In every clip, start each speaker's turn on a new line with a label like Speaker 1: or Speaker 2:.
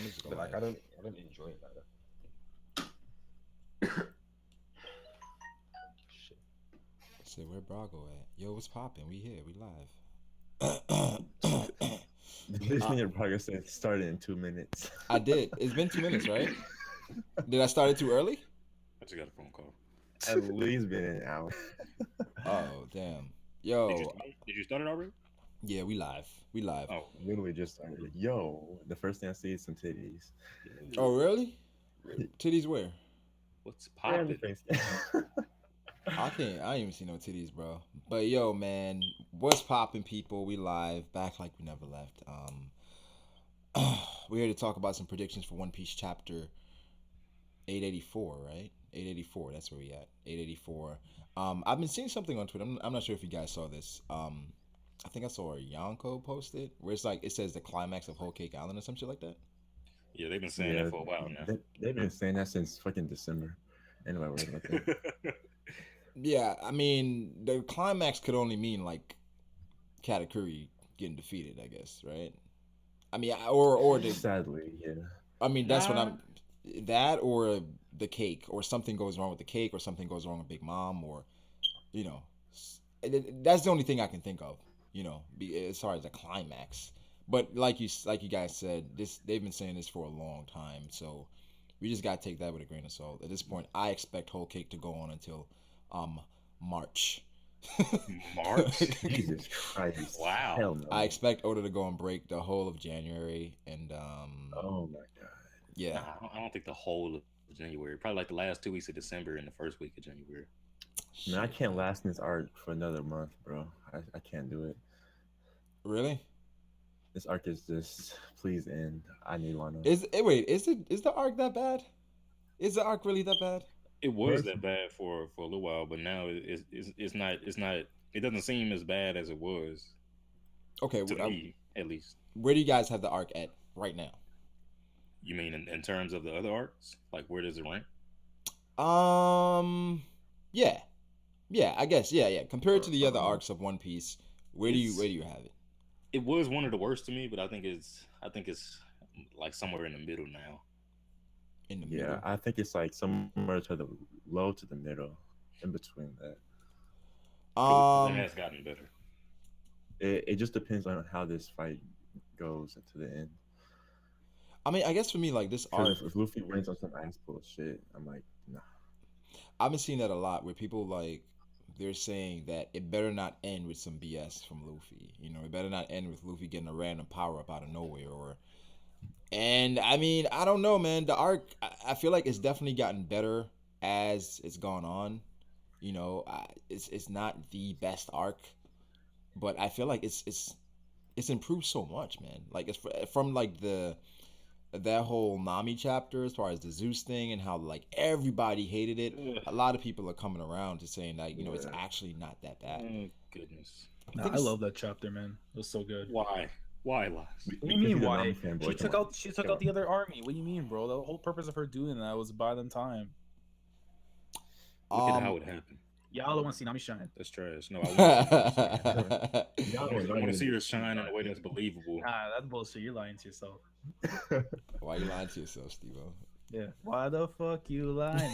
Speaker 1: just
Speaker 2: But
Speaker 1: gonna
Speaker 2: like
Speaker 1: lie.
Speaker 2: I don't enjoy it like that. Shit.
Speaker 1: Say where Brago at? Yo, what's popping? We here. We live.
Speaker 3: This thing probably said started in 2 minutes.
Speaker 1: I did. It's been 2 minutes, right? Did I start it too early?
Speaker 4: I just got a phone call.
Speaker 3: At least been an hour.
Speaker 1: Oh damn.
Speaker 4: Did
Speaker 1: Yo,
Speaker 4: you start it already?
Speaker 1: yeah, we live. We live.
Speaker 4: Oh,
Speaker 3: Literally just started. Yo, the first thing I see is some titties.
Speaker 1: Oh really? Titties where?
Speaker 4: what's
Speaker 3: Random
Speaker 4: popping?
Speaker 3: things.
Speaker 1: I ain't even see no titties, bro. But yo, man, what's popping, people? We live, back like we never left. We're here to talk about some predictions for One Piece chapter 884, right? 884. That's where we at. 884. I've been seeing something on Twitter. I'm not sure if you guys saw this. I think I saw a Yonko posted where it's like it says the climax of Whole Cake Island or some shit like that.
Speaker 4: Yeah, they've been saying
Speaker 3: Yeah,
Speaker 4: that for a while now.
Speaker 3: they've been saying that since fucking December. Anyway, we're about that.
Speaker 1: Yeah, I mean the climax could only mean like Katakuri getting defeated, I guess, right? I mean, or the,
Speaker 3: Sadly, yeah.
Speaker 1: I mean that's what
Speaker 4: Nah.
Speaker 1: I'm that or the cake or something goes wrong with the cake or something goes wrong with Big Mom or you know that's the only thing I can think of, as far as the climax. But like you guys said, they've been saying this for a long time, so we just gotta take that with a grain of salt. At this point, I expect Whole Cake to go on until March.
Speaker 4: March?
Speaker 3: Jesus Christ.
Speaker 4: Wow.
Speaker 3: Hell no.
Speaker 1: I expect Oda to go on break the whole of January and
Speaker 3: Oh my god.
Speaker 1: yeah.
Speaker 4: Nah, I don't think the whole of January. Probably like the last 2 weeks of December and the first week of January.
Speaker 3: Man, I can't last in this arc for another month, bro. I can't do it.
Speaker 1: Really?
Speaker 3: This arc is just please end. I need one.
Speaker 1: Is the arc that bad? Is the arc really that bad?
Speaker 4: It was
Speaker 3: First-
Speaker 4: that bad for a little while, but now it's not. It doesn't seem as bad as it was
Speaker 1: Okay,
Speaker 4: to me, at least.
Speaker 1: where do you guys have the arc at right now?
Speaker 4: You mean in terms of the other arcs? Like where does it rank?
Speaker 1: Yeah, I guess, yeah. Compared to the other arcs of One Piece, where do you have it?
Speaker 4: It was one of the worst to me, but I think it's like somewhere in the middle now.
Speaker 1: In the
Speaker 3: Yeah,
Speaker 1: middle.
Speaker 3: I think it's like somewhere to the low to the middle, in between that.
Speaker 4: It has gotten better.
Speaker 3: It just depends on how this fight goes to the end.
Speaker 1: I mean, I guess for me, like this arc,
Speaker 3: If Luffy wins on some ass bullshit, I'm like, nah.
Speaker 1: I've been seeing that a lot where people like they're saying that it better not end with some BS from Luffy. It better not end with Luffy getting a random power up out of nowhere and I mean, I don't know, man. The arc, I feel like it's definitely gotten better as it's gone on. It's not the best arc, but I feel like it's improved so much, man. Like it's from like that whole Nami chapter as far as the Zeus thing and how like everybody hated it.
Speaker 4: Ugh.
Speaker 1: A lot of people are coming around to saying that it's
Speaker 3: Yeah.
Speaker 1: actually not that bad.
Speaker 4: Oh goodness.
Speaker 5: Nah,
Speaker 1: think
Speaker 5: I
Speaker 1: it's-
Speaker 5: love that chapter, man. It was so good.
Speaker 4: Why? Why lies?
Speaker 5: What do you mean?
Speaker 3: Because he's a
Speaker 5: Why?
Speaker 3: Nami fanboy,
Speaker 5: She
Speaker 3: come
Speaker 5: took
Speaker 3: on.
Speaker 5: out. She took
Speaker 3: Come
Speaker 5: out the other army. What do you mean, bro? The whole purpose of her doing that was to buy them time.
Speaker 4: Look at how it happened.
Speaker 5: Y'all don't want to see Nami shine.
Speaker 4: That's trash. No, I
Speaker 3: Y'all
Speaker 4: want
Speaker 3: don't
Speaker 4: to see her shine in a way that's believable.
Speaker 5: Nah, that's bullshit. You're lying to yourself.
Speaker 1: Why you lying to yourself, Steve-O?
Speaker 5: Yeah. Why the fuck you lying?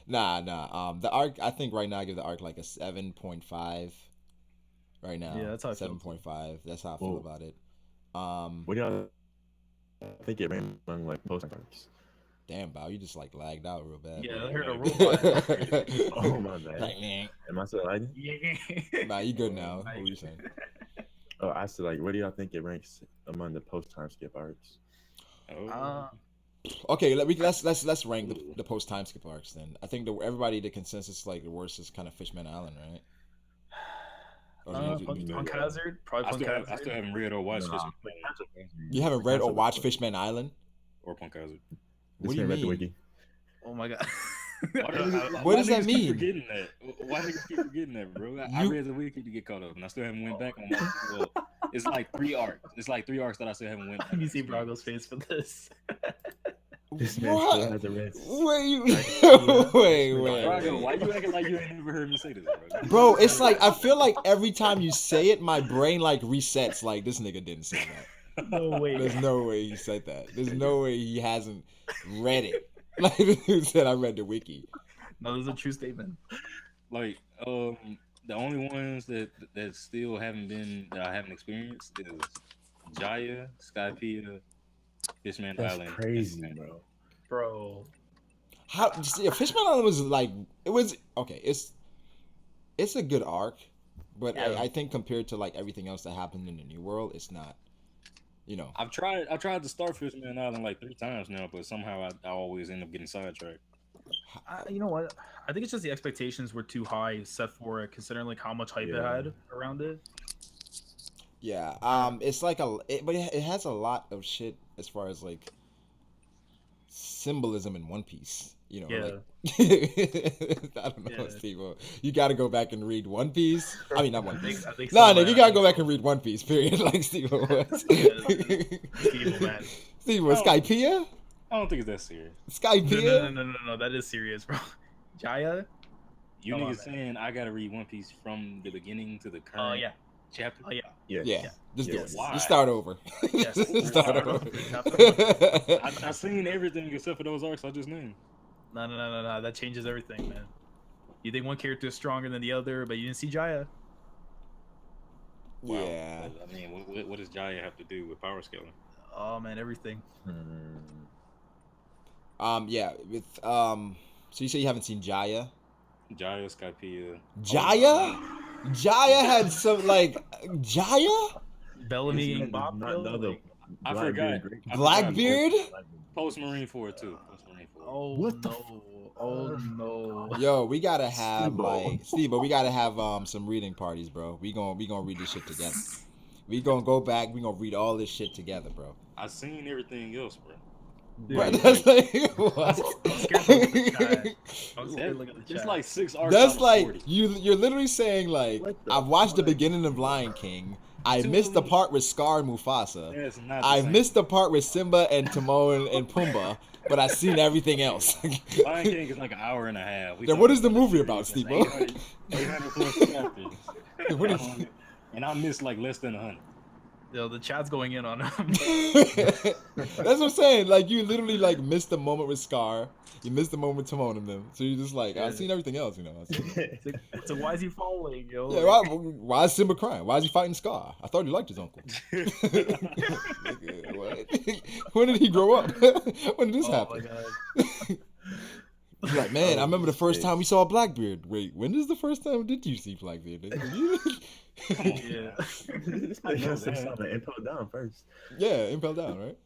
Speaker 5: Nah,
Speaker 1: Nah. The arc, I think right now I give the arc like a 7.5. Right now,
Speaker 5: Yeah, that's how I feel, too.
Speaker 1: 7.5. That's how I feel
Speaker 3: Whoa.
Speaker 1: about it.
Speaker 3: What do y'all think it ran among like post arcs?
Speaker 1: Damn, Bow, you just like lagged out real bad.
Speaker 5: Yeah,
Speaker 1: bro.
Speaker 5: I heard a robot.
Speaker 3: Oh my bad.
Speaker 1: Like, man.
Speaker 3: Am I still lagging?
Speaker 1: Nah, you good now. What were you saying?
Speaker 3: Oh, I said like, where do y'all think it ranks among the post time skip arcs?
Speaker 4: Oh.
Speaker 1: Okay, let's rank the post time skip arcs then. I think the consensus like the worst is kind of Fishman Island, right? Or do you-
Speaker 5: Punk Hazard? Probably
Speaker 4: I
Speaker 5: Punk
Speaker 4: still,
Speaker 5: Hazard.
Speaker 4: I still haven't read or watched
Speaker 3: Nah.
Speaker 1: you haven't read or watched Fishman Island?
Speaker 4: or Punk Hazard.
Speaker 1: What do
Speaker 3: This
Speaker 1: you
Speaker 3: man read the
Speaker 1: mean?
Speaker 3: wiki.
Speaker 5: Oh my god.
Speaker 1: What does that
Speaker 4: niggas keep
Speaker 1: mean?
Speaker 4: Forgetting that? Why niggas keep forgetting that, bro? I read the wiki to get caught up, and I still haven't went back on my. Well, it's like 3 arcs. It's like 3 arcs that I still haven't went.
Speaker 5: Let me see Brago's face for this.
Speaker 3: This man
Speaker 1: What?
Speaker 3: still hasn't read.
Speaker 1: Wait,
Speaker 4: Brago, why you acting like you ain't never heard me say this, bro?
Speaker 1: Bro, it's like I feel like every time you say it, my brain like resets. Like this nigga didn't say that.
Speaker 5: No way.
Speaker 1: There's no way he said that. There's no way he hasn't read it. Like the dude said, I read the wiki.
Speaker 5: No, this is a true statement.
Speaker 4: Like, the only ones that still haven't been that I haven't experienced is Jaya, Skypiea, Fishman
Speaker 3: That's
Speaker 4: Island.
Speaker 3: crazy,
Speaker 4: and-
Speaker 3: bro.
Speaker 5: Bro.
Speaker 1: How Fishman Island was like it was okay. It's a good arc, but
Speaker 5: Yeah.
Speaker 1: I think compared to like everything else that happened in the New World, it's not. You know,
Speaker 4: I've tried to start Fishman Island like 3 times now, but somehow I always end up getting sidetracked.
Speaker 5: You know what? I think it's just the expectations were too high set for it, considering like how much hype it
Speaker 3: Yeah.
Speaker 5: had around it.
Speaker 1: yeah. It's like but it has a lot of shit as far as like symbolism in One Piece. You know, like I don't know,
Speaker 5: Yeah.
Speaker 1: Steve. You got to go back and read One Piece. I mean, not One Piece.
Speaker 5: I think
Speaker 1: Nah,
Speaker 5: so,
Speaker 1: nigga,
Speaker 5: man.
Speaker 1: you gotta go back and read One Piece. Period. Like Steve. What?
Speaker 5: Steve, man.
Speaker 1: Steve, what? Skypiea?
Speaker 4: I don't think it's that serious.
Speaker 1: Skypiea?
Speaker 5: No, that is serious, bro. Jaya?
Speaker 4: You
Speaker 5: Come on,
Speaker 4: niggas saying I gotta read One Piece from the beginning to the
Speaker 5: Oh
Speaker 4: current
Speaker 5: yeah.
Speaker 4: chapter.
Speaker 5: Oh yeah.
Speaker 3: Yes.
Speaker 1: Yeah, just do
Speaker 3: Yes.
Speaker 1: it.
Speaker 4: Why?
Speaker 1: Just start over.
Speaker 5: Yes.
Speaker 1: Just start
Speaker 5: Start
Speaker 1: over.
Speaker 5: over.
Speaker 4: I've seen everything except for those arcs I just named.
Speaker 5: No. That changes everything, man. You think one character is stronger than the other, but you didn't see Jaya.
Speaker 4: Wow.
Speaker 1: Yeah.
Speaker 4: But, I mean, what does Jaya have to do with power scaling?
Speaker 5: Oh man, everything.
Speaker 1: Yeah. With So you say you haven't seen Jaya?
Speaker 4: Jaya, Skypiea.
Speaker 1: Jaya? Jaya had some like Jaya?
Speaker 5: Bellamy and
Speaker 3: Not the
Speaker 5: Bob.
Speaker 3: other
Speaker 4: I
Speaker 3: Blackbeard
Speaker 4: forgot.
Speaker 3: Great-
Speaker 4: I
Speaker 1: Blackbeard?
Speaker 4: Post Marine 4 too. Post Marine 4.
Speaker 5: Oh
Speaker 3: What the
Speaker 5: no. Oh no.
Speaker 1: Yo, we gotta have
Speaker 3: Steve-o.
Speaker 1: like Steve, but we gotta have some reading parties, bro. We gonna read this shit together. We gonna go back. We gonna read all this shit together, bro.
Speaker 4: I seen everything else, bro.
Speaker 5: Dude,
Speaker 1: Bro, that's like what?
Speaker 5: I'm scared to look at the chat. I'm scared to look at the
Speaker 4: There's
Speaker 5: chat.
Speaker 4: like 6 arcs.
Speaker 1: That's
Speaker 4: out of
Speaker 1: like
Speaker 4: 40.
Speaker 1: you're literally saying like
Speaker 3: What the
Speaker 1: I've watched the
Speaker 3: fuck?
Speaker 1: beginning of Lion King. I
Speaker 4: Two
Speaker 1: missed the
Speaker 4: of them-
Speaker 1: part with Scar and Mufasa.
Speaker 4: That's not the
Speaker 1: I
Speaker 4: same.
Speaker 1: missed the part with Simba and Timon and Pumbaa, but I seen everything else.
Speaker 4: Lion King is like an hour and a half. We
Speaker 1: Then what
Speaker 4: talking
Speaker 1: is the movie
Speaker 4: series
Speaker 1: about,
Speaker 4: that's
Speaker 1: Steve-o?
Speaker 4: 800 plus chapters.
Speaker 1: What is-
Speaker 4: And I missed like less than 100.
Speaker 5: Yo, the chat's going in on him.
Speaker 1: That's what I'm saying. Like you literally like missed the moment with Scar. You missed the moment with Timon and them. So you're just like, I've seen everything else, you know. I've seen-
Speaker 5: So why is he falling, yo?
Speaker 1: Yeah, why is Simba crying? Why is he fighting Scar? I thought he liked his uncle. Nigga, what? When did he grow up? When did this
Speaker 5: Oh my
Speaker 1: happen?
Speaker 5: god.
Speaker 1: He's like, man, I remember the first time we saw Blackbeard. Wait, when is the first time did you see Blackbeard?
Speaker 5: Yeah.
Speaker 3: This man has to stop and impel down first.
Speaker 1: Yeah, Impel Down, right?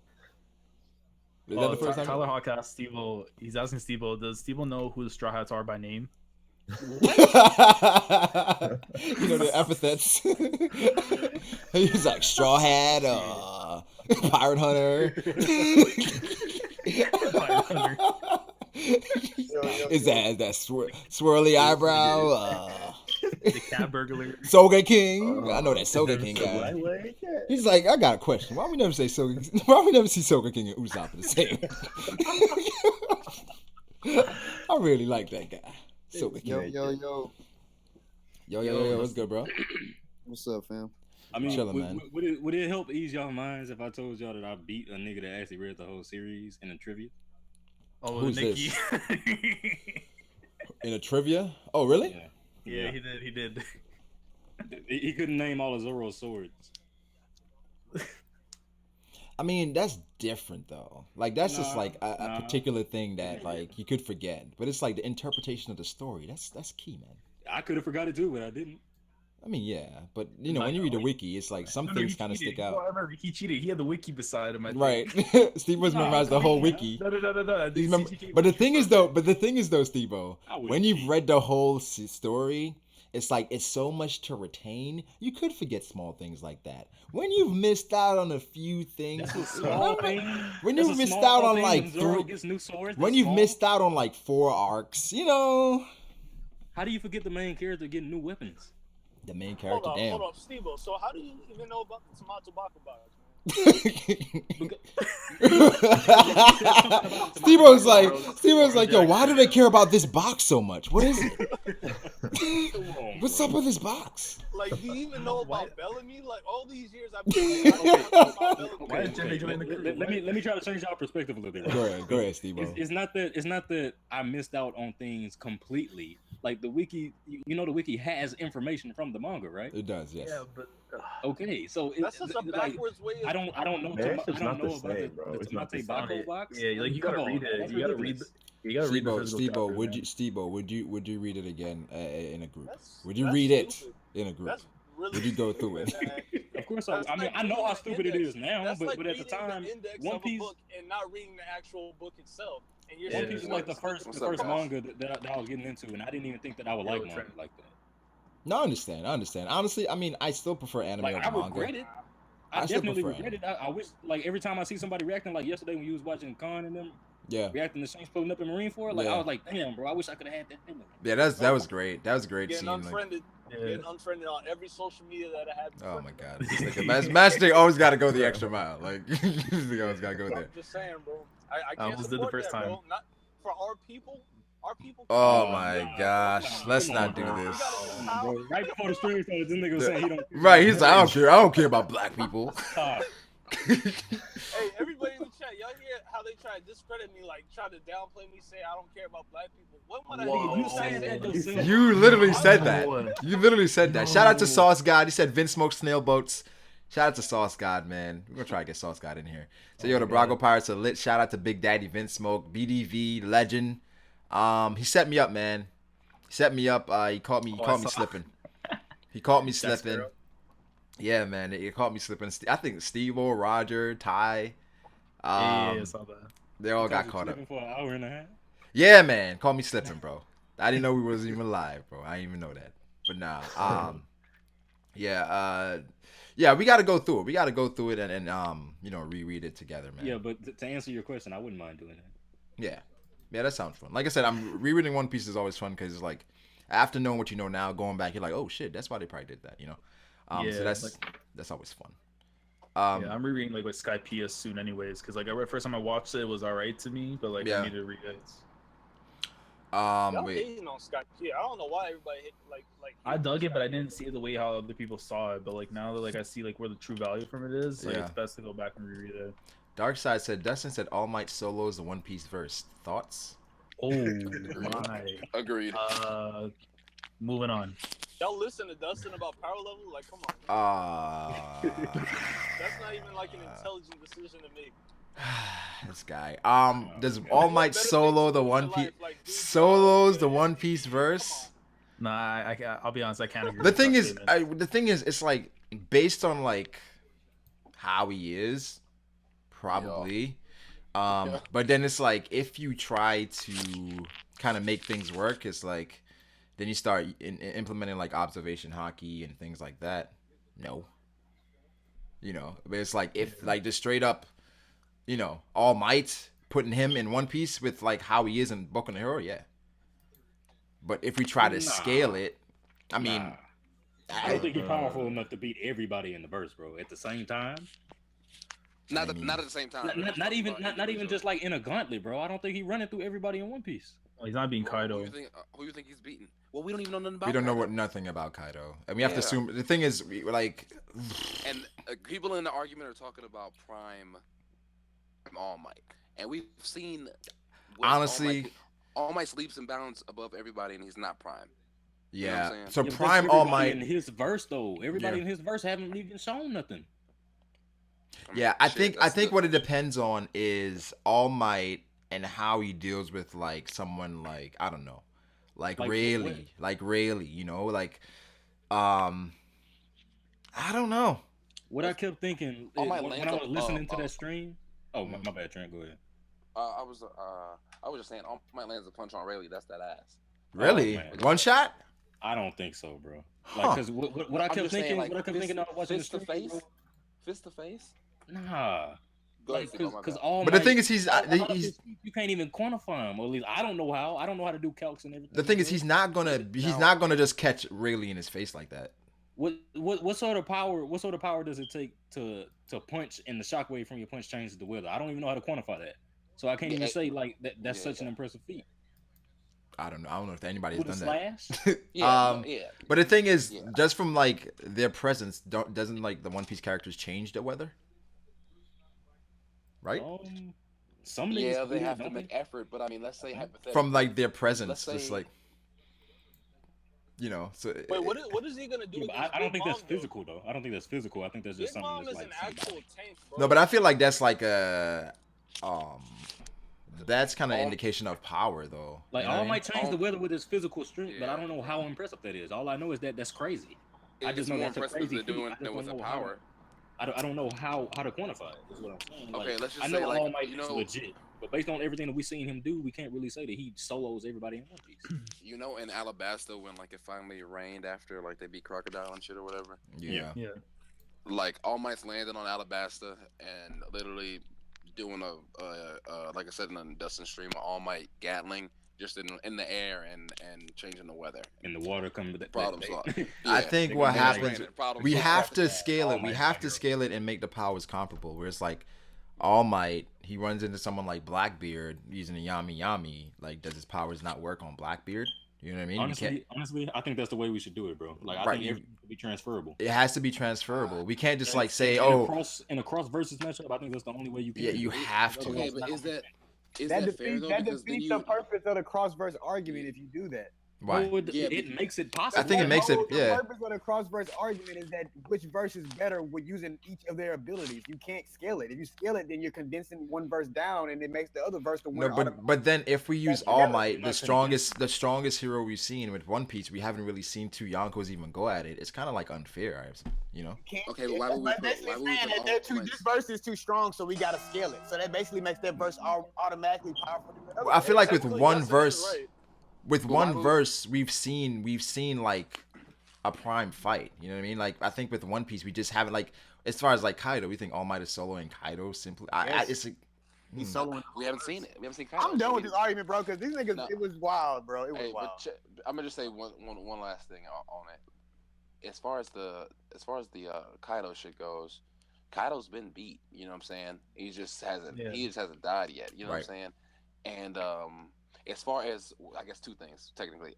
Speaker 1: Is that the first time?
Speaker 5: Tyler Hawk asked Steve-O, he's asking Steve-O, does Steve-O know who the Straw Hats are by name?
Speaker 1: You know the epithets. He's like Straw Hat, Pirate Hunter. Is that swirly eyebrow?
Speaker 5: The cat burglar.
Speaker 1: Soga King. I know that Soga King guy. He's like, I got a question. Why we never say Soga? Why we never see Soga King and Usopp the same? I really like that guy. Soga King.
Speaker 2: Yo.
Speaker 1: What's good, bro?
Speaker 2: What's up, fam?
Speaker 4: I mean,
Speaker 1: Chilling, man.
Speaker 4: would it help ease y'all minds if I told y'all that I beat a nigga that actually read the whole series in a trivia?
Speaker 5: Oh,
Speaker 1: Who's
Speaker 5: Nikki.
Speaker 1: In a trivia? Oh, really?
Speaker 4: Yeah.
Speaker 5: Yeah, he did.
Speaker 4: He couldn't name all of Zoro's swords.
Speaker 1: I mean, that's different though. Like that's just
Speaker 4: Nah,
Speaker 1: like a
Speaker 4: nah.
Speaker 1: particular thing that like you could forget. But it's like the interpretation of the story. That's key, man.
Speaker 4: I could have forgot it too, but I didn't.
Speaker 1: I mean, yeah, but you know, when you read the wiki, it's like some things kind of stick
Speaker 5: Oh, I
Speaker 1: out.
Speaker 5: remember he cheated. He had the wiki beside him. I think.
Speaker 1: Right. Steve was
Speaker 4: Nah,
Speaker 1: memorized the
Speaker 4: come
Speaker 1: whole
Speaker 4: on,
Speaker 1: wiki.
Speaker 5: No. I think
Speaker 1: You remember,
Speaker 5: CCK
Speaker 1: but the
Speaker 5: was
Speaker 1: thing is though, Steve-O,
Speaker 4: I would
Speaker 1: when you've
Speaker 4: cheat.
Speaker 1: read the whole story, it's like it's so much to retain. You could forget small things like that. When you've missed out on a few things,
Speaker 4: That's a small thing.
Speaker 1: when
Speaker 4: That's
Speaker 1: you've
Speaker 4: a
Speaker 1: missed
Speaker 4: small
Speaker 1: out on
Speaker 4: thing
Speaker 1: like
Speaker 4: when Zoro
Speaker 1: 3,
Speaker 4: gets new swords.
Speaker 1: when
Speaker 4: that's
Speaker 1: you've
Speaker 4: small.
Speaker 1: missed out on like 4 arcs, you know,
Speaker 4: How do you forget the main character getting new weapons?
Speaker 1: the main character.
Speaker 6: Hold
Speaker 1: Damn.
Speaker 6: up, Steve-O. So how do you even know about the Tomato Baka box,
Speaker 1: Steve-O's like, yo, why do they care about this box so much? What is it? What's up with this box?
Speaker 6: Like, do you even know
Speaker 5: Why-
Speaker 6: about Bellamy? Like, all these years I've been like, I don't know about Bellamy.
Speaker 5: Why is Jimmy joining the crew?
Speaker 4: Let me try to change our perspective a little bit.
Speaker 1: Go ahead, Steve.
Speaker 4: It's not that I missed out on things completely. Like the wiki, you know, the wiki has information from the manga, right?
Speaker 1: It does, yes.
Speaker 5: Yeah, but
Speaker 4: Okay, so
Speaker 6: That's just a backwards way of.
Speaker 4: I don't know.
Speaker 3: Man,
Speaker 4: I
Speaker 3: it's
Speaker 4: don't
Speaker 3: not
Speaker 4: know
Speaker 3: the
Speaker 4: about
Speaker 3: same, bro.
Speaker 4: the
Speaker 3: It's not the
Speaker 4: Tamate
Speaker 3: same.
Speaker 4: Bako box.
Speaker 5: yeah, like you gotta
Speaker 4: Come on,
Speaker 5: read
Speaker 4: man,
Speaker 5: it.
Speaker 4: that's
Speaker 5: You gotta read.
Speaker 4: ridiculous.
Speaker 5: You gotta read the
Speaker 1: Steve-O,
Speaker 5: physical
Speaker 1: Steve-O,
Speaker 5: chapter,
Speaker 1: would
Speaker 5: man.
Speaker 1: you, Steve-O, would you read it again in a group? Would you
Speaker 6: That's
Speaker 1: read
Speaker 6: stupid.
Speaker 1: it in a group?
Speaker 6: That's really
Speaker 1: Would you go through it?
Speaker 6: stupid, man.
Speaker 4: Of course,
Speaker 6: That's
Speaker 4: I mean,
Speaker 6: like
Speaker 4: I know
Speaker 6: reading
Speaker 4: how
Speaker 6: the
Speaker 4: stupid it
Speaker 6: index.
Speaker 4: is now,
Speaker 6: That's
Speaker 4: but
Speaker 6: like
Speaker 4: at the
Speaker 6: reading
Speaker 4: time,
Speaker 6: the index
Speaker 4: One
Speaker 6: of
Speaker 4: Piece.
Speaker 6: a book and not reading the actual book itself. And you're
Speaker 5: Yeah,
Speaker 4: One Piece is like the first
Speaker 3: What's up, guys?
Speaker 4: manga that I was getting into, and I didn't even think that I would like manga like that.
Speaker 1: No, I understand. Honestly, I mean, I still prefer anime
Speaker 4: Like I
Speaker 1: over manga.
Speaker 4: regret it.
Speaker 1: I
Speaker 4: I
Speaker 1: still
Speaker 4: definitely
Speaker 1: prefer
Speaker 4: regret it. I wish, like every time I see somebody reacting, like yesterday when you was watching Khan and them
Speaker 1: Yeah,
Speaker 4: reacting to Shanks pulling up in Marineford, like
Speaker 1: Yeah.
Speaker 4: I was like, damn, bro, I wish I could have had that feeling.
Speaker 1: yeah, that was great. That was a great
Speaker 6: getting
Speaker 1: scene. Like,
Speaker 6: unfriended,
Speaker 5: Yeah.
Speaker 6: getting unfriended on every social media that I had.
Speaker 1: oh my god, this nigga, Master always got to go the extra mile. Like, this nigga always got to go there.
Speaker 6: I'm just saying, bro. I
Speaker 5: I
Speaker 6: can't
Speaker 5: almost did the
Speaker 6: support
Speaker 5: first
Speaker 6: that,
Speaker 5: time.
Speaker 6: bro. Not for our people. Our people.
Speaker 1: Oh
Speaker 4: Oh,
Speaker 1: my
Speaker 4: nah,
Speaker 1: gosh,
Speaker 4: come
Speaker 1: let's
Speaker 4: on,
Speaker 1: not do
Speaker 4: bro.
Speaker 1: this.
Speaker 4: Bro, right before the stream started, this nigga was saying he don't.
Speaker 1: Right, he's like, I don't care about black people.
Speaker 4: Stop.
Speaker 6: Hey, everybody in the chat, y'all hear how they try to discredit me, like try to downplay me, say I don't care about black people. When would I
Speaker 5: Whoa.
Speaker 6: you saying that?
Speaker 4: yourself.
Speaker 1: You literally said that.
Speaker 5: No.
Speaker 1: You literally said that. Shout out to
Speaker 5: No.
Speaker 1: Sauce God. He said Vince smokes snail boats. Shout out to Sauce God, man. We're gonna try to get Sauce God in here. So yo, the Brago Pirates are lit. Shout out to Big Daddy Vince Smoke, BDV legend. He set me up, man. He set me up. He caught me slipping. He caught me slipping.
Speaker 5: Sparrow?
Speaker 1: Yeah, man. He caught me slipping. I think Steve-O, Roger, Ty.
Speaker 5: Yeah, I saw that.
Speaker 1: They all got
Speaker 4: Talking
Speaker 1: caught up.
Speaker 4: for an hour and a half.
Speaker 1: Yeah, man. Caught me slipping, bro. I didn't know we wasn't even live, bro. I didn't even know that. But nah. Yeah, we got to go through it. We got to go through it and reread it together, man.
Speaker 4: Yeah, but to answer your question, I wouldn't mind doing that.
Speaker 1: Yeah, that sounds fun. Like I said, I'm rereading One Piece is always fun because it's like after knowing what you know now, going back, you're like, oh shit, that's why they probably did that, you know.
Speaker 5: Yeah,
Speaker 1: So that's
Speaker 5: like-
Speaker 1: always fun.
Speaker 5: Yeah, I'm rereading like with Skypiea soon, anyways, because like the first time I watched it, it was alright to me, but like
Speaker 1: Yeah.
Speaker 5: I need to read it.
Speaker 6: Y'all
Speaker 1: Wait.
Speaker 6: hating on Skype. Yeah, I don't know why everybody hate, like.
Speaker 5: I dug it, but I didn't see it the way how other people saw it. But like now that like I see like where the true value from it is, like
Speaker 1: Yeah.
Speaker 5: it's best to go back and reread it.
Speaker 1: Darkseid said Dustin said All Might solos the One Piece verse. Thoughts?
Speaker 5: Oh my.
Speaker 2: Agreed.
Speaker 5: Moving on.
Speaker 6: Y'all listen to Dustin about power level? Like, come on. That's not even like an intelligent decision to make.
Speaker 1: This guy. Does All Might solo the One Piece solos the One Piece verse?
Speaker 5: Nah, I'll be honest, I can't agree.
Speaker 1: The
Speaker 5: with
Speaker 1: thing
Speaker 5: that
Speaker 1: is,
Speaker 5: statement.
Speaker 1: it's like based on like how he is, probably. But then it's like if you try to kind of make things work, it's like then you start implementing like observation hockey and things like that. No, you know, but it's like if like just straight up, you know, All Might putting him in One Piece with like how he is in Boku no Hero, yeah. But if we try to scale it, I mean,
Speaker 4: I don't think he's powerful enough to beat everybody in the verse, bro. At the same time,
Speaker 2: Not at the same time.
Speaker 4: not even just like in a gauntlet, bro. I don't think he's running through everybody in One Piece.
Speaker 5: Well, he's not being Kaido.
Speaker 2: Who you think he's beating? Well, we don't even know nothing about.
Speaker 1: we don't know
Speaker 2: Kaido.
Speaker 1: nothing about Kaido, and we have to
Speaker 2: Yeah.
Speaker 1: assume. The thing is, like,
Speaker 2: And people in the argument are talking about Prime All Might, and we've seen what
Speaker 1: honestly,
Speaker 2: All Might sleeps and bounds above everybody, and he's not Prime. You know what
Speaker 1: yeah.
Speaker 2: I'm saying?
Speaker 1: So
Speaker 4: Yeah, but
Speaker 1: Prime
Speaker 4: that's
Speaker 1: All
Speaker 4: everybody
Speaker 1: Might.
Speaker 4: in his verse though. Everybody
Speaker 1: Yeah.
Speaker 4: in his verse haven't even shown nothing.
Speaker 2: I mean,
Speaker 1: Yeah, I
Speaker 2: shit,
Speaker 1: think
Speaker 2: that's
Speaker 1: what it depends on is All Might and how he deals with like someone like I don't know, like
Speaker 4: Like
Speaker 1: Rayleigh, you know, like I don't know.
Speaker 4: What I kept thinking
Speaker 2: All Might
Speaker 4: when
Speaker 2: lands
Speaker 4: I was
Speaker 2: up,
Speaker 4: listening to that stream. Oh, my bad, Trent. Go ahead.
Speaker 2: I was just saying, All Might lands a punch on Rayleigh. That's that ass.
Speaker 1: Really,
Speaker 4: man.
Speaker 1: one shot?
Speaker 4: I don't think so, bro.
Speaker 1: Huh.
Speaker 4: Like, cause what I
Speaker 2: I'm
Speaker 4: kept
Speaker 2: just saying,
Speaker 4: thinking,
Speaker 2: like,
Speaker 4: what I kept thinking, I was watching the
Speaker 2: fist to
Speaker 4: stream,
Speaker 2: face,
Speaker 4: bro.
Speaker 2: fist to face.
Speaker 4: Nah.
Speaker 2: Go
Speaker 4: Like,
Speaker 2: ahead, my
Speaker 4: cause
Speaker 2: bad.
Speaker 4: all
Speaker 1: But the
Speaker 4: Might-
Speaker 1: thing is, he's
Speaker 4: you can't even quantify him. Or at least I don't know how. I don't know how to do calcs and everything.
Speaker 1: the thing is
Speaker 4: bro.
Speaker 1: he's not gonna just catch Rayleigh in his face like that.
Speaker 4: What sort of power does it take to punch and the shockwave from your punch changes the weather? I don't even know how to quantify that. So I can't even say like that's such an impressive feat.
Speaker 1: I don't know. I don't know if anybody's
Speaker 4: With a
Speaker 1: done that.
Speaker 4: slash?
Speaker 2: Yeah, yeah.
Speaker 1: But the thing is,
Speaker 2: Yeah.
Speaker 1: just from like their presence, doesn't like the One Piece characters change the weather, right?
Speaker 4: Some niggas
Speaker 2: Yeah,
Speaker 4: do
Speaker 2: they
Speaker 4: that,
Speaker 2: have to
Speaker 4: don't
Speaker 2: make
Speaker 4: they?
Speaker 2: effort, but I mean, let's say hypothetically,
Speaker 1: From like their
Speaker 2: let's
Speaker 1: presence,
Speaker 2: say,
Speaker 1: just like So
Speaker 6: Wait, what is he gonna do?
Speaker 4: Yeah, but
Speaker 6: against
Speaker 4: I don't
Speaker 6: Big
Speaker 4: think that's
Speaker 6: Mom, though?
Speaker 4: physical though. I don't think that's physical. I think that's just
Speaker 6: Big
Speaker 4: something
Speaker 6: Mom
Speaker 4: that's
Speaker 6: is
Speaker 4: like
Speaker 6: an actual tank, bro.
Speaker 1: no, but I feel like that's like a that's kind of indication of power though.
Speaker 4: like
Speaker 1: You know what I
Speaker 4: All
Speaker 1: mean?
Speaker 4: Might change the weather with his physical strength, but I don't know how impressive that is. All I know is that that's crazy. I
Speaker 2: it's
Speaker 4: just know
Speaker 2: more
Speaker 4: that's a
Speaker 2: impressive
Speaker 4: crazy
Speaker 2: than
Speaker 4: feat.
Speaker 2: doing
Speaker 4: I just
Speaker 2: it with
Speaker 4: don't
Speaker 2: a
Speaker 4: know how.
Speaker 2: power.
Speaker 4: I don't know how to quantify it. Is what I'm saying.
Speaker 2: Okay,
Speaker 4: Like,
Speaker 2: let's just
Speaker 4: I know
Speaker 2: say, like,
Speaker 4: All Might
Speaker 2: you
Speaker 4: is
Speaker 2: know,
Speaker 4: legit, but based on everything that we've seen him do, we can't really say that he solos everybody in One Piece.
Speaker 2: you know, in Alabasta when like it finally rained after like they beat Crocodile and shit or whatever.
Speaker 1: Yeah.
Speaker 5: Yeah.
Speaker 2: Like All Might's landing on Alabasta and literally doing a like I said in the Dustin stream, All Might Gatling just in the air and changing the weather.
Speaker 4: And the water coming to that.
Speaker 2: Problem solved.
Speaker 1: I
Speaker 2: Yeah,
Speaker 1: think
Speaker 4: they're
Speaker 1: what
Speaker 4: gonna
Speaker 1: happens,
Speaker 2: granted, problem
Speaker 1: we
Speaker 2: solved.
Speaker 1: have to scale
Speaker 4: All
Speaker 1: it. We
Speaker 4: Might's
Speaker 1: have
Speaker 4: my
Speaker 1: to
Speaker 4: hero.
Speaker 1: scale it and make the powers comparable. Where it's like All Might, he runs into someone like Blackbeard using a Yami Yami. Like, does his powers not work on Blackbeard? You know what I mean?
Speaker 4: Honestly, I think that's the way we should do it, bro. Like, I
Speaker 1: Right,
Speaker 4: think everything should be transferable.
Speaker 1: it has to be transferable. We can't just like say,
Speaker 4: in
Speaker 1: oh,
Speaker 4: in a cross versus matchup, I think that's the only way you can.
Speaker 1: yeah,
Speaker 4: do
Speaker 1: you
Speaker 4: it.
Speaker 1: have to.
Speaker 2: Okay, but is that
Speaker 7: That
Speaker 2: fair
Speaker 7: defeats
Speaker 2: though?
Speaker 7: that
Speaker 2: Because then
Speaker 7: defeats
Speaker 2: you
Speaker 7: the purpose of the cross-verse argument if you do that.
Speaker 1: Why?
Speaker 4: Well,
Speaker 2: Yeah,
Speaker 4: it makes it possible.
Speaker 1: I think it makes it.
Speaker 7: The
Speaker 1: Yeah.
Speaker 7: purpose of the cross-verse argument is that which verse is better with using each of their abilities. You can't scale it. If you scale it, then you're condensing one verse down, and it makes the other verse the winner.
Speaker 1: No, but then if we use All
Speaker 7: together.
Speaker 1: Might,
Speaker 4: Not
Speaker 1: the strongest hero we've seen with One Piece, we haven't really seen two Yonkos even go at it. It's kind of like unfair, you know.
Speaker 2: Okay, but why would we put
Speaker 7: this verse is too strong, so we gotta scale it. So that basically makes that verse automatically powerful.
Speaker 1: I feel like with
Speaker 6: Technically,
Speaker 1: one
Speaker 6: yes,
Speaker 1: verse,
Speaker 6: that's right.
Speaker 1: with
Speaker 2: But why
Speaker 1: one
Speaker 2: would-
Speaker 1: verse, we've seen like a prime fight. You know what I mean? Like I think with One Piece, we just haven't like as far as like Kaido, we think All Might is soloing Kaido simply.
Speaker 7: Yes.
Speaker 1: It's like,
Speaker 7: He's soloing.
Speaker 2: We haven't seen it. We haven't seen Kaido.
Speaker 7: I'm done with
Speaker 2: I mean,
Speaker 7: this argument, bro, because these niggas,
Speaker 2: No.
Speaker 7: it was wild, bro. It was
Speaker 2: Hey,
Speaker 7: wild.
Speaker 2: but I'm gonna just say one last thing on it. As far as the Kaido shit goes, Kaido's been beat. You know what I'm saying? He just hasn't died yet. You know what I'm saying? And as far as I guess two things technically.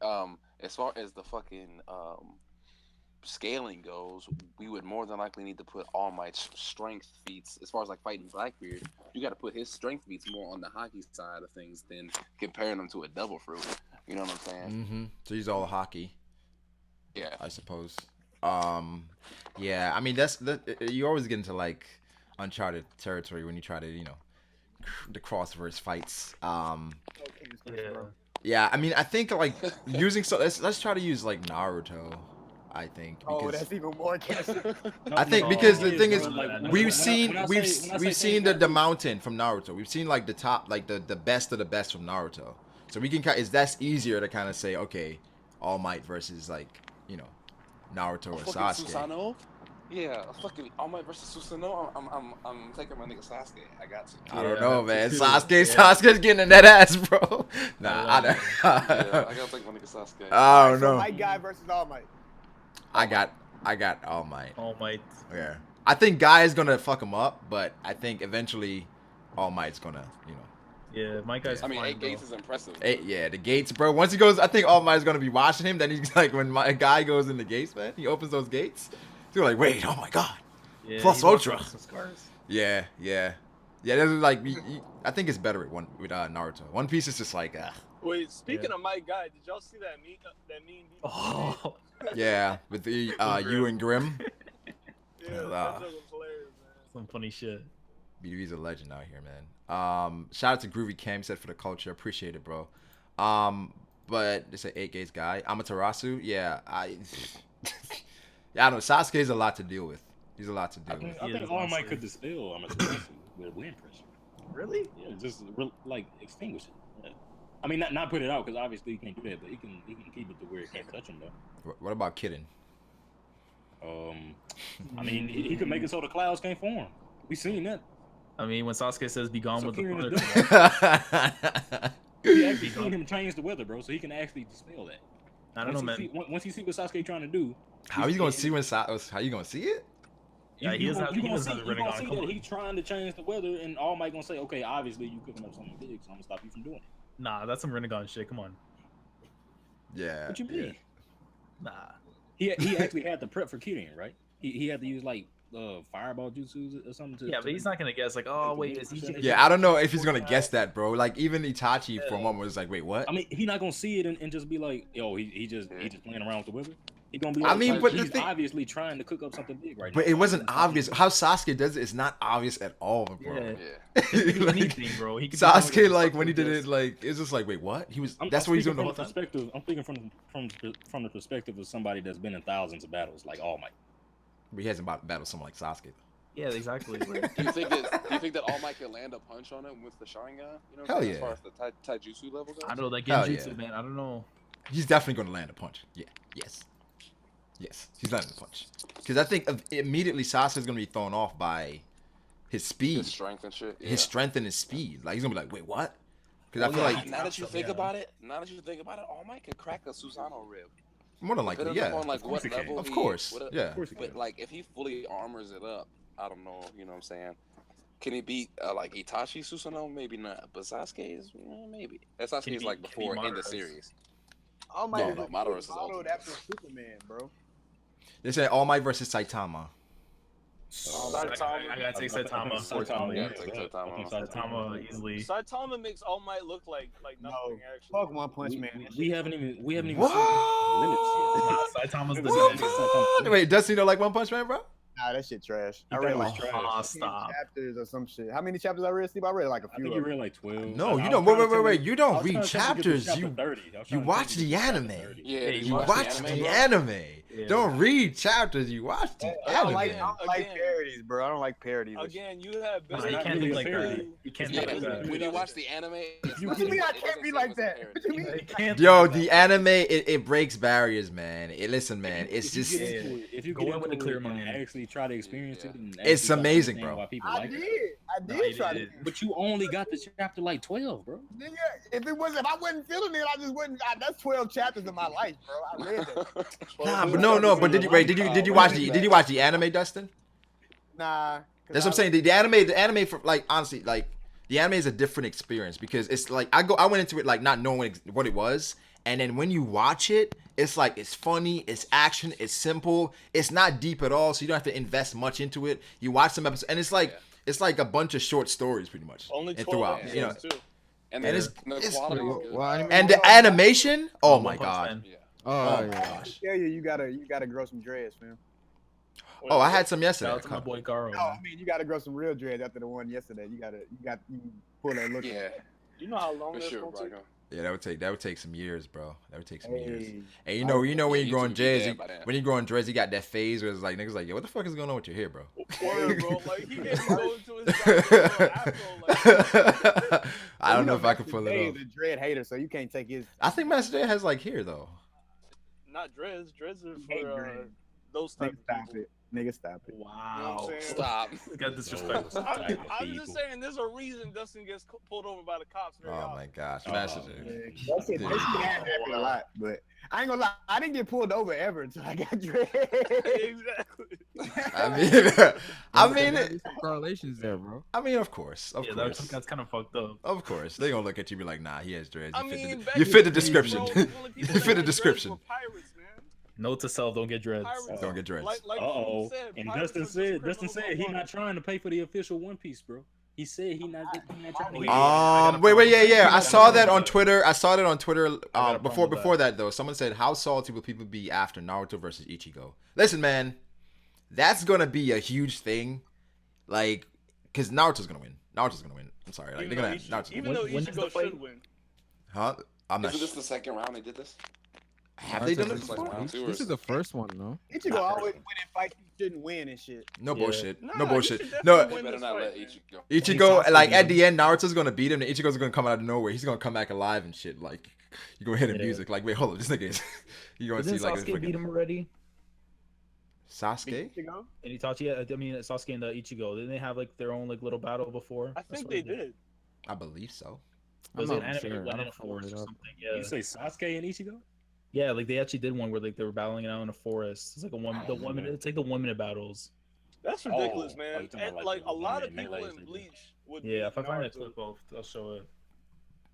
Speaker 2: As far as the fucking scaling goes, we would more than likely need to put All Might's strength feats. As far as like fighting Blackbeard, you got to put his strength feats more on the hockey side of things than comparing them to a Devil Fruit. You know what I'm saying?
Speaker 1: mm-hmm. So he's all hockey,
Speaker 2: Yeah.
Speaker 1: I suppose. Yeah. I mean, you always get into like uncharted territory when you try to, the cross-verse fights. Yeah. I mean, I think like using let's try to use like Naruto. I think because
Speaker 7: That's even more cancer.
Speaker 1: I think because the
Speaker 4: it
Speaker 1: thing
Speaker 4: is,
Speaker 1: is,
Speaker 4: bro, like,
Speaker 1: we've
Speaker 4: when
Speaker 1: seen
Speaker 4: I
Speaker 1: we've
Speaker 4: say
Speaker 1: seen
Speaker 4: things
Speaker 1: the mountain from Naruto. We've seen like the top, like the best of the best from Naruto. So we can that's easier to kind of say, okay, All Might versus like Naruto or Sasuke.
Speaker 2: Susanoo? Yeah, fucking All Might versus Susanoo. I'm taking my nigga Sasuke. I got to.
Speaker 1: I don't know, man.
Speaker 5: too.
Speaker 1: Sasuke's getting in that ass, bro. Nah, I don't.
Speaker 2: Yeah, I gotta take my nigga Sasuke.
Speaker 1: I don't know.
Speaker 7: White guy versus All Might.
Speaker 1: I got All Might.
Speaker 5: All Might.
Speaker 1: Yeah. I think Guy is gonna fuck him up, but I think eventually All Might's gonna,
Speaker 5: Yeah, my guy's.
Speaker 2: I mean,
Speaker 5: fine,
Speaker 2: 8 gates is impressive.
Speaker 1: the gates, bro. Once he goes, I think All Might's gonna be watching him. Then he's like, when my guy goes in the gates, man, he opens those gates. He's like, wait, oh my god.
Speaker 5: Yeah,
Speaker 1: Plus
Speaker 5: he walks
Speaker 1: Ultra.
Speaker 5: around with some scars.
Speaker 1: Yeah. This is like, I think it's better with Naruto. One Piece is just like,
Speaker 6: Wait, speaking of my guy, did y'all see that meme?
Speaker 5: Oh,
Speaker 1: yeah, with the you and Grim.
Speaker 6: Yeah,
Speaker 1: Yeah.
Speaker 6: that joke was hilarious, man.
Speaker 5: some funny shit.
Speaker 1: BDB's a legend out here, man. Shout out to Groovy Cam, said for the culture, appreciate it, bro. But they say 8 gates guy. Amaterasu, yeah, I don't know. Sasuke's a lot to deal with. He's a lot to deal with.
Speaker 4: I think All Might could dispel Amaterasu with wind pressure.
Speaker 7: Really?
Speaker 4: Yeah, just like extinguish it. Yeah. I mean, not put it out because obviously he can't do that, but he can keep it to where it can't touch him though.
Speaker 1: What about Kitten?
Speaker 4: I mean, he could make it so the clouds can't form. We seen that.
Speaker 5: I mean, when Sasuke says "be gone
Speaker 4: So
Speaker 5: with the
Speaker 4: Kirin
Speaker 5: flood,"
Speaker 4: is We actually seen him change the weather, bro, so he can actually dispel that.
Speaker 5: I don't know, man.
Speaker 4: Once you see what Sasuke trying to do,
Speaker 1: How you gonna see how you gonna see it?
Speaker 5: Yeah, he doesn't have
Speaker 4: you
Speaker 5: the
Speaker 4: gonna see
Speaker 5: Rinnegan. Come
Speaker 4: that
Speaker 5: on.
Speaker 4: he's trying to change the weather, and All Might gonna say, okay, obviously you cooking up something big, so I'm gonna stop you from doing it.
Speaker 5: Nah, that's some Rinnegan shit. Come on.
Speaker 1: Yeah.
Speaker 4: What you mean?
Speaker 5: Nah.
Speaker 4: He actually had to prep for Kirin, right? He had to use like fireball jutsus or something.
Speaker 5: Yeah, but he's not gonna guess like, oh wait, is he?
Speaker 1: Yeah, I don't know if he's gonna guess that, bro. Like even Itachi for a moment was like, wait, what?
Speaker 4: I mean, he's not gonna see it and just be like, yo, he just playing around with the wizard. He's gonna be
Speaker 1: I
Speaker 4: like,
Speaker 1: mean, but
Speaker 4: he's obviously trying to cook up something big right now.
Speaker 1: But it wasn't obvious. How Sasuke does it is not obvious at all, bro.
Speaker 5: Yeah. He could do anything, bro. He could do
Speaker 1: Sasuke,
Speaker 5: anything.
Speaker 1: like when he did it, like it's just like, wait, what? He was. That's what he's doing the whole time.
Speaker 4: I'm thinking from the perspective of somebody that's been in thousands of battles, like All Might.
Speaker 1: But he hasn't battled someone like Sasuke.
Speaker 5: Yeah, exactly.
Speaker 2: Do you think that All Might can land a punch on him with the Sharingan? You know,
Speaker 1: Hell yeah.
Speaker 2: As far as the taijutsu level goes.
Speaker 5: I don't know that
Speaker 1: Hell
Speaker 5: Genjutsu,
Speaker 1: yeah.
Speaker 5: man. I don't know.
Speaker 1: He's definitely going to land a punch. Yeah. Yes. He's landing a punch. Because I think immediately Sasuke's going to be thrown off by his speed.
Speaker 2: His strength and shit. Yeah.
Speaker 1: His strength and his speed. Like he's going to be like, wait, what? Because I feel like
Speaker 2: now that you think about it, All Might can crack a Susanoo rib.
Speaker 1: more than likely, yeah.
Speaker 2: On, like, what level
Speaker 1: of course, yeah.
Speaker 2: But like, if he fully armors it up, I don't know. You know what I'm saying? Can he beat like Itachi Susanoo? Maybe not. But Sasuke is maybe. That Sasuke is like before in the series.
Speaker 7: All Might is
Speaker 2: Madara is
Speaker 7: modeled after Superman, bro.
Speaker 1: They said All Might versus Saitama.
Speaker 5: I gotta take Saitama.
Speaker 4: Saitama
Speaker 5: Easily.
Speaker 6: Saitama makes All Might look like nothing. Actually,
Speaker 7: Fuck One Punch Man.
Speaker 4: We haven't even
Speaker 1: What?
Speaker 4: seen limits yet.
Speaker 5: Saitama's the
Speaker 1: What? Wait, does he know like One Punch Man, bro?
Speaker 7: Nah, that shit trash.
Speaker 4: You
Speaker 7: I read
Speaker 4: thought it
Speaker 7: like
Speaker 4: was trash.
Speaker 5: stop.
Speaker 7: chapters or some shit. How many chapters I read? Steve, I read like a
Speaker 4: I
Speaker 7: few.
Speaker 4: think you read like 12.
Speaker 1: No,
Speaker 4: I
Speaker 1: you
Speaker 4: was
Speaker 1: don't.
Speaker 4: trying to tell
Speaker 1: Wait. You
Speaker 4: I
Speaker 1: don't
Speaker 4: was
Speaker 1: read
Speaker 4: trying to tell you to get to
Speaker 1: chapters.
Speaker 4: chapter
Speaker 1: You
Speaker 4: 30. I was
Speaker 1: you
Speaker 4: trying to
Speaker 1: watch
Speaker 4: tell you
Speaker 1: the
Speaker 4: to get to
Speaker 1: anime.
Speaker 4: chapter 30.
Speaker 2: Yeah,
Speaker 1: You
Speaker 2: watch
Speaker 1: watch the anime.
Speaker 5: Yeah.
Speaker 1: Don't read chapters. You watch the
Speaker 7: I don't
Speaker 1: anime.
Speaker 7: like
Speaker 6: Again.
Speaker 7: parodies, bro. I don't like parodies.
Speaker 6: Again, you have
Speaker 5: No,
Speaker 6: better.
Speaker 5: you can't
Speaker 4: really
Speaker 5: think like
Speaker 4: a
Speaker 5: that.
Speaker 4: parody.
Speaker 5: You can't
Speaker 2: Yeah,
Speaker 5: think like that.
Speaker 2: when you watch the anime,
Speaker 7: What you mean I can't be like that? What you mean?
Speaker 5: You can't
Speaker 1: Yo,
Speaker 5: think
Speaker 1: the
Speaker 5: like
Speaker 1: anime it breaks barriers, man. Listen, man, it's just
Speaker 4: If you
Speaker 5: Go
Speaker 4: get
Speaker 5: in with
Speaker 4: into
Speaker 5: a clear
Speaker 4: it and
Speaker 5: mind.
Speaker 4: actually try to experience it, and
Speaker 1: It's
Speaker 4: actually
Speaker 1: amazing,
Speaker 4: understand
Speaker 1: bro.
Speaker 4: Why people
Speaker 7: I
Speaker 4: like
Speaker 7: did.
Speaker 4: it.
Speaker 7: I
Speaker 5: No,
Speaker 7: did
Speaker 5: you
Speaker 7: try to.
Speaker 5: didn't.
Speaker 4: But you only got the chapter like 12, bro.
Speaker 7: Nigga, if I wasn't feeling it, I just wouldn't. That's 12 chapters of my life, bro. I read that.
Speaker 1: nah, but no. But did you watch the anime, Dustin?
Speaker 7: Nah.
Speaker 1: That's what I'm saying. The anime for like honestly like the anime is a different experience because it's like I went into it like not knowing what it was, and then when you watch it, it's like it's funny, it's action, it's simple, it's not deep at all, so you don't have to invest much into it. You watch some episodes, and it's like a bunch of short stories pretty much.
Speaker 6: Only
Speaker 1: and
Speaker 6: 12
Speaker 1: throughout, you know.
Speaker 6: episodes, too.
Speaker 2: And
Speaker 1: it's
Speaker 2: the quality is good.
Speaker 1: and the animation, oh my
Speaker 5: One Punch
Speaker 1: god.
Speaker 5: Man.
Speaker 2: Yeah.
Speaker 3: Oh,
Speaker 1: Oh,
Speaker 3: yeah.
Speaker 1: gosh.
Speaker 7: Yeah, you gotta grow some dreads, man.
Speaker 1: Oh, I had some
Speaker 5: Shout
Speaker 1: yesterday.
Speaker 5: out to my boy Garo.
Speaker 7: No, I mean you gotta grow some real dreads after the one yesterday. You pull that look.
Speaker 2: Yeah,
Speaker 6: You know how long
Speaker 2: for
Speaker 6: that's
Speaker 2: sure,
Speaker 6: gonna take?
Speaker 2: Brago.
Speaker 1: Yeah, that would take some years, bro. That would take some years.
Speaker 7: Hey,
Speaker 1: And you know when
Speaker 2: Yeah,
Speaker 1: you're growing
Speaker 2: YouTube would be
Speaker 1: dreads,
Speaker 2: dead by then.
Speaker 1: when you're growing dreads, you got that phase where it's like niggas like, yo, what the fuck is going on with your hair, bro?
Speaker 6: Word, bro. Like he can't go into his afro. Like,
Speaker 1: I don't know if I
Speaker 7: Master
Speaker 1: can pull
Speaker 7: Jay
Speaker 1: it off.
Speaker 7: is a dread hater, so you can't take his.
Speaker 1: I think Master Jay has like hair though.
Speaker 6: not dreads. Dreads are
Speaker 7: Hate
Speaker 6: for
Speaker 7: dreads.
Speaker 6: those type
Speaker 7: Nigga,
Speaker 6: of
Speaker 7: stop
Speaker 6: people.
Speaker 7: it. Nigga, stop it.
Speaker 6: You know
Speaker 5: Wow.
Speaker 6: what I'm saying?
Speaker 2: Stop.
Speaker 5: Got disrespectful.
Speaker 6: I'm just saying, there's a reason Dustin gets pulled over by the cops very
Speaker 1: Oh
Speaker 6: often.
Speaker 1: my gosh,
Speaker 4: Oh,
Speaker 1: Master Jay.
Speaker 4: man.
Speaker 7: That's it.
Speaker 1: Yeah.
Speaker 7: That shit happened a lot, but I ain't gonna lie. I didn't get pulled over ever until I got dread.
Speaker 6: Exactly.
Speaker 1: I mean,
Speaker 3: There's some correlations there, bro.
Speaker 1: of course,
Speaker 5: Yeah, that's kind of fucked up.
Speaker 1: of course. They gonna look at you and be like, nah, he has dreads.
Speaker 6: I
Speaker 1: You
Speaker 6: mean,
Speaker 1: fit
Speaker 6: back
Speaker 1: the, you
Speaker 6: in
Speaker 1: fit the
Speaker 6: the day,
Speaker 1: description.
Speaker 6: bro, the only people
Speaker 1: You
Speaker 6: that
Speaker 1: fit the
Speaker 6: had dreads
Speaker 1: description.
Speaker 6: were pirates, man.
Speaker 5: Note to self: don't get dreads.
Speaker 6: Pirates.
Speaker 1: Don't get dreads.
Speaker 6: Like
Speaker 4: Uh-oh.
Speaker 6: Food said,
Speaker 4: And
Speaker 6: pirates
Speaker 4: Dustin
Speaker 6: are just
Speaker 4: said
Speaker 6: criminals
Speaker 4: he
Speaker 6: on
Speaker 4: not
Speaker 6: water.
Speaker 4: trying to pay for the official One Piece, bro. He said he not trying to get
Speaker 1: Yeah. I saw that on Twitter.
Speaker 5: got a
Speaker 1: Before
Speaker 5: problem with
Speaker 1: that though, someone said, how salty will people be after Naruto versus Ichigo? Listen, man, that's gonna be a huge thing. Like, cause Naruto's gonna win. I'm sorry. Like,
Speaker 6: Even
Speaker 1: they're
Speaker 6: though
Speaker 1: gonna
Speaker 6: Ichigo-
Speaker 1: Naruto's gonna
Speaker 6: even
Speaker 1: win.
Speaker 6: though
Speaker 5: When does the
Speaker 6: Ichigo
Speaker 5: fight-
Speaker 6: should win.
Speaker 1: Huh? I'm not
Speaker 2: Isn't this
Speaker 1: sure.
Speaker 2: the second round they did this?
Speaker 1: Have they done it
Speaker 2: It's like
Speaker 1: before?
Speaker 2: round two or
Speaker 3: This is the first one, no?
Speaker 7: Ichigo always win in fights he shouldn't win and shit.
Speaker 1: No
Speaker 5: Yeah.
Speaker 1: bullshit.
Speaker 6: Nah,
Speaker 1: No
Speaker 6: you
Speaker 1: bullshit.
Speaker 6: should
Speaker 1: No,
Speaker 6: definitely
Speaker 2: They
Speaker 6: win
Speaker 2: better
Speaker 6: this
Speaker 2: not
Speaker 6: fight,
Speaker 2: let
Speaker 6: man.
Speaker 2: Ichigo.
Speaker 1: Ichigo,
Speaker 5: Sasuke
Speaker 1: like
Speaker 5: beat
Speaker 1: at
Speaker 5: him.
Speaker 1: the end, Naruto's gonna beat him, and Ichigo's gonna come out of nowhere. He's gonna come back alive and shit. Like, you gonna hear the
Speaker 5: Yeah.
Speaker 1: music. Like, wait, hold on, this nigga is. You gonna
Speaker 5: Didn't
Speaker 1: see like a
Speaker 5: Sasuke beat him already?
Speaker 1: Sasuke?
Speaker 7: Ichigo?
Speaker 5: And Itachi, I mean Sasuke and Ichigo. Didn't they have like their own like little battle before?
Speaker 6: I
Speaker 5: That's
Speaker 6: think
Speaker 5: what
Speaker 6: they did.
Speaker 1: I believe so.
Speaker 5: It was
Speaker 3: I'm
Speaker 5: like an
Speaker 3: not
Speaker 5: anime
Speaker 3: sure.
Speaker 5: one
Speaker 3: I
Speaker 5: in a
Speaker 3: don't follow
Speaker 5: forest
Speaker 3: it
Speaker 5: or
Speaker 3: up.
Speaker 5: something. Yeah.
Speaker 4: You say Sasuke and Ichigo?
Speaker 5: Yeah, like they actually did one where like they were battling it out in a forest. It's like it's like the 1 minute battles.
Speaker 6: That's ridiculous,
Speaker 4: Oh,
Speaker 6: man.
Speaker 4: you talking
Speaker 6: And
Speaker 4: about,
Speaker 6: like a
Speaker 4: the
Speaker 6: lot of
Speaker 4: melee
Speaker 6: people in
Speaker 4: thing.
Speaker 6: Bleach would
Speaker 5: Yeah, if I
Speaker 6: beat
Speaker 5: find that
Speaker 6: Naruto.
Speaker 5: clip, I'll show it.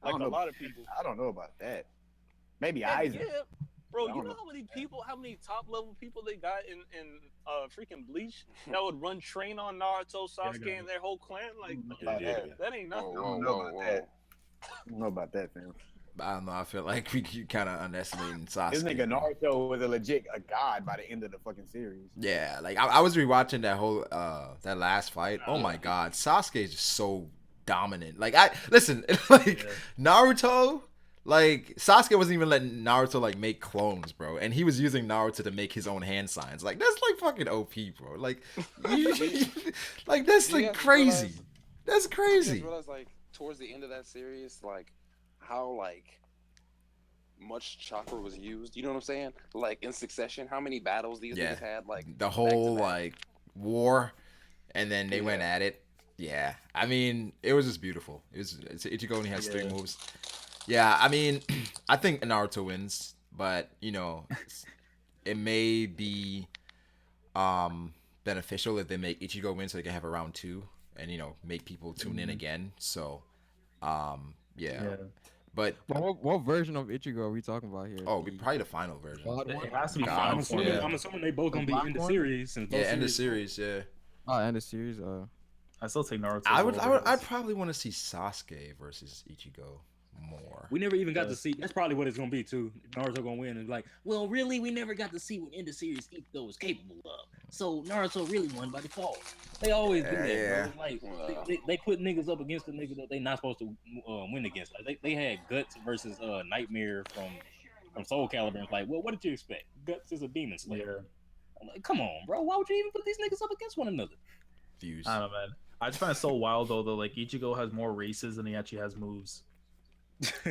Speaker 7: I
Speaker 6: Like
Speaker 7: don't
Speaker 6: a
Speaker 7: know.
Speaker 6: lot of people.
Speaker 7: I don't know about that. Maybe
Speaker 6: And
Speaker 7: Aizen.
Speaker 6: yeah, bro,
Speaker 7: I
Speaker 6: you
Speaker 7: don't
Speaker 6: know
Speaker 7: know.
Speaker 6: how many top level people they got in freaking Bleach that would run train on Naruto, Sasuke, and their whole clan? Like,
Speaker 4: Yeah.
Speaker 6: that ain't nothing.
Speaker 2: Whoa,
Speaker 7: know about that. I don't know about that, fam.
Speaker 1: I don't know. I feel like we kind of underestimating
Speaker 7: This
Speaker 1: Sasuke.
Speaker 7: nigga
Speaker 1: bro.
Speaker 7: Naruto was a god by the end of the fucking series.
Speaker 1: Yeah, like I was rewatching that whole that last fight. Oh my god, Sasuke is just so dominant. Like I listen, like Naruto, like Sasuke wasn't even letting Naruto like make clones, bro, and he was using Naruto to make his own hand signs. Like that's like fucking OP, bro. Like, like that's
Speaker 2: Do you
Speaker 1: like
Speaker 2: guys
Speaker 1: crazy.
Speaker 2: realize-
Speaker 1: That's
Speaker 2: You guys
Speaker 1: crazy.
Speaker 2: realize like towards the end of that series, like how like much chakra was used. You know what I'm saying? Like in succession, how many battles these
Speaker 1: Yeah.
Speaker 2: niggas had? Like
Speaker 1: The
Speaker 2: back
Speaker 1: whole
Speaker 2: to back.
Speaker 1: like war, and then they went at it. Yeah, I mean, it was just beautiful. It's Ichigo only has 3 moves. Yeah, I mean, I think Naruto wins, but you know, it may be beneficial if they make Ichigo win so they can have a round 2 and you know make people tune in again. So, yeah. But
Speaker 8: what version of Ichigo are we talking about here?
Speaker 1: Probably the final version.
Speaker 8: God one?
Speaker 5: It has to be
Speaker 1: God,
Speaker 5: final
Speaker 4: I'm assuming,
Speaker 5: form.
Speaker 4: I'm assuming they both gonna be
Speaker 8: black
Speaker 4: in the
Speaker 8: one?
Speaker 4: series. Since both
Speaker 1: Yeah, end of
Speaker 4: series-
Speaker 1: series. Yeah,
Speaker 8: Oh, end of series.
Speaker 5: I still take Naruto.
Speaker 1: I'd probably want to see Sasuke versus Ichigo more.
Speaker 4: We never even got to see. That's probably what it's gonna be too. Naruto gonna win and like, well, really, we never got to see what in the series Ichigo was capable of. So Naruto really won by default. They always do that,
Speaker 1: Yeah.
Speaker 4: bro. Like they put niggas up against the nigga that they not supposed to win against. Like they had Guts versus Nightmare from Soul Calibur. It's like, well, what did you expect? Guts is a demon slayer. I'm like, come on, bro. Why would you even put these niggas up against one another?
Speaker 1: Views.
Speaker 5: I don't know, man. I just find it so wild though. Like Ichigo has more races than he actually has moves.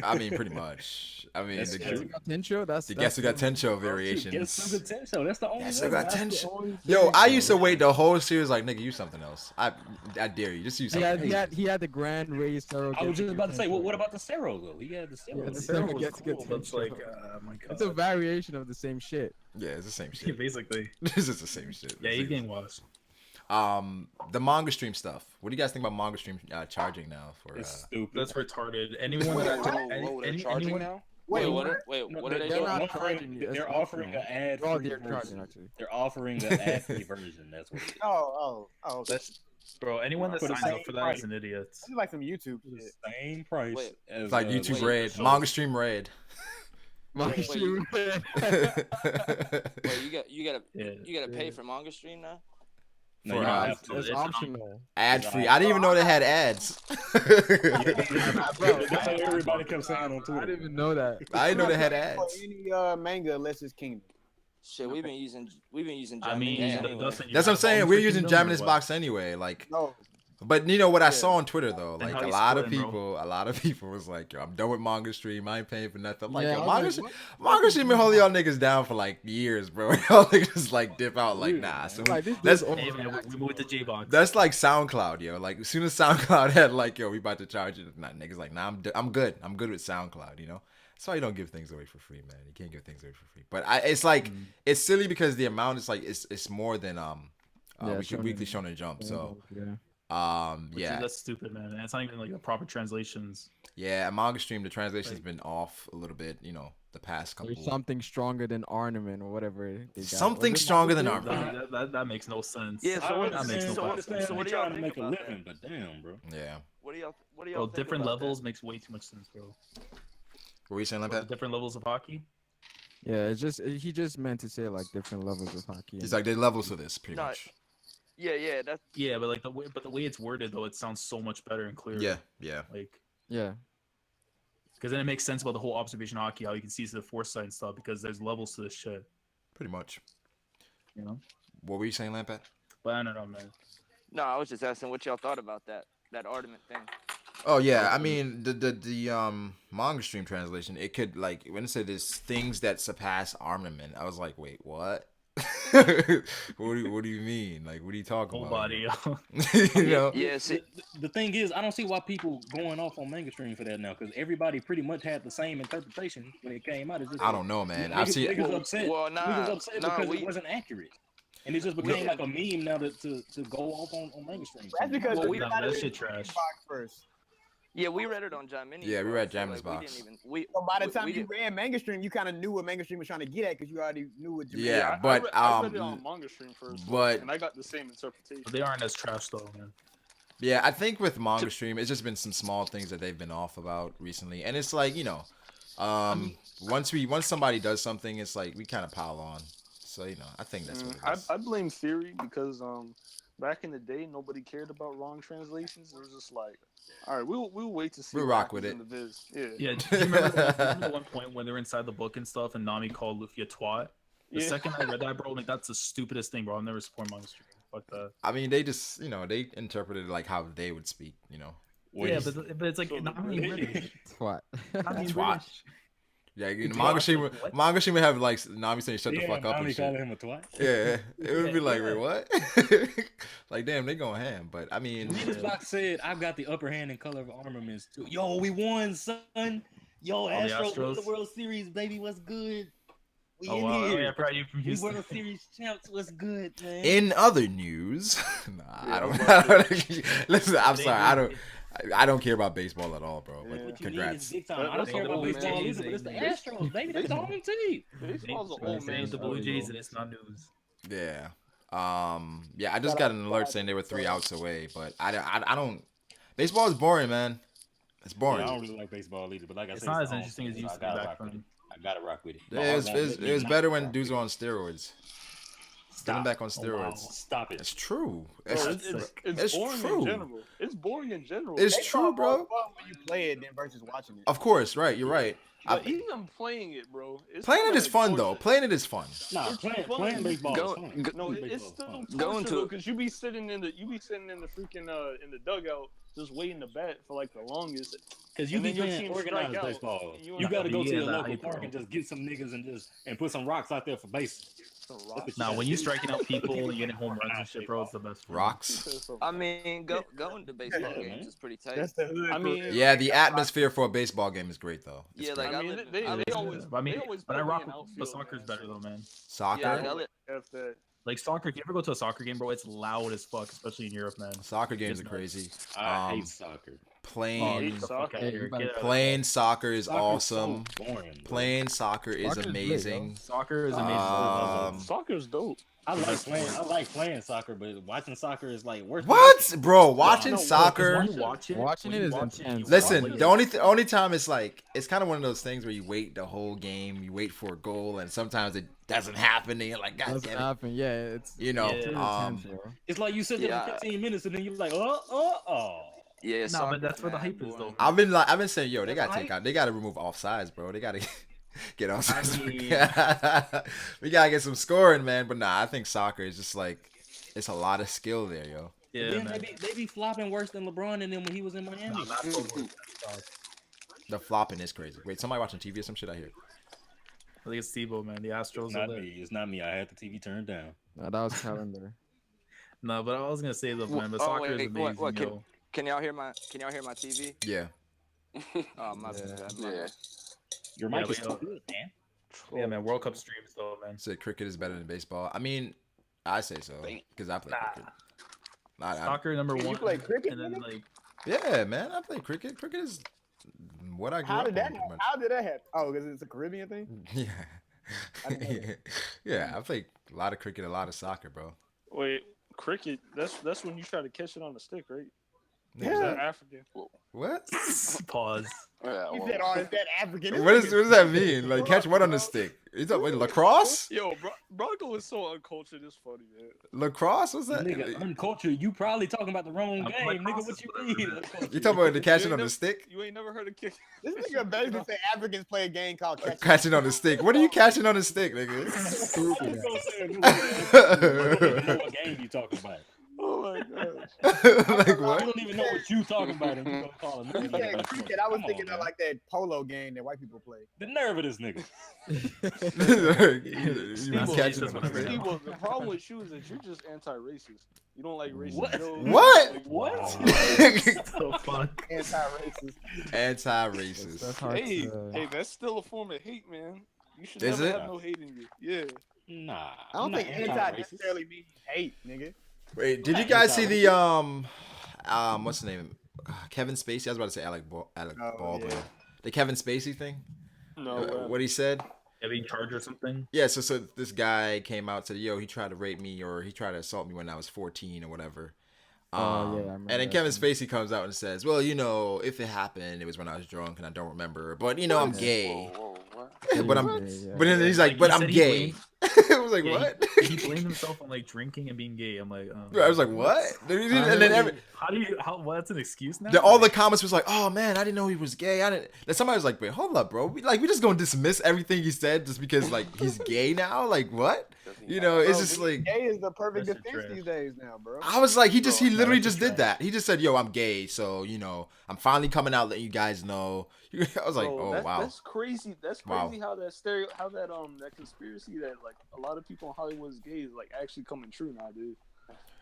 Speaker 1: I mean, pretty much. I mean,
Speaker 4: That's
Speaker 1: the
Speaker 4: true.
Speaker 8: Tensho. That's
Speaker 1: Getsuga Tensho variations.
Speaker 4: Getsuga Tensho. That's the only
Speaker 1: Getsuga
Speaker 4: one.
Speaker 1: Tensho. Yo, I used to wait the whole series like, nigga, use something else. I dare you, just use something.
Speaker 8: He had the grand race.
Speaker 4: I was just about to say, what about the Sero though? He had the Sero.
Speaker 8: Yeah,
Speaker 5: The
Speaker 8: Sero
Speaker 5: Sero was
Speaker 8: gets
Speaker 5: cool,
Speaker 8: good
Speaker 5: but it's like,
Speaker 8: Tensho.
Speaker 5: my god.
Speaker 8: It's a variation of the same shit.
Speaker 1: Yeah, it's the same shit.
Speaker 5: Basically.
Speaker 1: This is the same shit.
Speaker 5: Yeah, he's getting washed.
Speaker 1: The manga stream stuff. What do you guys think about manga stream charging now for?
Speaker 4: It's stupid.
Speaker 5: That's retarded. Anyone
Speaker 2: Whoa,
Speaker 5: that
Speaker 2: they're charging
Speaker 5: anyone,
Speaker 2: now?
Speaker 7: Wait,
Speaker 2: what
Speaker 7: what?
Speaker 2: are they
Speaker 8: they're
Speaker 2: doing?
Speaker 8: not charging you.
Speaker 4: They're
Speaker 8: It's
Speaker 4: offering an
Speaker 8: optional.
Speaker 4: ad
Speaker 8: Well,
Speaker 4: free
Speaker 8: they're charging
Speaker 4: version.
Speaker 8: actually.
Speaker 4: They're offering an ad free version. That's what it is.
Speaker 7: Oh, okay.
Speaker 5: that's bro. Anyone that
Speaker 4: For the
Speaker 5: signs up
Speaker 7: same
Speaker 5: for that
Speaker 7: price.
Speaker 5: is an idiot.
Speaker 7: This is like some YouTube
Speaker 4: For the
Speaker 7: shit.
Speaker 4: same price
Speaker 2: Wait.
Speaker 4: as
Speaker 1: It's like YouTube
Speaker 2: wait,
Speaker 1: Red,
Speaker 2: so-
Speaker 1: manga stream Red.
Speaker 8: Manga stream.
Speaker 9: Wait, you gotta pay for manga stream now?
Speaker 4: No,
Speaker 1: For,
Speaker 4: you don't
Speaker 1: uh,
Speaker 4: have to.
Speaker 8: It's optional.
Speaker 1: Ad free. I didn't even know they had ads.
Speaker 4: That's what everybody kept saying on
Speaker 8: I
Speaker 4: Twitter.
Speaker 8: didn't even know that.
Speaker 1: I didn't know they had
Speaker 7: For
Speaker 1: ads.
Speaker 7: any manga unless it's Kingdom.
Speaker 9: Shit, we've been using
Speaker 5: I mean,
Speaker 9: Japanese
Speaker 5: Dustin,
Speaker 9: anyway.
Speaker 5: you
Speaker 1: That's what I'm
Speaker 5: have
Speaker 1: saying.
Speaker 5: phones
Speaker 1: We're
Speaker 5: for
Speaker 1: using
Speaker 5: Kingdom or
Speaker 1: Japanese
Speaker 5: what?
Speaker 1: box anyway. Like,
Speaker 7: No.
Speaker 1: but you know what I
Speaker 7: Yeah.
Speaker 1: saw on Twitter though,
Speaker 5: Then
Speaker 1: like
Speaker 5: how
Speaker 1: a
Speaker 5: you
Speaker 1: lot of
Speaker 5: splitting, bro?
Speaker 1: people was like, yo, I'm done with manga stream. I ain't paying for nothing. I'm like,
Speaker 8: Yeah,
Speaker 1: yo,
Speaker 8: I
Speaker 1: manga,
Speaker 8: was like,
Speaker 1: manga stream been holding y'all niggas down for like years, bro. Y'all niggas like dip out like, nah. So
Speaker 8: Like, this
Speaker 1: that's
Speaker 8: dude's
Speaker 5: Hey, man, we moved to J box.
Speaker 1: that's like SoundCloud, yo. Like as soon as SoundCloud had like, yo, we about to charge it, nah, niggas like, nah, I'm good. I'm good with SoundCloud, you know. That's why you don't give things away for free, man. You can't give things away for free. But it's like it's silly because the amount is like it's more than Weekly Shonen Jump. So
Speaker 5: That's stupid, man. And it's not even like the proper translations.
Speaker 1: yeah, manga stream the translation's been off a little bit, you know, the past couple.
Speaker 8: There's something stronger than ornament or whatever. They got.
Speaker 1: Something
Speaker 8: Was it
Speaker 1: stronger than
Speaker 8: Manga Stream?
Speaker 1: Armor.
Speaker 5: That makes no sense.
Speaker 6: Yeah, so
Speaker 4: I
Speaker 6: what-
Speaker 5: that makes no
Speaker 4: understand,
Speaker 5: sense.
Speaker 4: so
Speaker 6: So
Speaker 4: what
Speaker 6: what
Speaker 4: are
Speaker 6: do y'all
Speaker 4: trying to
Speaker 6: think
Speaker 4: make a
Speaker 6: about
Speaker 4: living, but damn, bro.
Speaker 1: Yeah.
Speaker 6: What do y'all
Speaker 5: Bro,
Speaker 6: think
Speaker 5: different
Speaker 6: about that?
Speaker 5: levels makes way too much sense, bro.
Speaker 1: What were you saying, like
Speaker 5: Bro,
Speaker 1: that?
Speaker 5: different levels of hockey.
Speaker 8: Yeah, it's just he just meant to say like different levels of hockey.
Speaker 1: He's like, there's levels to this, pretty
Speaker 9: No,
Speaker 1: much.
Speaker 9: Yeah, that's
Speaker 5: Yeah, but like the way it's worded though, it sounds so much better and clearer.
Speaker 1: Yeah.
Speaker 5: Like,
Speaker 8: yeah.
Speaker 5: because then it makes sense about the whole observation hockey, how you can see the foresight and stuff, because there's levels to this shit,
Speaker 1: Pretty much.
Speaker 5: you know.
Speaker 1: What were you saying, Lampat?
Speaker 5: But I don't know, man.
Speaker 9: no. I was just asking what y'all thought about that ornament thing.
Speaker 1: Oh yeah, I mean the manga stream translation, it could like when it said there's things that surpass armament, I was like, wait, what? what do you mean? Like, what are you talking
Speaker 5: Whole
Speaker 1: about?
Speaker 5: body.
Speaker 1: You know?
Speaker 9: Yeah, see,
Speaker 4: The thing is, I don't see why people going off on manga stream for that now, because everybody pretty much had the same interpretation when it came out. It's just
Speaker 1: I don't know, man.
Speaker 4: Niggas,
Speaker 1: I've seen
Speaker 4: niggas upset.
Speaker 9: well,
Speaker 4: Niggas upset because
Speaker 9: we
Speaker 4: it wasn't accurate, and it just became like a meme now to go off on manga stream.
Speaker 7: That's because
Speaker 9: Well,
Speaker 7: we
Speaker 5: Nah,
Speaker 7: got
Speaker 5: that
Speaker 7: it
Speaker 5: shit
Speaker 7: in the
Speaker 5: trash.
Speaker 7: box first.
Speaker 9: Yeah, we read it on John Mini.
Speaker 1: Yeah, we
Speaker 9: bro,
Speaker 1: read
Speaker 9: so,
Speaker 1: Jamin's
Speaker 9: like,
Speaker 1: box.
Speaker 7: So by the
Speaker 9: we
Speaker 7: time you
Speaker 9: didn't-
Speaker 7: ran Manga Stream, you kind of knew what Manga Stream was trying to get at because you already knew what.
Speaker 1: Yeah,
Speaker 6: I
Speaker 1: but
Speaker 6: read it on Manga Stream first,
Speaker 1: but
Speaker 6: and I got the same interpretation.
Speaker 5: They aren't as trash though, man.
Speaker 1: yeah, I think with Manga Stream, it's just been some small things that they've been off about recently, and it's like once somebody does something, it's like we kind of pile on. So I think that's what it is.
Speaker 6: I blame Theory because back in the day nobody cared about wrong translations. It was just like, all right, we'll wait to see.
Speaker 1: We'll
Speaker 6: what
Speaker 1: rock with
Speaker 6: happens
Speaker 1: it.
Speaker 6: in the viz. Yeah.
Speaker 5: Yeah, do you remember the one point when they're inside the book and stuff, and Nami called Luffy a twat? The second I read that, bro, like that's the stupidest thing, bro. I'll never support Manga Stream. Fuck that.
Speaker 1: I mean, they just they interpreted it like how they would speak.
Speaker 5: Yeah, but it's like Nami British.
Speaker 8: Twat.
Speaker 5: Nami
Speaker 1: Twat.
Speaker 5: British.
Speaker 1: Yeah,
Speaker 5: Twat,
Speaker 1: Manga Stream would have like Nami saying shut the
Speaker 4: Yeah,
Speaker 1: fuck up
Speaker 4: Nami
Speaker 1: and
Speaker 4: calling
Speaker 1: shit.
Speaker 4: him a twat.
Speaker 1: Yeah, it would be
Speaker 5: Yeah,
Speaker 1: like,
Speaker 5: yeah.
Speaker 1: wait, what? Like, damn, they going ham. But I mean,
Speaker 4: Niggas box said, I've got the upper hand in color of armaments too. Yo, we won, son. Yo,
Speaker 5: the
Speaker 4: Astros won the
Speaker 5: Astros.
Speaker 4: World Series, baby. What's good? We
Speaker 5: Oh
Speaker 4: in
Speaker 5: wow,
Speaker 4: here.
Speaker 5: yeah, probably you from
Speaker 4: We
Speaker 5: Houston.
Speaker 4: World Series champs. What's good, man?
Speaker 1: in other news, I don't. Listen, I'm
Speaker 5: They
Speaker 1: sorry,
Speaker 5: do-
Speaker 1: I don't care about baseball at all, bro. But
Speaker 6: Yeah.
Speaker 4: What you mean
Speaker 1: congrats.
Speaker 4: is big time. I don't
Speaker 6: That's
Speaker 4: care about
Speaker 6: old
Speaker 4: baseball
Speaker 6: man.
Speaker 4: either, but it's the
Speaker 5: Baseball.
Speaker 4: Astros, baby. That's the home team.
Speaker 6: Baseball's an
Speaker 5: They
Speaker 6: old
Speaker 5: say
Speaker 6: man.
Speaker 5: the Blue Jays, and it's not news.
Speaker 1: Yeah. Yeah, I just got an alert saying they were 3 outs away, but I don't. Baseball is boring, man. It's
Speaker 4: Yeah,
Speaker 1: boring.
Speaker 4: I don't really like baseball either, but like I
Speaker 5: It's
Speaker 4: said,
Speaker 5: not
Speaker 4: it's
Speaker 5: as interesting as
Speaker 4: so
Speaker 5: you
Speaker 4: I
Speaker 5: used to
Speaker 4: gotta
Speaker 5: back
Speaker 4: rock with
Speaker 5: then.
Speaker 4: it. I gotta rock with it.
Speaker 1: Yeah, it was better when dudes were on steroids. Getting back on
Speaker 4: Oh, wow.
Speaker 1: steroids.
Speaker 4: Stop it.
Speaker 1: It's true.
Speaker 6: Bro,
Speaker 1: It's,
Speaker 6: it's
Speaker 1: it's
Speaker 6: boring
Speaker 1: true.
Speaker 6: in general. It's boring in general.
Speaker 1: It's
Speaker 7: They
Speaker 1: true,
Speaker 7: call
Speaker 1: bro.
Speaker 7: more fun when you play it than versus watching it.
Speaker 1: Of course, right? You're right.
Speaker 6: But even playing it, bro. It's
Speaker 1: Playing it
Speaker 6: kinda
Speaker 1: is fun though.
Speaker 6: torture.
Speaker 1: Playing it is fun.
Speaker 4: Nah,
Speaker 6: It's
Speaker 4: playing
Speaker 6: fun.
Speaker 4: baseball
Speaker 9: Go-
Speaker 4: is fun.
Speaker 9: go-
Speaker 6: No,
Speaker 4: Playing
Speaker 6: it's
Speaker 4: baseball
Speaker 6: still
Speaker 4: is fun.
Speaker 9: Go
Speaker 6: torture
Speaker 9: into
Speaker 6: though,
Speaker 9: it.
Speaker 6: because you be sitting in the freaking in the dugout just waiting to bat for like the longest.
Speaker 4: Because you
Speaker 6: And
Speaker 4: be
Speaker 6: then your
Speaker 4: playing
Speaker 6: team
Speaker 4: organized
Speaker 6: strike out,
Speaker 4: baseball.
Speaker 6: and you
Speaker 4: You
Speaker 6: and
Speaker 4: got to go to
Speaker 5: Yeah,
Speaker 4: your
Speaker 5: the
Speaker 4: local
Speaker 5: hype,
Speaker 4: park
Speaker 5: bro.
Speaker 4: and just get some niggas and put some rocks out there for bases.
Speaker 5: Nah, when you striking out people and getting home runs and shit, bro, it's the best.
Speaker 1: Rocks.
Speaker 9: I mean, going to baseball
Speaker 4: Yeah,
Speaker 9: games
Speaker 4: man.
Speaker 9: is pretty tight.
Speaker 7: That's the hood.
Speaker 6: I mean,
Speaker 1: Yeah, the atmosphere for a baseball game is great though. It's
Speaker 9: Yeah,
Speaker 1: great.
Speaker 9: like
Speaker 6: I
Speaker 9: I
Speaker 6: mean,
Speaker 9: live-
Speaker 6: they
Speaker 9: I live-
Speaker 6: always.
Speaker 5: But I mean,
Speaker 6: they always
Speaker 5: but I
Speaker 6: put me
Speaker 5: rock
Speaker 6: in
Speaker 5: with
Speaker 6: outfield,
Speaker 5: soccer's
Speaker 6: man,
Speaker 5: better
Speaker 6: so-
Speaker 5: though, man.
Speaker 1: Soccer.
Speaker 9: Yeah, like, I live-
Speaker 6: F that.
Speaker 5: Like soccer, if you ever go to a soccer game, bro, it's loud as fuck, especially in Europe, man.
Speaker 1: Soccer games are
Speaker 5: It's
Speaker 1: crazy.
Speaker 4: I
Speaker 1: Um,
Speaker 4: hate soccer.
Speaker 1: Playing
Speaker 5: Get the fuck out of here. Get out of
Speaker 1: playing soccer is
Speaker 4: Soccer's
Speaker 1: awesome.
Speaker 4: so boring, bro.
Speaker 1: Playing soccer is
Speaker 8: Soccer's lit,
Speaker 1: amazing.
Speaker 5: there. Soccer is amazing.
Speaker 6: Soccer's dope.
Speaker 4: I like playing soccer, but watching soccer is like worse. than
Speaker 1: What,
Speaker 4: watching.
Speaker 1: bro? Watching
Speaker 5: No, 'cause
Speaker 1: soccer.
Speaker 5: when you watch it,
Speaker 8: Watching
Speaker 5: when
Speaker 8: it
Speaker 5: you
Speaker 8: is
Speaker 5: watch it,
Speaker 8: intense.
Speaker 5: you
Speaker 1: Listen,
Speaker 5: watch
Speaker 1: the
Speaker 5: it.
Speaker 1: only time it's like it's kind of one of those things where you wait the whole game, you wait for a goal, and sometimes it doesn't happen, and you're like, God
Speaker 8: Doesn't
Speaker 1: damn it.
Speaker 8: happen. Yeah, it's
Speaker 1: You know,
Speaker 8: it's intense, bro.
Speaker 4: It's like you sit there
Speaker 9: Yeah.
Speaker 4: for 15 minutes and then you're like,
Speaker 9: Yeah,
Speaker 5: Nah,
Speaker 9: soccer's
Speaker 5: but that's where the
Speaker 9: mad
Speaker 5: hype is,
Speaker 9: boring.
Speaker 5: though.
Speaker 1: I've been saying, yo, they
Speaker 4: That's
Speaker 1: gotta take
Speaker 4: right.
Speaker 1: out, they gotta remove offsides, bro. They gotta get offsides.
Speaker 5: I mean-
Speaker 1: We gotta get some scoring, man. But nah, I think soccer is just like it's a lot of skill there, yo.
Speaker 5: Yeah,
Speaker 4: then
Speaker 5: man.
Speaker 4: they be flopping worse than LeBron and them when he was in Miami.
Speaker 5: Nah, not so good.
Speaker 1: The flopping is crazy. Wait, somebody watching TV or some shit I hear.
Speaker 5: I think it's Tebow, man. The Astros
Speaker 4: It's
Speaker 5: are
Speaker 4: not
Speaker 5: there.
Speaker 4: me. It's not me. I had the TV turned down.
Speaker 8: Nah, that was calendar.
Speaker 5: No, but I was gonna say though, man. But
Speaker 9: Oh,
Speaker 5: soccer
Speaker 9: wait,
Speaker 5: is amazing,
Speaker 9: what,
Speaker 5: yo.
Speaker 9: Can y'all hear my TV?
Speaker 1: Yeah.
Speaker 9: Oh my
Speaker 8: Yeah.
Speaker 9: bad.
Speaker 2: Yeah.
Speaker 4: Your
Speaker 5: Yeah,
Speaker 4: mic
Speaker 5: but
Speaker 4: is
Speaker 5: yo-
Speaker 4: so good, man.
Speaker 5: Yeah, man. World Cup streams though, man.
Speaker 1: Said cricket is better than baseball. I mean, I say so because I play cricket. I-
Speaker 5: Soccer number
Speaker 7: You
Speaker 5: one.
Speaker 7: play cricket,
Speaker 5: and then
Speaker 7: nigga?
Speaker 5: like
Speaker 1: yeah, man, I play cricket. Cricket is what I grew
Speaker 7: How
Speaker 1: up
Speaker 7: did that?
Speaker 1: on. pretty much.
Speaker 7: How did that happen? Oh, because it's a Caribbean thing.
Speaker 1: Yeah.
Speaker 7: I didn't know that.
Speaker 1: Yeah, I play a lot of cricket, a lot of soccer, bro.
Speaker 6: Wait, cricket. That's when you try to catch it on the stick, right? Is
Speaker 1: Niggas,
Speaker 6: that African?
Speaker 1: what?
Speaker 5: pause.
Speaker 2: Yeah,
Speaker 7: He
Speaker 2: well,
Speaker 7: said, "Oh, is that African?"
Speaker 1: What does that mean? Like catch what on the stick? You talking about lacrosse?
Speaker 6: Yo, Brago is so uncultured. It's funny, man.
Speaker 1: Lacrosse? What's that?
Speaker 4: Nigga, uncultured. You probably talking about the wrong
Speaker 5: I'm
Speaker 4: game,
Speaker 5: like,
Speaker 4: nigga. What you mean? uncultured?
Speaker 1: You talking about the catching
Speaker 6: You
Speaker 1: on the
Speaker 6: ain't
Speaker 1: stick?
Speaker 6: You ain't never heard of kick?
Speaker 7: This nigga basically said Africans play a game called catch.
Speaker 1: Catching on the stick. What are you catching on the stick, nigga?
Speaker 4: I was gonna say, nigga, I don't even know what game you talking about.
Speaker 6: Oh my gosh.
Speaker 1: Like
Speaker 4: I
Speaker 1: what?
Speaker 4: don't even know what you talking about, and you gonna call him.
Speaker 7: He said
Speaker 4: nigga.
Speaker 7: cricket. I was
Speaker 4: Come
Speaker 7: thinking
Speaker 4: on,
Speaker 7: of
Speaker 4: man.
Speaker 7: like that polo game that white people play.
Speaker 4: The nerve of this nigga.
Speaker 1: You was catching on the stick.
Speaker 6: Steve, the problem with you is that you're just anti-racist. You don't like racist
Speaker 4: What?
Speaker 6: jokes.
Speaker 1: What?
Speaker 6: Like,
Speaker 4: What?
Speaker 5: So fun.
Speaker 7: Anti-racist.
Speaker 1: Anti-racist.
Speaker 8: That's hard
Speaker 6: Hey,
Speaker 8: to,
Speaker 6: hey, that's still a form of hate, man. You should
Speaker 1: Is
Speaker 6: never
Speaker 1: it?
Speaker 6: have no hate in you. Yeah.
Speaker 4: Nah.
Speaker 7: I
Speaker 4: I'm
Speaker 7: don't
Speaker 4: not
Speaker 7: think anti
Speaker 4: anti-racist.
Speaker 7: necessarily means hate, nigga.
Speaker 1: Wait, did you guys see the what's the name? Kevin Spacey. I was about to say Alec
Speaker 7: Oh,
Speaker 1: Baldwin.
Speaker 7: yeah.
Speaker 1: The Kevin Spacey thing.
Speaker 6: No,
Speaker 1: What he said.
Speaker 5: Getting charged or something.
Speaker 1: Yeah, so this guy came out said, "Yo, he tried to rape me or he tried to assault me when I was 14 or whatever."
Speaker 8: Oh yeah, I remember
Speaker 1: And then
Speaker 8: that
Speaker 1: Kevin
Speaker 8: thing.
Speaker 1: Spacey comes out and says, "Well, if it happened, it was when I was drunk and I don't remember. But I'm gay.
Speaker 2: Whoa, what?
Speaker 1: but I'm,
Speaker 8: Yeah.
Speaker 1: but then he's like,
Speaker 5: Like,
Speaker 1: but
Speaker 5: he
Speaker 1: I'm
Speaker 5: said he
Speaker 1: gay."
Speaker 5: blamed-
Speaker 1: I was like,
Speaker 5: Yeah,
Speaker 1: what?
Speaker 5: He blamed himself on like drinking and being gay. I'm like,
Speaker 1: I was like, what? And then
Speaker 5: What's an excuse now?
Speaker 1: all the comments was like, "Oh man, I didn't know he was gay." I didn't. Then somebody was like, "Wait, hold up, bro. We just gonna dismiss everything he said just because like he's gay now? Like what? It's just like
Speaker 7: gay is the perfect
Speaker 5: That's
Speaker 7: defense
Speaker 5: trash.
Speaker 7: these days now, bro.
Speaker 1: I was like, he literally
Speaker 5: that's
Speaker 1: just did
Speaker 5: trash.
Speaker 1: that. He just said, "Yo, I'm gay, so I'm finally coming out, letting you guys know." I was like,
Speaker 6: Bro,
Speaker 1: "Oh wow,
Speaker 6: that's crazy. That's
Speaker 1: Wow.
Speaker 6: crazy how that that conspiracy that like a lot of people in Hollywood is gay is like actually coming true now, dude.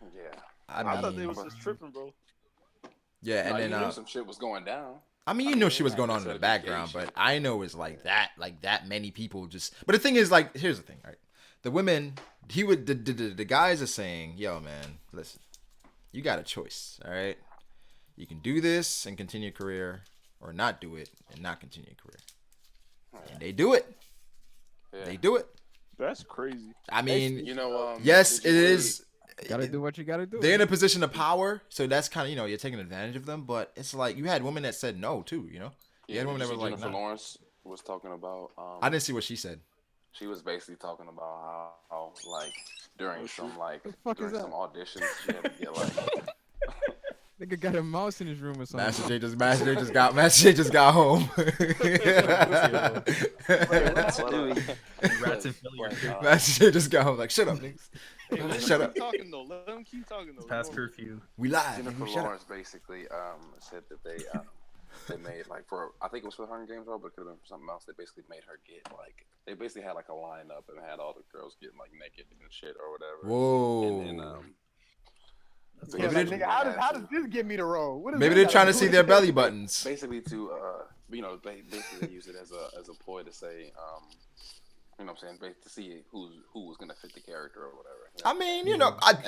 Speaker 2: Yeah.
Speaker 6: I thought they
Speaker 1: mean,
Speaker 6: was just tripping, bro.
Speaker 1: yeah." And
Speaker 2: Like,
Speaker 1: then
Speaker 2: you knew some shit was going down.
Speaker 1: I mean, shit was going on in the background, but I know it's like that many people just. But the thing is, like, here's the thing, right? The women, the guys are saying, "Yo, man, listen, you got a choice, all right? You can do this and continue your career, or not do it and not continue your career." And they do it.
Speaker 2: Yeah.
Speaker 1: They do it.
Speaker 6: That's crazy.
Speaker 1: I mean,
Speaker 2: did
Speaker 1: yes, it
Speaker 2: you
Speaker 1: is.
Speaker 8: Gotta do what you gotta do.
Speaker 1: They're in a position of power, so that's kind of you're taking advantage of them. But it's like you had women that said no too. You had women that were like,
Speaker 2: Jennifer
Speaker 1: no.
Speaker 2: Lawrence was talking about.
Speaker 1: I didn't see what she said.
Speaker 2: She was basically talking about how like during some
Speaker 8: fuck is
Speaker 2: during some auditions she had to get like.
Speaker 8: Nigga got a mouse in his room or something.
Speaker 1: Master J just got home.
Speaker 5: Rats and Philly.
Speaker 1: Master J just got home. Like, shut up, niggas.
Speaker 6: Hey, let
Speaker 1: Shut
Speaker 6: them
Speaker 1: up.
Speaker 6: keep talking though. Let them keep talking though.
Speaker 5: Past curfew.
Speaker 1: We live.
Speaker 2: Jennifer
Speaker 1: nigga, shut up.
Speaker 2: Lawrence basically said that they made like for I think it was for the Hunger Games role, but it could have been for something else. They basically made her get like they basically had like a lineup and had all the girls getting like naked and shit or whatever.
Speaker 1: Whoa.
Speaker 2: And then
Speaker 7: Yeah, like, nigga, how does this get me to roll? What is
Speaker 1: Maybe
Speaker 7: that
Speaker 1: they're trying to
Speaker 7: got
Speaker 1: see
Speaker 7: do
Speaker 1: their
Speaker 7: with
Speaker 1: belly
Speaker 7: it?
Speaker 1: buttons.
Speaker 2: basically to basically they use it as a ploy to say you know what I'm saying, to see who was gonna fit the character or whatever.
Speaker 1: I mean,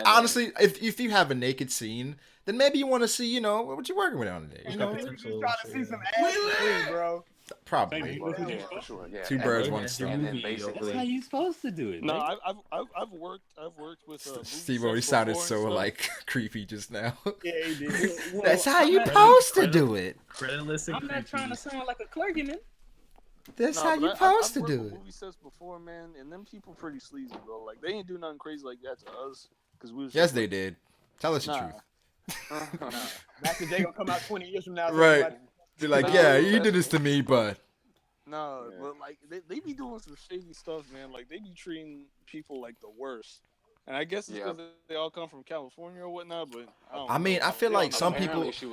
Speaker 1: honestly, if you have a naked scene, then maybe you want to see, what you working with on today.
Speaker 7: Just trying to see some ass clean, bro.
Speaker 1: Probably.
Speaker 2: Yeah, for sure. Yeah.
Speaker 1: Two birds, one stone.
Speaker 2: And then
Speaker 4: That's
Speaker 2: basically,
Speaker 4: how you supposed to do it.
Speaker 6: No,
Speaker 4: man.
Speaker 6: I've worked with
Speaker 1: Steve already sounded so like creepy just now.
Speaker 7: Yeah, he did.
Speaker 1: That's how you supposed to do it.
Speaker 5: Creditless and
Speaker 4: I'm not trying to sound like a clergyman.
Speaker 1: That's
Speaker 6: Nah,
Speaker 1: how
Speaker 6: but
Speaker 1: you
Speaker 6: I've
Speaker 1: supposed to
Speaker 6: worked
Speaker 1: do
Speaker 6: with
Speaker 1: it.
Speaker 6: movie sets before, man, and them people pretty sleazy, bro. Like they ain't do nothing crazy like that to us, cause we was
Speaker 1: Yes,
Speaker 6: just
Speaker 1: they
Speaker 6: like,
Speaker 1: did. Tell us the
Speaker 6: Nah.
Speaker 1: truth.
Speaker 7: Master J gonna come out 20 years from now. so
Speaker 1: Right.
Speaker 7: everybody-
Speaker 1: They're like,
Speaker 2: Nah,
Speaker 1: yeah, you
Speaker 2: that's-
Speaker 1: did this to me, but
Speaker 6: No,
Speaker 2: Yeah.
Speaker 6: but like they be doing some shady stuff, man. Like they be treating people like the worst. And I guess it's
Speaker 2: Yeah.
Speaker 6: because they all come from California or whatnot. But
Speaker 1: I mean, I feel like some
Speaker 2: apparently
Speaker 1: people.
Speaker 2: she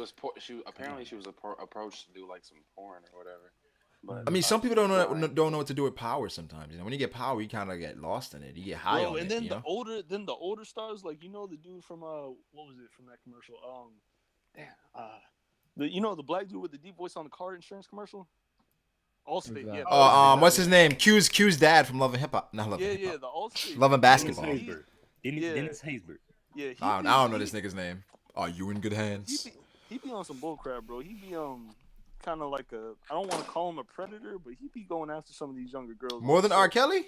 Speaker 2: was approached to do like some porn or whatever. But
Speaker 1: I mean, some people don't know what to do with power sometimes. When you get power, you kind of get lost in it. You get high
Speaker 6: Bro,
Speaker 1: on
Speaker 6: and
Speaker 1: it.
Speaker 6: then
Speaker 1: You know?
Speaker 6: the older stars, like the dude from what was it from that commercial? The black dude with the deep voice on the car insurance commercial. Allstate, yeah.
Speaker 1: What's his name? Q's dad from Love and Hip Hop. Not Love and Hip
Speaker 6: Yeah,
Speaker 1: Hop.
Speaker 6: the Allstate.
Speaker 1: Love and Basketball.
Speaker 6: Dennis
Speaker 4: Haysbert.
Speaker 6: Yeah,
Speaker 1: I don't know this nigga's name. Are you in good hands?
Speaker 6: He be on some bullcrap, bro. He be kind of like I don't want to call him a predator, but he be going after some of these younger girls.
Speaker 1: More than R. Kelly?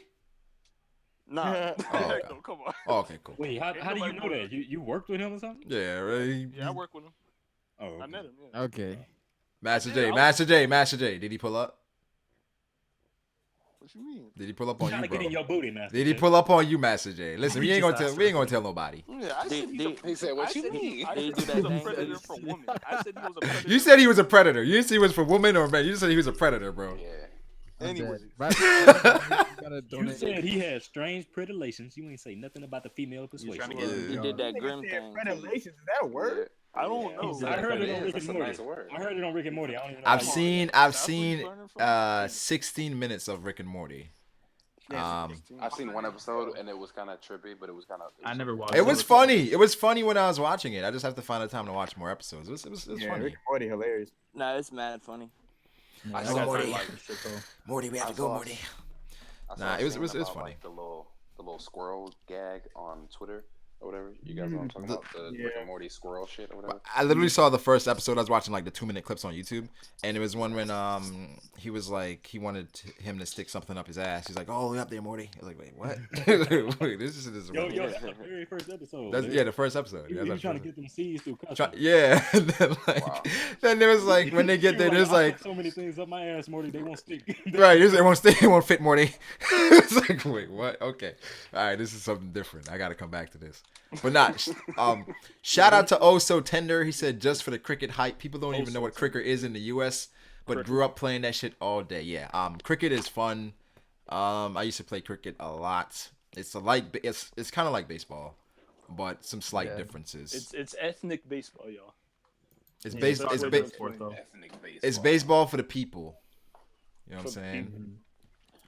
Speaker 6: Nah.
Speaker 1: Oh, okay.
Speaker 6: No, come on.
Speaker 1: Oh, okay, cool.
Speaker 4: Wait, how do you know that? You worked with him or something?
Speaker 1: Yeah, right.
Speaker 6: Yeah, I work with him.
Speaker 4: Oh, okay.
Speaker 6: I met him. Yeah.
Speaker 8: Okay.
Speaker 1: Master J. Did he pull up?
Speaker 6: What you mean?
Speaker 1: Did he pull up on
Speaker 4: Trying
Speaker 1: you,
Speaker 4: to get in
Speaker 1: bro?
Speaker 4: your booty, Master.
Speaker 1: Did he pull up on you, Master J? Listen, we ain't gonna tell nobody.
Speaker 6: Yeah, I said
Speaker 2: he said, "What you mean?"
Speaker 6: I
Speaker 9: They
Speaker 6: said
Speaker 9: do
Speaker 6: he
Speaker 9: that
Speaker 6: was a
Speaker 9: thing.
Speaker 6: predator for women. I said he was a predator.
Speaker 1: You said he was a predator. You didn't say he was for women or man. You said he was a predator, bro.
Speaker 2: Yeah.
Speaker 6: Anyway.
Speaker 4: You said he had strange predilections. You ain't say nothing about the female persuasion.
Speaker 9: He did that grim thing.
Speaker 7: Predilections, is that a word?
Speaker 6: I don't know.
Speaker 4: I heard it on Rick
Speaker 2: That's
Speaker 4: and
Speaker 2: a
Speaker 4: Morty.
Speaker 2: nice word.
Speaker 4: I heard it on Rick and Morty. I don't even know.
Speaker 1: I've
Speaker 4: how you-
Speaker 1: seen
Speaker 6: That's where you learning from?
Speaker 1: 16 minutes of Rick and Morty.
Speaker 2: I've seen one episode and it was kind of trippy, but it was kind of.
Speaker 5: I never watched.
Speaker 1: It was funny. It was funny when I was watching it. I just have to find the time to watch more episodes. It was
Speaker 7: Yeah,
Speaker 1: funny.
Speaker 7: Rick and Morty, hilarious.
Speaker 9: Nah, it's mad funny.
Speaker 2: I
Speaker 5: I
Speaker 2: saw
Speaker 5: got
Speaker 2: Morty.
Speaker 5: to watch this shit though.
Speaker 1: Morty, we have to
Speaker 2: I
Speaker 1: go,
Speaker 2: saw-
Speaker 1: Morty.
Speaker 2: I saw
Speaker 1: Nah,
Speaker 2: a
Speaker 1: it was
Speaker 2: scene about,
Speaker 1: funny.
Speaker 2: Like, the little squirrel gag on Twitter, or whatever. You guys know what I'm talking about? The Rick and Morty squirrel shit or whatever.
Speaker 1: I literally saw the first episode. I was watching like the 2-minute clips on YouTube, and it was one when he was like he wanted him to stick something up his ass. He's like, "Oh, look up there, Morty." I was like, "Wait, what?" Wait, this is
Speaker 4: Yo, that's the very first episode.
Speaker 1: The first episode.
Speaker 4: He was trying to get them seeds through custom.
Speaker 1: And then then there was like when they get there, there's like
Speaker 4: so many things up my ass, Morty. They won't stick.
Speaker 1: Right, it won't stick. It won't fit, Morty. It's like, wait, what? Okay, all right, this is something different. I got to come back to this. But not. Shout out to Oh So Tender. He said just for the cricket hype. People don't even know what cricket is in the U.S., but grew up playing that shit all day. Yeah. Cricket is fun. I used to play cricket a lot. It's kind of like baseball, but some slight differences.
Speaker 6: It's ethnic baseball, y'all.
Speaker 1: It's baseball for the people. You know what I'm saying?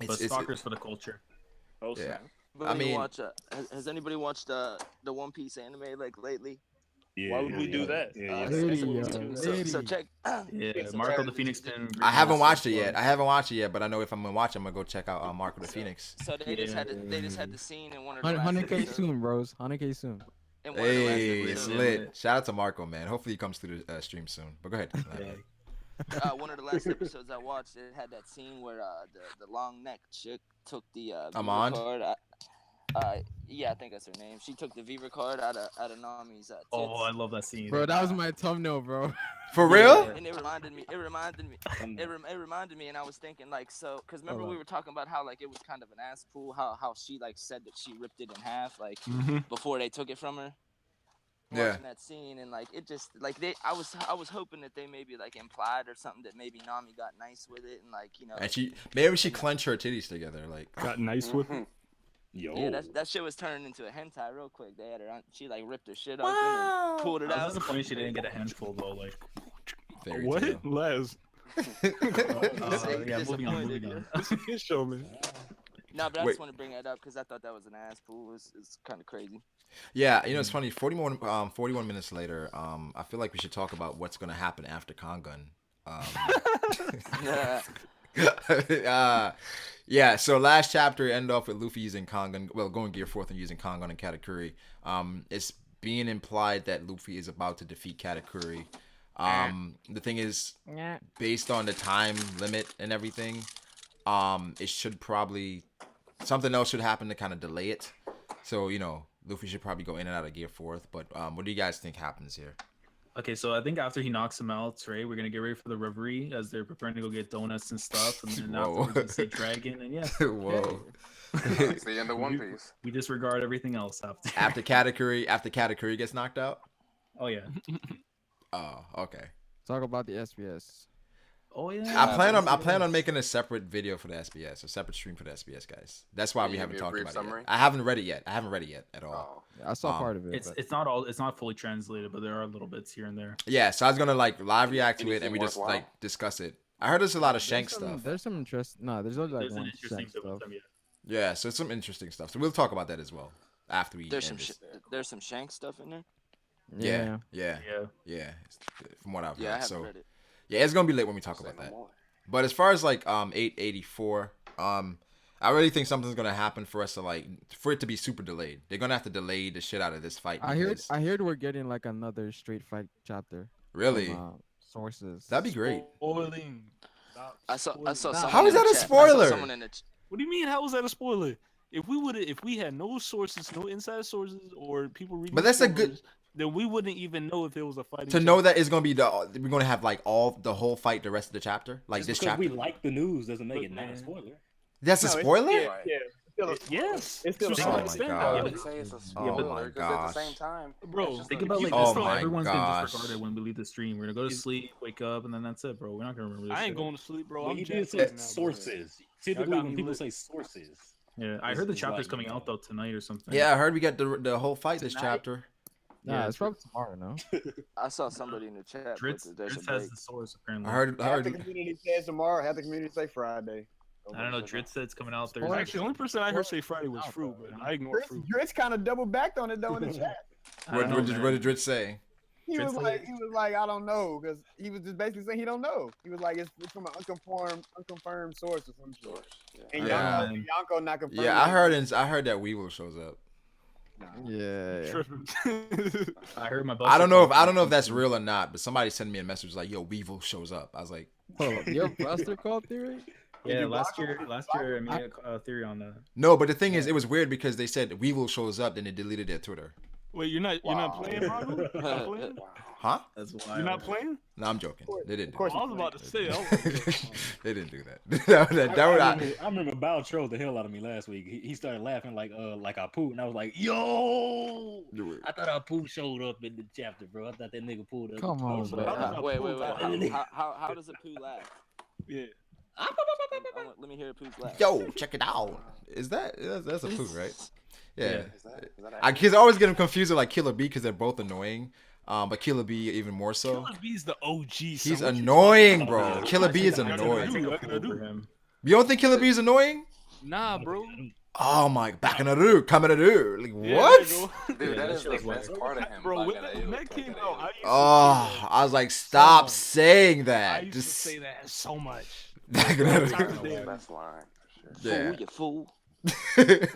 Speaker 5: But soccer's for the culture.
Speaker 1: Yeah.
Speaker 9: I mean, has anybody watched the One Piece anime like lately?
Speaker 6: Yeah, why would we do that?
Speaker 9: So check.
Speaker 5: Marco the Phoenix.
Speaker 1: I haven't watched it yet. But I know if I'm gonna watch it, I'm gonna go check out Marco the Phoenix.
Speaker 9: So they just had the scene in one of the
Speaker 8: 100K soon, bros. 100K soon.
Speaker 1: Hey, it's lit. Shout out to Marco, man. Hopefully he comes through the stream soon. But go ahead.
Speaker 9: One of the last episodes I watched, it had that scene where the long neck chick took the
Speaker 1: Amand?
Speaker 9: card. Yeah, I think that's her name. She took the Viva card out of Nami's tits.
Speaker 5: Oh, I love that scene,
Speaker 8: bro. That was my thumbnail, bro.
Speaker 1: For real?
Speaker 9: And it reminded me, and I was thinking like, so, because remember we were talking about how like it was kind of an ass pull, how she like said that she ripped it in half, like before they took it from her. Watching that scene, and like it just like I was hoping that they maybe like implied or something that maybe Nami got nice with it, and like, you know,
Speaker 1: and maybe she clenched her titties together, like
Speaker 10: got nice with it.
Speaker 9: Yo. Yeah, that shit was turning into a hentai real quick. They had her on, she like ripped her shit open and pulled it out.
Speaker 5: I was disappointed she didn't get a handful though. Like,
Speaker 10: what? Les.
Speaker 5: Yeah, moving on.
Speaker 10: This is his show, man.
Speaker 9: No, but I just want to bring that up because I thought that was an ass pool. It's kind of crazy.
Speaker 1: Yeah, you know, it's funny. 41 minutes later, I feel like we should talk about what's going to happen after Kangun. Yeah, so last chapter end off with Luffy using Kangun, well, going Gear 4th and using Kangun and Katakuri. It's being implied that Luffy is about to defeat Katakuri. The thing is, based on the time limit and everything, it should probably, something else should happen to kind of delay it. So, you know, Luffy should probably go in and out of Gear 4th. But what do you guys think happens here?
Speaker 5: Okay, so I think after he knocks him out, right, we're gonna get ready for the reverie as they're preparing to go get donuts and stuff, and then afterwards we see Dragon, and yeah.
Speaker 1: Whoa.
Speaker 2: It's the end of One Piece.
Speaker 5: We disregard everything else after.
Speaker 1: After Katakuri gets knocked out?
Speaker 5: Oh yeah.
Speaker 1: Oh, okay.
Speaker 8: Talk about the SBS.
Speaker 5: Oh yeah.
Speaker 1: I plan on making a separate video for the SBS, a separate stream for the SBS, guys. That's why we haven't talked about it yet. I haven't read it yet. At all.
Speaker 8: Yeah, I saw part of it.
Speaker 5: It's not fully translated, but there are little bits here and there.
Speaker 1: Yeah, so I was gonna like live react to it and we just like discuss it. I heard there's a lot of Shank stuff.
Speaker 8: There's some interest. No, there's only like one
Speaker 5: interesting
Speaker 8: Shank stuff.
Speaker 1: Yeah, so it's some interesting stuff. So we'll talk about that as well after we.
Speaker 9: There's some Shank stuff in there.
Speaker 1: Yeah. From what I've heard.
Speaker 9: I haven't read it.
Speaker 1: Yeah, it's gonna be late when we talk about that. But as far as like 884, I really think something's gonna happen for us to like for it to be super delayed. They're gonna have to delay the shit out of this fight.
Speaker 8: I heard we're getting like another Street Fight chapter.
Speaker 1: Really?
Speaker 8: From, sources.
Speaker 1: That'd be great.
Speaker 6: Spoiling.
Speaker 9: I saw someone.
Speaker 1: How is that a spoiler?
Speaker 10: What do you mean? How is that a spoiler? If we had no sources, no inside sources, or people reading,
Speaker 1: but that's a good.
Speaker 10: Then we wouldn't even know if it was a fighting.
Speaker 1: To know that it's gonna be we're gonna have like the whole fight the rest of the chapter, like
Speaker 4: just
Speaker 1: this
Speaker 4: because
Speaker 1: chapter.
Speaker 4: We like the news doesn't make it not a spoiler.
Speaker 1: That's a spoiler.
Speaker 10: Yes.
Speaker 6: It's still
Speaker 1: oh my god.
Speaker 2: Oh my gosh. At the same time,
Speaker 5: bro, think about like this. Everyone's gonna disregard it when we leave the stream. We're gonna go to sleep, wake up, and then that's it, bro. We're not gonna remember this.
Speaker 10: I ain't going to sleep, bro.
Speaker 4: Well, you did say sources. Typically, when people say sources.
Speaker 5: Yeah, I heard the chapter's coming out though tonight or something.
Speaker 1: Yeah, I heard we got the whole fight this chapter.
Speaker 8: Nah, it's probably tomorrow, no?
Speaker 9: I saw somebody in the chat.
Speaker 5: Dritz has the source apparently.
Speaker 1: I heard.
Speaker 7: Half the community says tomorrow. Half the community say Friday.
Speaker 5: I don't know. Dritz said it's coming out Thursday.
Speaker 10: Well, actually, the only person I heard say Friday was Fruit, but I ignored Fruit.
Speaker 7: Dritz kind of double backed on it though in the chat.
Speaker 1: What did Dritz say?
Speaker 7: He was like, I don't know, because he was just basically saying he don't know. He was like, it's from an unconfirmed source or some sort. And Yonko not confirmed.
Speaker 1: Yeah, I heard that Weevil shows up.
Speaker 8: Yeah.
Speaker 5: I heard my.
Speaker 1: I don't know if that's real or not, but somebody sent me a message like, "Yo, Weevil shows up." I was like,
Speaker 8: Your Buster Call theory?
Speaker 5: Yeah, last year I made a theory on that.
Speaker 1: no, but the thing is, it was weird because they said Weevil shows up, then they deleted their Twitter.
Speaker 10: Wait, you're not playing, Brago? You're not playing?
Speaker 1: Huh?
Speaker 5: That's wild.
Speaker 10: You're not playing?
Speaker 1: No, I'm joking. They didn't.
Speaker 10: I was about to say.
Speaker 1: They didn't do that.
Speaker 4: I remember Bao trolled the hell out of me last week. He started laughing like Apu, and I was like, yo, I thought Apu showed up in the chapter, bro. I thought that nigga pulled up.
Speaker 8: Come on, man.
Speaker 9: Wait. How does Apu laugh?
Speaker 10: Yeah.
Speaker 9: Let me hear Apu's laugh.
Speaker 1: Yo, check it out. Is that's a poo, right? Yeah.
Speaker 2: Is that
Speaker 1: I always get them confused with like Killer B because they're both annoying. But Killer B even more so.
Speaker 10: Killer B's the OG.
Speaker 1: He's annoying, bro. Killer B is annoying. You don't think Killer B is annoying?
Speaker 10: Nah, bro.
Speaker 1: Oh my, back in the room, coming to do. Like what?
Speaker 2: Dude, that is the best part of him.
Speaker 10: Bro, when that came out,
Speaker 1: I was like, stop saying that.
Speaker 10: I used
Speaker 1: Just
Speaker 10: to say that so much.
Speaker 1: Back in the
Speaker 2: Best line.
Speaker 1: Yeah.
Speaker 9: Fool, you fool.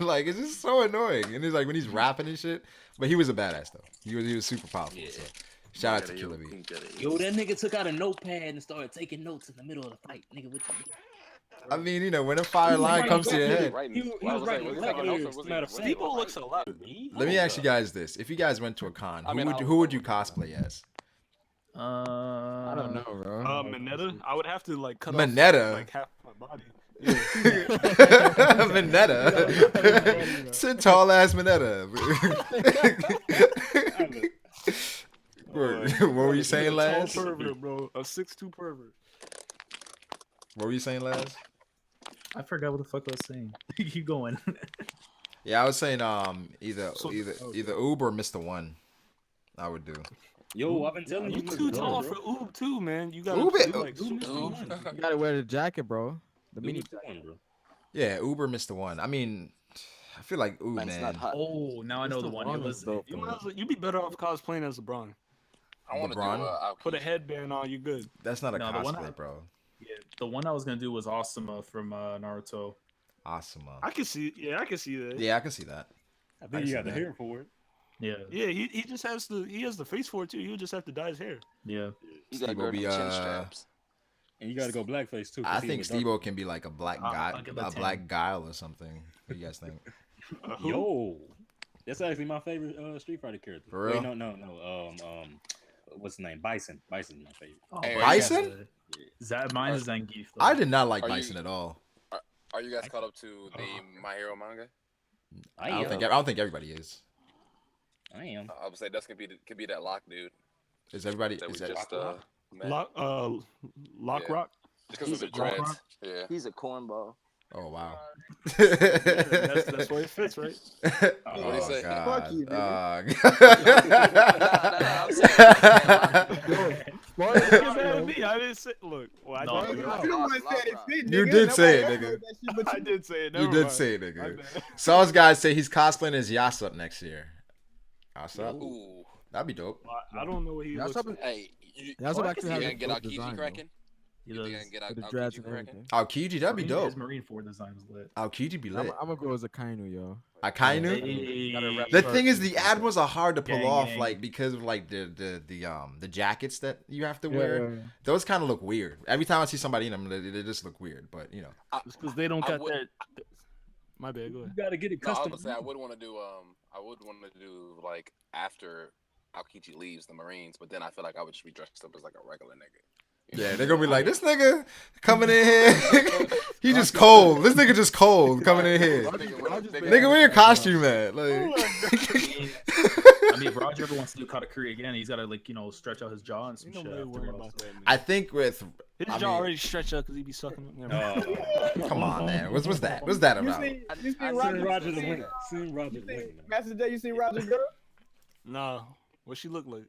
Speaker 1: Like it's just so annoying, and it's like when he's rapping and shit. But he was a badass though. He was super powerful. So shout out to Killer B.
Speaker 4: Yo, that nigga took out a notepad and started taking notes in the middle of the fight, nigga. What the?
Speaker 1: I mean, you know, when a fire line comes to your head.
Speaker 4: He was writing
Speaker 10: Steve-O looks a lot.
Speaker 1: Let me ask you guys this: if you guys went to a con, who would you cosplay as?
Speaker 8: I don't know, bro.
Speaker 10: Mineta. I would have to like cut
Speaker 1: Mineta?
Speaker 10: off like half my body.
Speaker 1: Mineta. It's a tall ass Mineta. What were you saying, Laz?
Speaker 10: A pervert, bro. A 6'2" pervert.
Speaker 1: What were you saying, Laz?
Speaker 5: I forgot what the fuck I was saying. Keep going.
Speaker 1: Yeah, I was saying either Oob or Mr. One. I would do.
Speaker 4: Yo, I've been telling you.
Speaker 10: You too tall for Oob too, man. You gotta
Speaker 8: You gotta wear the jacket, bro. The mini jacket,
Speaker 4: bro.
Speaker 1: Yeah, Oob or Mr. One. I mean, I feel like Oob, man.
Speaker 5: Oh, now I know the one.
Speaker 10: You'd be better off cosplaying as LeBron.
Speaker 2: I want to
Speaker 1: LeBron?
Speaker 10: Put a headband on, you good.
Speaker 1: That's not a cosplay, bro.
Speaker 5: Yeah, the one I was gonna do was Asuma from Naruto.
Speaker 1: Asuma.
Speaker 10: I can see. Yeah, I can see that.
Speaker 1: Yeah, I can see that.
Speaker 4: I think you got the hair for it.
Speaker 5: Yeah.
Speaker 10: Yeah, he just has the face for it too. He'll just have to dye his hair.
Speaker 5: Yeah.
Speaker 9: You gotta go chin straps.
Speaker 4: And you gotta go blackface too.
Speaker 1: I think Steve-O can be like a black guy, a black guile or something. What do you guys think?
Speaker 4: Yo, that's actually my favorite Street Fighter character.
Speaker 1: For real?
Speaker 4: Wait, no. What's his name? Bison. Bison's my favorite.
Speaker 5: Oh,
Speaker 1: Bison?
Speaker 5: Mine is Zangief.
Speaker 1: I did not like Bison at all.
Speaker 2: Are you guys caught up to the My Hero manga?
Speaker 1: I don't think everybody is.
Speaker 4: I am.
Speaker 2: I would say that's could be that Lock dude.
Speaker 1: Is everybody?
Speaker 2: That
Speaker 1: Is
Speaker 2: we
Speaker 1: that
Speaker 2: just
Speaker 10: Lock
Speaker 2: yeah.
Speaker 10: Rock?
Speaker 2: Because of the dreads. Yeah.
Speaker 9: He's a cornball.
Speaker 1: Oh wow.
Speaker 10: That's where it fits, right?
Speaker 2: What do you say?
Speaker 7: Fuck you,
Speaker 10: I didn't say. Look,
Speaker 1: you did say it, nigga.
Speaker 10: I did say it.
Speaker 1: You did say it, nigga. Sauce guys say he's cosplaying as Yasup next year. Yasup?
Speaker 2: Ooh.
Speaker 1: That'd be dope.
Speaker 10: I don't know what he looks like.
Speaker 2: Hey,
Speaker 8: Yasup actually has
Speaker 2: gonna
Speaker 8: a
Speaker 2: get
Speaker 8: dope
Speaker 2: Aokiji
Speaker 8: design,
Speaker 2: cracking?
Speaker 5: He
Speaker 2: You
Speaker 5: does.
Speaker 2: think I can get
Speaker 8: with the
Speaker 2: Aokiji
Speaker 8: dreads and
Speaker 2: cracking?
Speaker 8: everything.
Speaker 1: Aokiji, that'd be dope.
Speaker 5: His Marine 4 design is lit.
Speaker 1: Aokiji be lit.
Speaker 8: I'm gonna go as a Kainu, yo.
Speaker 1: Akainu?
Speaker 5: Hey.
Speaker 1: The thing is, the admirals are hard to pull
Speaker 5: Gang,
Speaker 1: off,
Speaker 5: gang.
Speaker 1: like because of like the jackets that you have to wear.
Speaker 8: Yeah.
Speaker 1: Those kind of look weird. Every time I see somebody in them, they just look weird. But you know,
Speaker 10: It's because they don't
Speaker 2: I
Speaker 10: got
Speaker 2: would-
Speaker 10: that. My bad. Go ahead.
Speaker 4: You gotta get it
Speaker 2: No, I was
Speaker 4: custom.
Speaker 2: gonna say I would want to do like after Aokiji leaves the Marines, but then I feel like I would just be dressed up as like a regular nigga. You
Speaker 1: yeah,
Speaker 2: know?
Speaker 1: they're gonna be like, this nigga coming in here. He just cold. This nigga just cold coming in here. Nigga, where your costume at? Like,
Speaker 5: I mean, if Roger ever wants to do Katakuri again, he's gotta like stretch out his jaw and some shit.
Speaker 1: I think with
Speaker 10: His
Speaker 1: I
Speaker 10: jaw
Speaker 1: mean-
Speaker 10: already stretched out because he be sucking.
Speaker 1: come on, man. What's that? What's that
Speaker 7: You
Speaker 1: about?
Speaker 7: seen
Speaker 4: I
Speaker 7: Roger?
Speaker 4: seen Roger the winner. Seen Roger the winner.
Speaker 7: Master J, you seen Roger's girl?
Speaker 10: Nah, what she look like?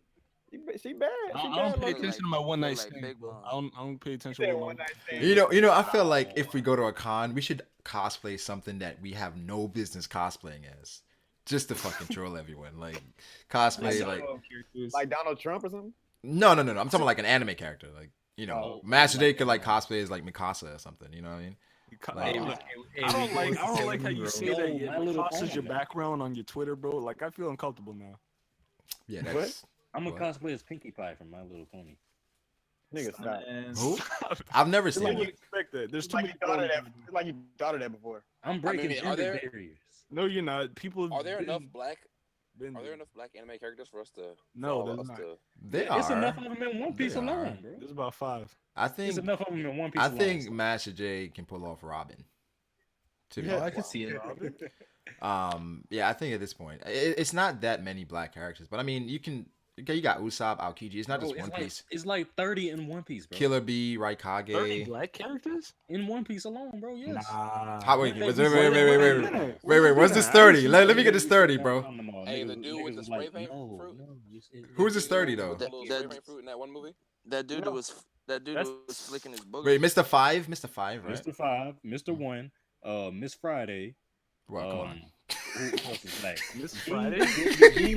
Speaker 7: She bad.
Speaker 10: I
Speaker 7: She
Speaker 10: don't
Speaker 7: bad.
Speaker 10: pay
Speaker 7: looking.
Speaker 10: attention to my one night
Speaker 9: like
Speaker 10: stand.
Speaker 9: big
Speaker 10: Bro.
Speaker 9: bone.
Speaker 10: I don't pay attention
Speaker 7: Said
Speaker 10: to
Speaker 7: one night stand.
Speaker 1: You know. I feel like if we go to a con, we should cosplay something that we have no business cosplaying as, just to fucking troll everyone. Like cosplay,
Speaker 7: Like Donald Trump or something.
Speaker 1: no. I'm talking like an anime character. Like Master J could like cosplay as like Mikasa or something. You know what I mean?
Speaker 10: I don't like how you say that. It crosses your background on your Twitter, bro. Like I feel uncomfortable now.
Speaker 1: Yeah, that's.
Speaker 4: I'm a cosplay as Pinkie Pie from My Little Pony.
Speaker 7: Nigga, stop.
Speaker 1: Who? I've never seen
Speaker 10: I
Speaker 1: it.
Speaker 10: expect that. There's too
Speaker 7: Like
Speaker 10: many.
Speaker 7: you thought of that before.
Speaker 4: I'm breaking
Speaker 2: are there
Speaker 4: barriers.
Speaker 10: No, you're not. People.
Speaker 2: are there enough black
Speaker 10: been
Speaker 2: are there enough black anime characters for us to?
Speaker 10: No,
Speaker 2: for
Speaker 10: there's
Speaker 2: us
Speaker 10: not.
Speaker 2: to-
Speaker 1: They
Speaker 4: It's
Speaker 1: are.
Speaker 4: enough of them in One Piece
Speaker 1: They
Speaker 4: alone,
Speaker 1: are.
Speaker 4: bro.
Speaker 10: There's about 5.
Speaker 1: I think.
Speaker 4: It's enough of them in One Piece
Speaker 1: I
Speaker 4: alone.
Speaker 1: think Master J can pull off Robin. To be
Speaker 3: I
Speaker 1: honest.
Speaker 3: can see it.
Speaker 1: Yeah, I think at this point, it's not that many black characters, but I mean, you got Usopp, Aokiji. It's not just One Piece.
Speaker 4: It's like 30 in One Piece, bro.
Speaker 1: Killer Bee, Raikage.
Speaker 10: 30 black characters
Speaker 4: In One Piece alone, bro. Yes.
Speaker 1: Wait, what's this 30? Let me get this 30, bro.
Speaker 2: Hey, the dude with the spray paint fruit.
Speaker 1: Who's this 30 though?
Speaker 2: The little spray paint fruit in that one movie.
Speaker 9: That dude was flicking his booger.
Speaker 1: Wait, Mr. 5, right?
Speaker 4: Mr. 5, Mr. 1, Miss Friday.
Speaker 1: Well, come on.
Speaker 4: Who else is black?
Speaker 10: Miss Friday?
Speaker 4: He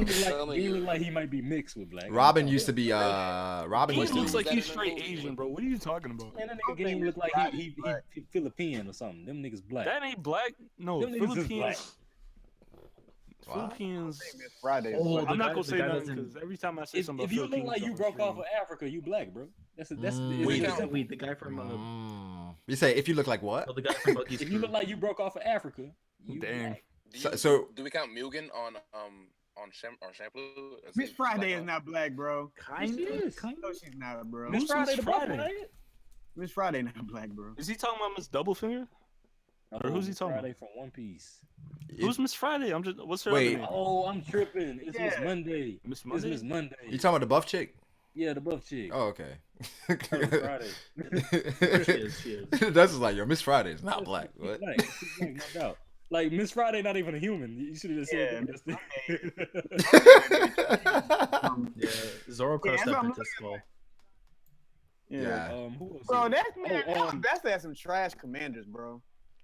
Speaker 4: look like he might be mixed with black.
Speaker 1: Robin used to be Robin
Speaker 10: He
Speaker 1: used to
Speaker 10: looks
Speaker 1: be
Speaker 10: like he's straight Asian, bro. What are you talking about?
Speaker 4: Man, that nigga Game look like he Philippine or something. Them niggas black.
Speaker 10: That ain't black. No,
Speaker 4: Them niggas is black.
Speaker 10: Philippines. Philippines.
Speaker 7: Friday.
Speaker 10: Oh, I'm not gonna say that because every time I say something
Speaker 4: If
Speaker 10: about
Speaker 4: you look like you broke off of Africa, you black, bro. That's
Speaker 5: Wait, the guy from
Speaker 1: You say if you look like what?
Speaker 5: the guy from Bucky's
Speaker 4: if you look like you broke off of Africa, you
Speaker 10: Dang.
Speaker 4: black.
Speaker 1: So
Speaker 2: do we count Mugen on shampoo?
Speaker 7: Miss Friday is not black, bro.
Speaker 10: Kind
Speaker 7: No, she's not, bro.
Speaker 4: Miss Friday the black
Speaker 10: Friday?
Speaker 4: one, ain't it?
Speaker 7: Miss Friday not black, bro.
Speaker 10: Is he talking about Miss Doublefinger? Or who's he talking
Speaker 4: Friday
Speaker 10: about?
Speaker 4: from One Piece.
Speaker 10: Who's Miss Friday? I'm just. What's her
Speaker 1: Wait.
Speaker 10: name?
Speaker 4: Oh, I'm tripping. It's Miss
Speaker 7: Yeah.
Speaker 4: Monday.
Speaker 10: Miss
Speaker 4: It's
Speaker 10: Monday.
Speaker 4: Miss Monday.
Speaker 1: you talking about the buff chick?
Speaker 4: Yeah, the buff chick.
Speaker 1: Oh, okay.
Speaker 4: Friday.
Speaker 5: She is.
Speaker 1: That's just like yo, Miss Friday is not black. What?
Speaker 4: She's black, no doubt. Like Miss Friday, not even a human. You should have just said that.
Speaker 5: Yeah, Zoro crushed
Speaker 7: that's
Speaker 5: that
Speaker 7: what I'm
Speaker 5: princess skull.
Speaker 1: Yeah.
Speaker 4: Who else?
Speaker 7: Bro,
Speaker 4: is it?
Speaker 7: that's man. That's had some trash commanders, bro.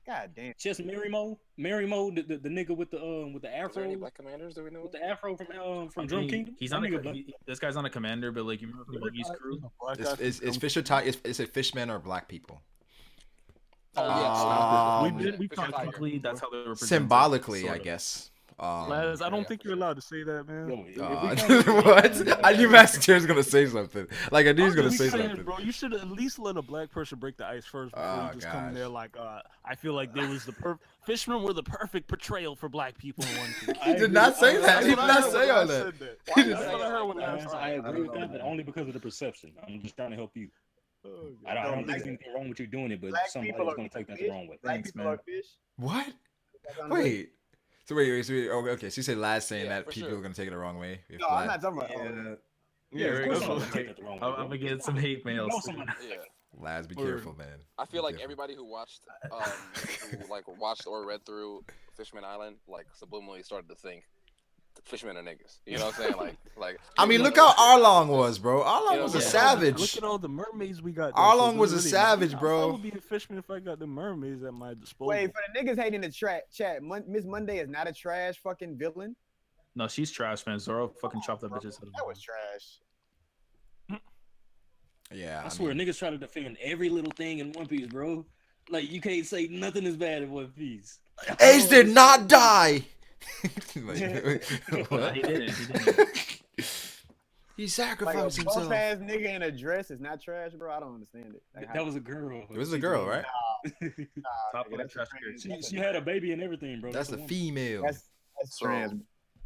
Speaker 7: God damn.
Speaker 4: Just Marimo, the nigga with the
Speaker 2: Is there
Speaker 4: afro,
Speaker 2: any black commanders that we know?
Speaker 4: with the afro from Drum Kingdom.
Speaker 5: He's
Speaker 4: That
Speaker 5: not
Speaker 4: nigga black.
Speaker 5: this guy's not a commander, but like you remember from Buggy's crew?
Speaker 1: Is Fisher talk? Is it fishmen or black people?
Speaker 5: We talked quickly. That's how they were presented,
Speaker 1: Symbolically,
Speaker 5: sort
Speaker 1: I
Speaker 5: of.
Speaker 1: guess.
Speaker 10: Laz, I don't think you're allowed to say that, man.
Speaker 1: What? I knew Master Chair's gonna say something. Like I knew he was gonna say
Speaker 10: saying,
Speaker 1: something.
Speaker 10: bro, you should at least let a black person break the ice first before
Speaker 1: Oh,
Speaker 10: you just come
Speaker 1: gosh.
Speaker 10: there like, I feel like there was Fishermen were the perfect portrayal for black people in One Piece.
Speaker 1: He did not say that. He did not say all
Speaker 10: that.
Speaker 1: that.
Speaker 10: He did not heard when
Speaker 4: I agree with that, but only because of the perception. I'm just trying to help you. I don't think there's anything wrong with you doing it, but
Speaker 7: Black
Speaker 4: somebody's
Speaker 7: people are
Speaker 4: going to take that the
Speaker 7: fish.
Speaker 4: wrong way.
Speaker 7: Black
Speaker 5: Thanks,
Speaker 7: people
Speaker 5: man.
Speaker 7: are fish.
Speaker 1: What? Wait. So okay. So you say Laz saying that
Speaker 2: for
Speaker 1: people
Speaker 2: sure.
Speaker 1: are gonna take it the wrong way. If
Speaker 7: No, I'm
Speaker 1: black-
Speaker 7: not talking about.
Speaker 10: Yeah,
Speaker 4: of course
Speaker 10: go
Speaker 4: I'm
Speaker 10: for
Speaker 4: going
Speaker 10: it.
Speaker 4: to take that the wrong way.
Speaker 5: I'm gonna get some hate mail.
Speaker 2: Yeah.
Speaker 1: Laz, be
Speaker 10: Word.
Speaker 1: careful, man.
Speaker 2: I feel like
Speaker 1: Careful.
Speaker 2: everybody who watched, who watched or read through Fishman Island, like subliminally started to think fishermen are niggas. You know what I'm saying? Like.
Speaker 1: I mean, look how Arlong was, bro. Arlong was a
Speaker 2: Yeah.
Speaker 1: savage.
Speaker 10: Look at all the mermaids we got.
Speaker 1: Arlong was a savage, bro.
Speaker 10: I would be a fisherman if I got the mermaids at my disposal.
Speaker 7: Wait, for the niggas hating the chat, Miss Monday is not a trash fucking villain.
Speaker 5: No, she's trash, man. Zoro fucking chopped that bitch's head
Speaker 7: That
Speaker 5: off.
Speaker 7: was trash.
Speaker 1: Yeah.
Speaker 4: I swear,
Speaker 1: mean,
Speaker 4: niggas try to defend every little thing in One Piece, bro. Like, you can't say nothing is bad in One Piece.
Speaker 1: Ace did not die.
Speaker 5: What? He didn't.
Speaker 1: He
Speaker 7: Like a
Speaker 1: sacrificed
Speaker 7: boss
Speaker 1: himself.
Speaker 7: ass nigga in a dress is not trash, bro. I don't understand it. Like,
Speaker 4: That was a girl.
Speaker 1: It was a girl, right?
Speaker 5: Top
Speaker 7: nigga,
Speaker 5: of
Speaker 7: that's
Speaker 5: trash
Speaker 7: trans.
Speaker 4: She had a baby and everything, bro.
Speaker 1: That's a
Speaker 4: woman.
Speaker 1: female.
Speaker 7: That's trans.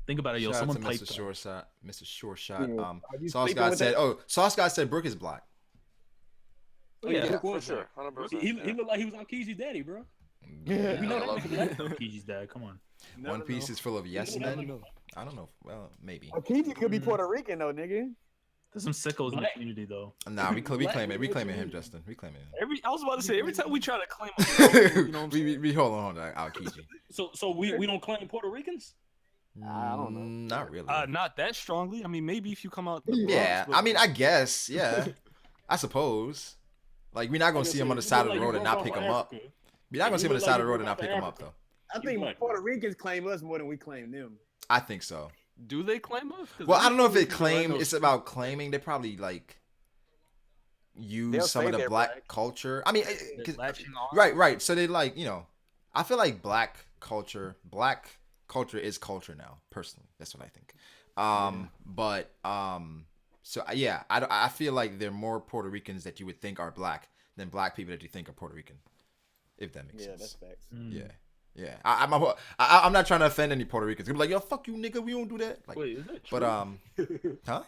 Speaker 5: Think about it, yo.
Speaker 1: Shout out
Speaker 5: Someone
Speaker 1: to
Speaker 5: typed
Speaker 1: Mr.
Speaker 5: that.
Speaker 1: Shoreshot. Mr. Shoreshot.
Speaker 7: Yeah. Are you
Speaker 1: Sauce
Speaker 7: sleeping
Speaker 1: God
Speaker 7: with
Speaker 1: said.
Speaker 7: that?
Speaker 1: Oh, Sauce God said Brooke is black.
Speaker 4: Oh, yeah,
Speaker 2: Yeah,
Speaker 4: of course.
Speaker 2: for sure, 100%.
Speaker 4: He looked like he was on Kiji's daddy, bro.
Speaker 7: Yeah.
Speaker 4: We know
Speaker 2: I
Speaker 4: that
Speaker 2: love
Speaker 4: nigga
Speaker 2: it.
Speaker 4: black.
Speaker 5: Kiji's dad. Come on.
Speaker 1: One Piece is full of yes
Speaker 4: Never
Speaker 1: men.
Speaker 4: know.
Speaker 1: I don't know. Well, maybe.
Speaker 7: Akiji could be Puerto Rican though, nigga.
Speaker 5: There's some sickos in the
Speaker 4: Black-
Speaker 5: community though.
Speaker 1: Nah, we claiming. We claiming him, Justin. We claiming him.
Speaker 10: I was about to say every time we try to claim, you know what I'm saying?
Speaker 1: we hold on to Aokiji.
Speaker 4: So we don't claim Puerto Ricans?
Speaker 7: I don't know.
Speaker 1: Not really.
Speaker 10: Not that strongly. I mean, maybe if you come out.
Speaker 1: Yeah, I mean, I guess. Yeah, I suppose. Like, we're not gonna see him on the side of the road and not pick him up. We're not gonna see him on the side of the road and not pick him up, though.
Speaker 7: I think Puerto Ricans claim us more than we claim them.
Speaker 1: I think so.
Speaker 10: Do they claim us? 'Cause
Speaker 1: Well, I don't know if it
Speaker 10: people I
Speaker 1: claim.
Speaker 10: know
Speaker 1: It's about claiming. They probably like. use some
Speaker 7: say
Speaker 1: of the
Speaker 7: they're
Speaker 1: black culture. I mean,
Speaker 5: They're latching on.
Speaker 1: right. So they like, I feel like black culture is culture now. Personally, that's what I think. But so yeah, I feel like there are more Puerto Ricans that you would think are black than black people that you think are Puerto Rican. If that makes sense.
Speaker 7: Yeah, that's facts.
Speaker 1: Yeah. I'm not trying to offend any Puerto Ricans. They'll be like, yo, fuck you, nigga. We don't do that. Like,
Speaker 10: Wait, is that true?
Speaker 1: But huh?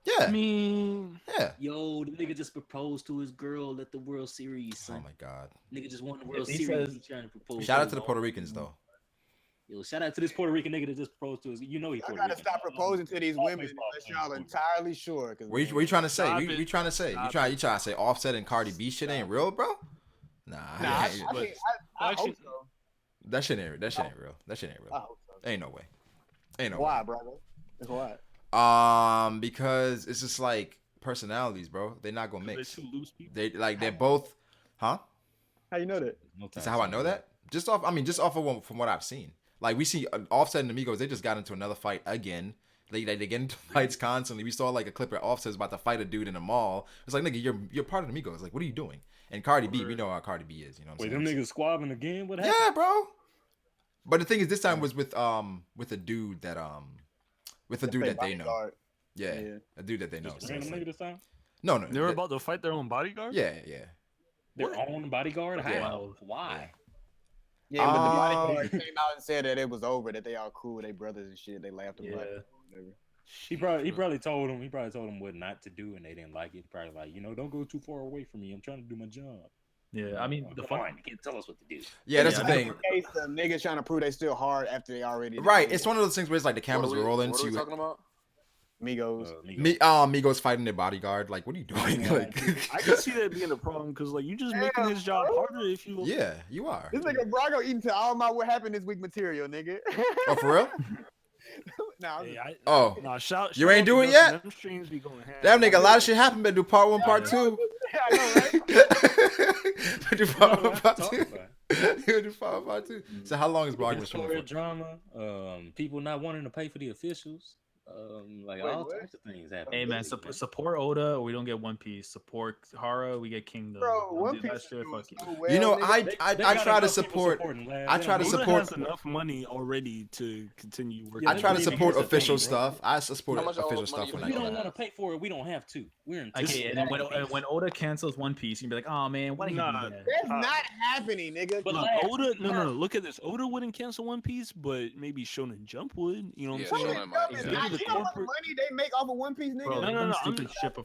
Speaker 1: Yeah.
Speaker 10: I mean,
Speaker 1: yeah.
Speaker 11: Yo, the nigga just proposed to his girl at the World Series. Son.
Speaker 1: Oh my god.
Speaker 11: Nigga just won the World Series. He trying to propose.
Speaker 1: Shout out to the Puerto Ricans though.
Speaker 11: Yo, shout out to this Puerto Rican nigga that just proposed to his. You know he Puerto Rican.
Speaker 7: I gotta stop proposing to these women unless y'all entirely sure.
Speaker 1: What you trying to say? We trying to say? You trying to say Offset and Cardi B shit ain't real, bro? Nah.
Speaker 7: I hope so.
Speaker 1: That shit ain't real. That shit ain't real.
Speaker 7: I hope so.
Speaker 1: Ain't no way. Ain't no
Speaker 7: Why,
Speaker 1: way.
Speaker 7: brother? Why?
Speaker 1: Because it's just like personalities, bro. They're not gonna mix.
Speaker 10: They're two loose people.
Speaker 1: They're both, huh?
Speaker 7: How you know that?
Speaker 1: That's how I know that. Just off of from what I've seen. Like we see Offset and Amigos, they just got into another fight again. They get into fights constantly. We saw like a clip where Offset's about to fight a dude in a mall. It's like, nigga, you're part of Amigos. Like, what are you doing? And Cardi B, we know how Cardi B is. You know what I'm saying?
Speaker 10: Wait, them niggas squabbling again? What happened?
Speaker 1: Yeah, bro. But the thing is, this time was with a dude that they know. Yeah, a dude that they know.
Speaker 10: Just random nigga this time?
Speaker 1: No.
Speaker 10: They were about to fight their own bodyguard?
Speaker 1: Yeah.
Speaker 11: Their own bodyguard? How?
Speaker 1: Yeah.
Speaker 11: Why?
Speaker 7: Yeah, but the bodyguard came out and said that it was over, that they all cool, they brothers and shit. They laughed about it. Whatever.
Speaker 4: He probably told him what not to do, and they didn't like it. Probably like, don't go too far away from me. I'm trying to do my job.
Speaker 5: Yeah, I mean,
Speaker 11: You can't tell us what to do.
Speaker 1: Yeah, that's the thing.
Speaker 7: Case, the niggas trying to prove they still hard after they already did.
Speaker 1: Right, it's one of those things where it's like the cameras rolling.
Speaker 2: What are we talking about?
Speaker 7: Migos.
Speaker 1: Migos fighting their bodyguard. Like, what are you doing?
Speaker 10: I can see that being a problem because, like, you just making his job harder if you.
Speaker 1: Yeah, you are.
Speaker 7: This nigga Brago eating to all my what happened this week material, nigga.
Speaker 1: Oh, for real?
Speaker 10: Shout
Speaker 1: you ain't doing it yet?
Speaker 10: Them streams be going ham.
Speaker 1: Damn, nigga, a lot of shit happened. But do part 1, part 2.
Speaker 7: Yeah, I know, right?
Speaker 1: Do part 1, part 2. Do part 1, part 2. So how long is Brago streaming for?
Speaker 4: Drama, people not wanting to pay for the officials. All types of things happen.
Speaker 5: Hey man, support Oda or we don't get One Piece. Support Hara, we get Kingdom.
Speaker 7: Bro, One Piece.
Speaker 1: I try to support. I try to support.
Speaker 10: Has enough money already to continue working.
Speaker 1: I try to support official stuff. I support official stuff when I
Speaker 4: we
Speaker 1: can.
Speaker 4: don't want to pay for it. We don't have to. We're in.
Speaker 5: Okay, and then when Oda cancels One Piece, you'd be like, oh man, why did he do that?
Speaker 7: That's not happening, nigga.
Speaker 10: But Oda, no. Look at this. Oda wouldn't cancel One Piece, but maybe Shonen Jump would. You know what I'm saying?
Speaker 7: You know how much money they make off of One Piece, nigga?
Speaker 5: Bro,
Speaker 10: No.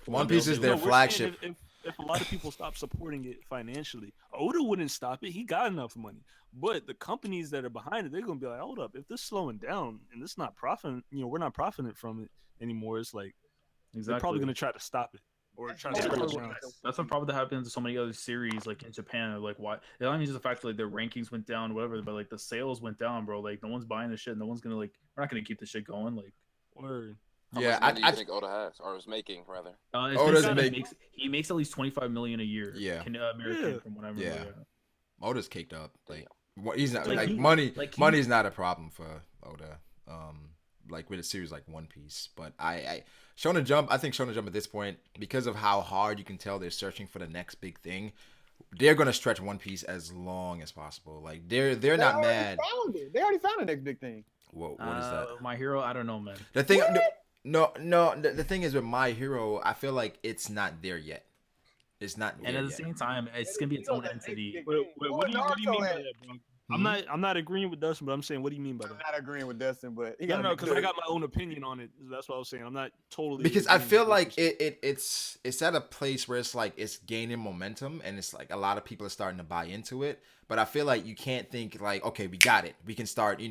Speaker 1: One Piece is their flagship.
Speaker 10: If a lot of people stop supporting it financially, Oda wouldn't stop it. He got enough money. But the companies that are behind it, they're gonna be like, hold up, if this is slowing down and it's not profiting, we're not profiting from it anymore. It's like they're probably gonna try to stop it or try to slow it down.
Speaker 5: That's what probably happens to so many other series, like in Japan. Like, why? It not mean just the fact that like their rankings went down, whatever, but like the sales went down, bro. Like, no one's buying the shit. No one's gonna we're not gonna keep the shit going. Like,
Speaker 10: word.
Speaker 2: How much money do you think Oda has, or is making rather?
Speaker 5: He makes at least $25 million a year.
Speaker 1: Yeah,
Speaker 5: American from what I remember.
Speaker 1: Yeah. Oda's caked up. Like, he's not money. Money's not a problem for Oda. Like with a series like One Piece, but Shonen Jump. I think Shonen Jump at this point, because of how hard you can tell they're searching for the next big thing, they're gonna stretch One Piece as long as possible. Like they're not mad.
Speaker 7: They already found the next big thing.
Speaker 1: What is that?
Speaker 5: My Hero. I don't know, man.
Speaker 1: The thing. No. The thing is with My Hero, I feel like it's not there yet. It's not.
Speaker 5: And at the same time, it's gonna be its own entity.
Speaker 10: Wait, what do you mean by that, bro? I'm not agreeing with Dustin, but I'm saying, what do you mean by that?
Speaker 7: I'm not agreeing with Dustin, but
Speaker 10: no, because I got my own opinion on it. That's what I was saying. I'm not totally
Speaker 1: because I feel like it's at a place where it's like it's gaining momentum and it's like a lot of people are starting to buy into it. But I feel like you can't think like, okay, we got it. We can start,